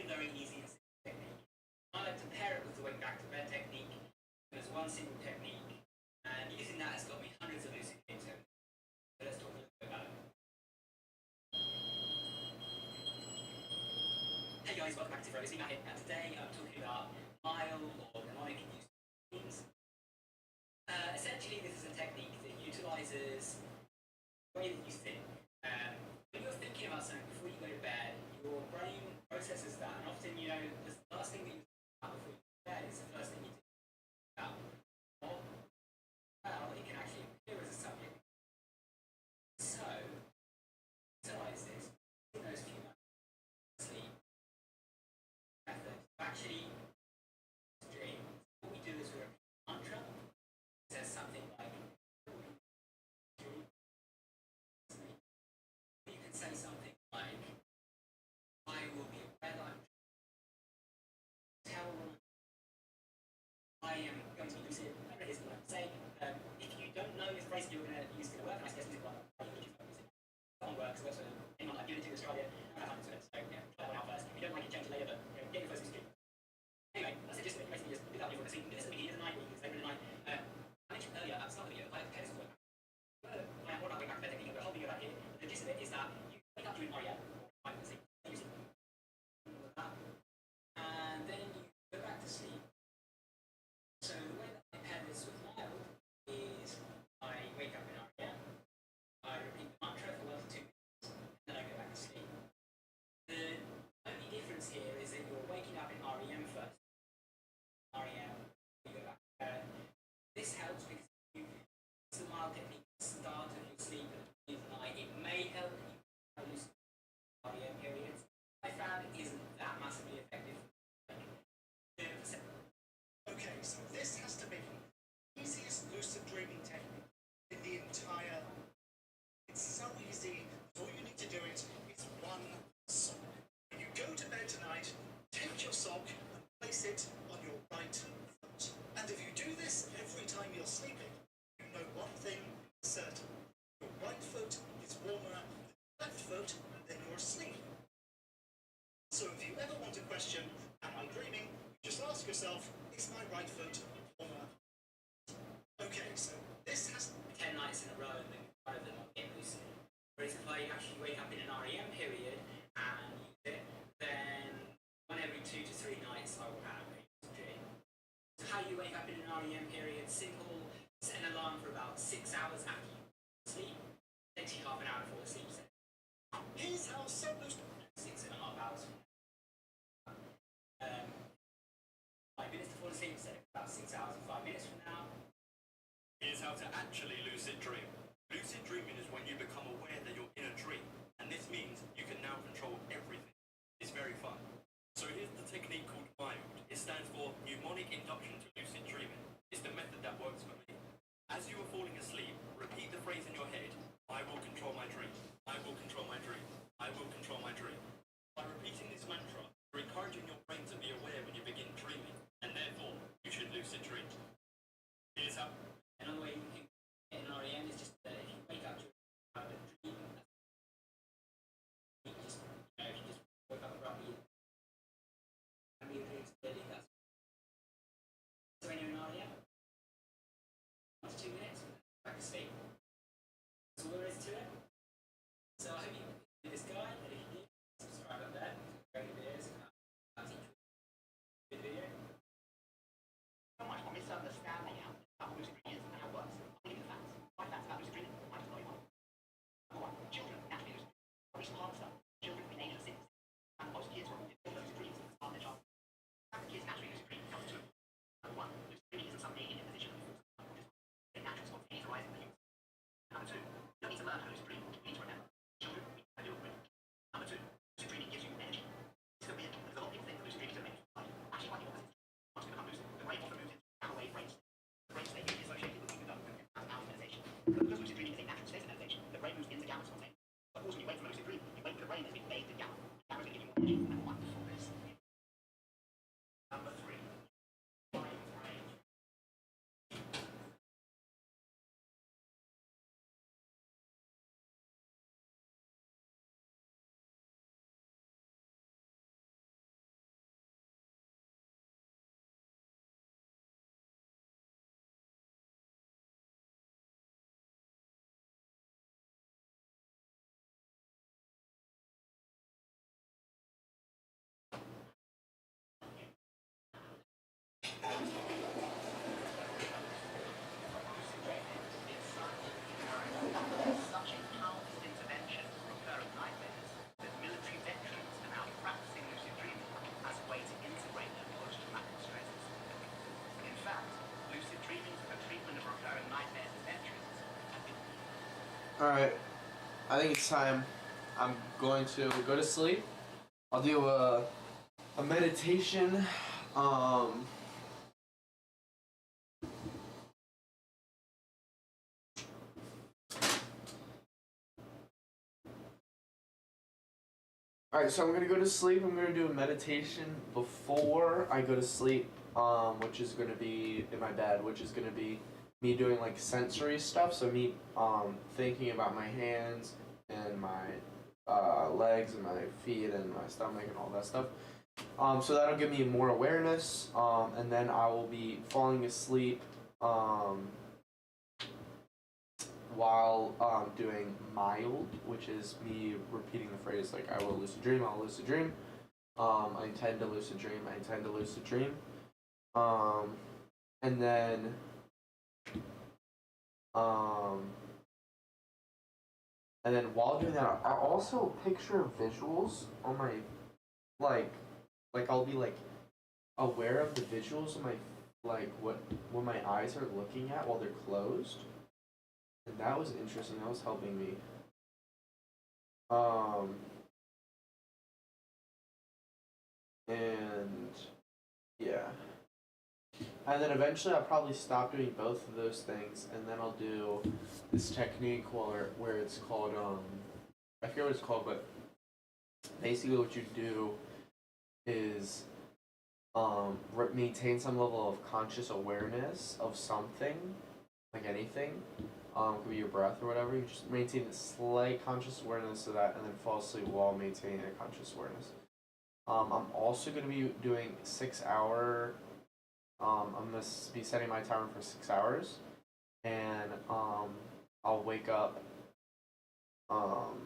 very easy and simple technique. I like to pair it with the wake back to bed technique. There's one simple technique, and using that has got me hundreds of lucid dreams. So let's talk a little bit about it. Hey guys, welcome back to Frozen Sleep Out here. And today I'm talking about mild or mnemonic induced dreams. Essentially, this is a technique that utilizes the way that you think. When you're thinking about something before you go to bed, your brain processes that, and often, you know, the last thing that you think about before you go to bed is the first thing you think about. Or, well, it can actually appear as a subject. So, utilize this in those few moments of sleep method. Actually, dream. What we do is we repeat a mantra. It says something like, you can say something like, I will be aware that I'm tell I am going to be lucid, whatever it is that I'm saying. If you don't know if the phrase you're going to use is going to work, and I suggest music like that works, works for anyone like Unity, Australia, I don't have time to it, so yeah, try that one out first. If you don't like it, change it later, but you know, get your first music. Anyway, that's it, just basically just do that before the sleep. Do this at the beginning of the night, or you can say it at night. I mentioned earlier at the start of the video, I like to pair this with what about wake back to bed technique, but the whole video back here, the gist of it is that you wake up during REM, and then you go back to sleep. So the way that I pair this with mild is I wake up in REM, I repeat the mantra for 1 to 2 minutes, and then I go back to sleep. The only difference here is that you're waking up in REM first. REM, you go back to bed. This helps because it's a mild technique at the start of your sleep and at the beginning of the night. It may help you lose REM periods. I found it isn't that massively effective.
Okay, so this has to be the easiest lucid dreaming technique in the entire. It's so easy. All you need to do it is one sock. When you go to bed tonight, take your sock and place it on your right foot. And if you do this every time you're sleeping, you know one thing is certain. Your right foot is warmer than your left foot, and then you're asleep. So if you ever want to question, am I dreaming? Just ask yourself, is my right foot warmer? Okay, so this has
10 nights in a row and then one of them I'll get lucid. Whereas if I actually wake up in an REM period and use it, then 1 every 2 to 3 nights I will have a lucid dream. So how you wake up in an REM period, simple, set an alarm for about 6 hours after you sleep. It takes you half an hour before the sleep set.
Here's how so lucid.
6.5 hours. 5 minutes to fall asleep, set it for about 6 hours and 5 minutes from now.
Here's how to actually lucid dream. Lucid dreaming is when you become aware that you're in a dream, and this means you can now control everything. It's very fun. So here's the technique called MILD. It stands for Mnemonic Induction to Lucid Dreaming. It's the method that works for me. As you are falling asleep, repeat the phrase in your head, I will control my dream. I will control my dream. I will control my dream. By repeating this mantra, you're encouraging your brain to be aware when you begin dreaming, and therefore, you should lucid dream. Here's how.
Another way you can get an REM is just that if you wake up during a dream, you just, you know, if you just wake up abruptly and be in dreams clearly, that's so when you're in REM, 1 to 2 minutes, back to sleep. That's all there is to it. So I hope you did this guide, and if you did, subscribe up there. Great videos. That's each video.
So much for misunderstanding how lucid dreaming is and how it works. I'll give you the facts. 5 facts about lucid dreaming. I just know you want. Number 1. Children naturally lucid dream. Reach the harm stuff. Children between ages of 6 and most kids will develop lucid dreams at the start of their childhood. Fact kids naturally lucid dream comes to 2. Number 1. Lucid dreaming isn't something in a position of force. It's a natural spontaneous arising for humans. Number 2. You don't need to learn how to lucid dream. You need to remember. Children, we can do it already. Number 2. Lucid dreaming gives you energy. It's so weird because a lot of people think that lucid dreaming is going to make you fly. Actually, quite the opposite. Once you become lucid, the brain often moves into downwave brain state. The brain state is associated with movement and out of meditation. But because lucid dreaming is a natural state of meditation, the brain moves into gamma spontaneously. Of course, when you wake from a lucid dream, you wake with the brain that's been bathed in gamma. Gamma is going to give you more energy and wonderful this. Number 3. Such a powerful intervention for recurrent nightmares that military veterans are now practicing lucid dreaming as a way to integrate their post-traumatic stresses. In fact, lucid dreaming for the treatment of recurrent nightmares in veterans.
Alright, I think it's time. I'm going to go to sleep. I'll do a meditation. Alright, so I'm gonna go to sleep. I'm gonna do a meditation before I go to sleep, which is gonna be in my bed, which is gonna be me doing like sensory stuff. So me thinking about my hands and my legs and my feet and my stomach and all that stuff. So that'll give me more awareness, and then I will be falling asleep while doing mild, which is me repeating the phrase like I will lucid dream, I'll lucid dream. I intend to lucid dream, I intend to lucid dream. And then while doing that, I also picture visuals on my like I'll be like aware of the visuals of my like what my eyes are looking at while they're closed. And that was interesting. That was helping me. And yeah. And then eventually I'll probably stop doing both of those things, and then I'll do this technique where it's called I forget what it's called, but basically what you do is maintain some level of conscious awareness of something, like anything. Could be your breath or whatever. You just maintain a slight conscious awareness of that, and then fall asleep while maintaining a conscious awareness. I'm also going to be doing 6 hour. I'm going to be setting my timer for 6 hours, and I'll wake up. And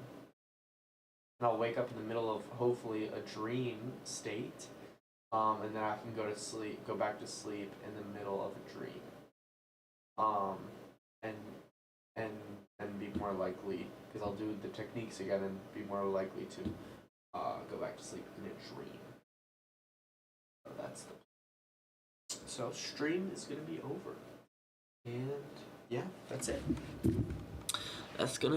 I'll wake up in the middle of hopefully a dream state, and then I can go back to sleep in the middle of a dream. And be more likely, because I'll do the techniques again and be more likely to go back to sleep in a dream. So that's the. So stream is gonna be over, and yeah, that's it. That's gonna.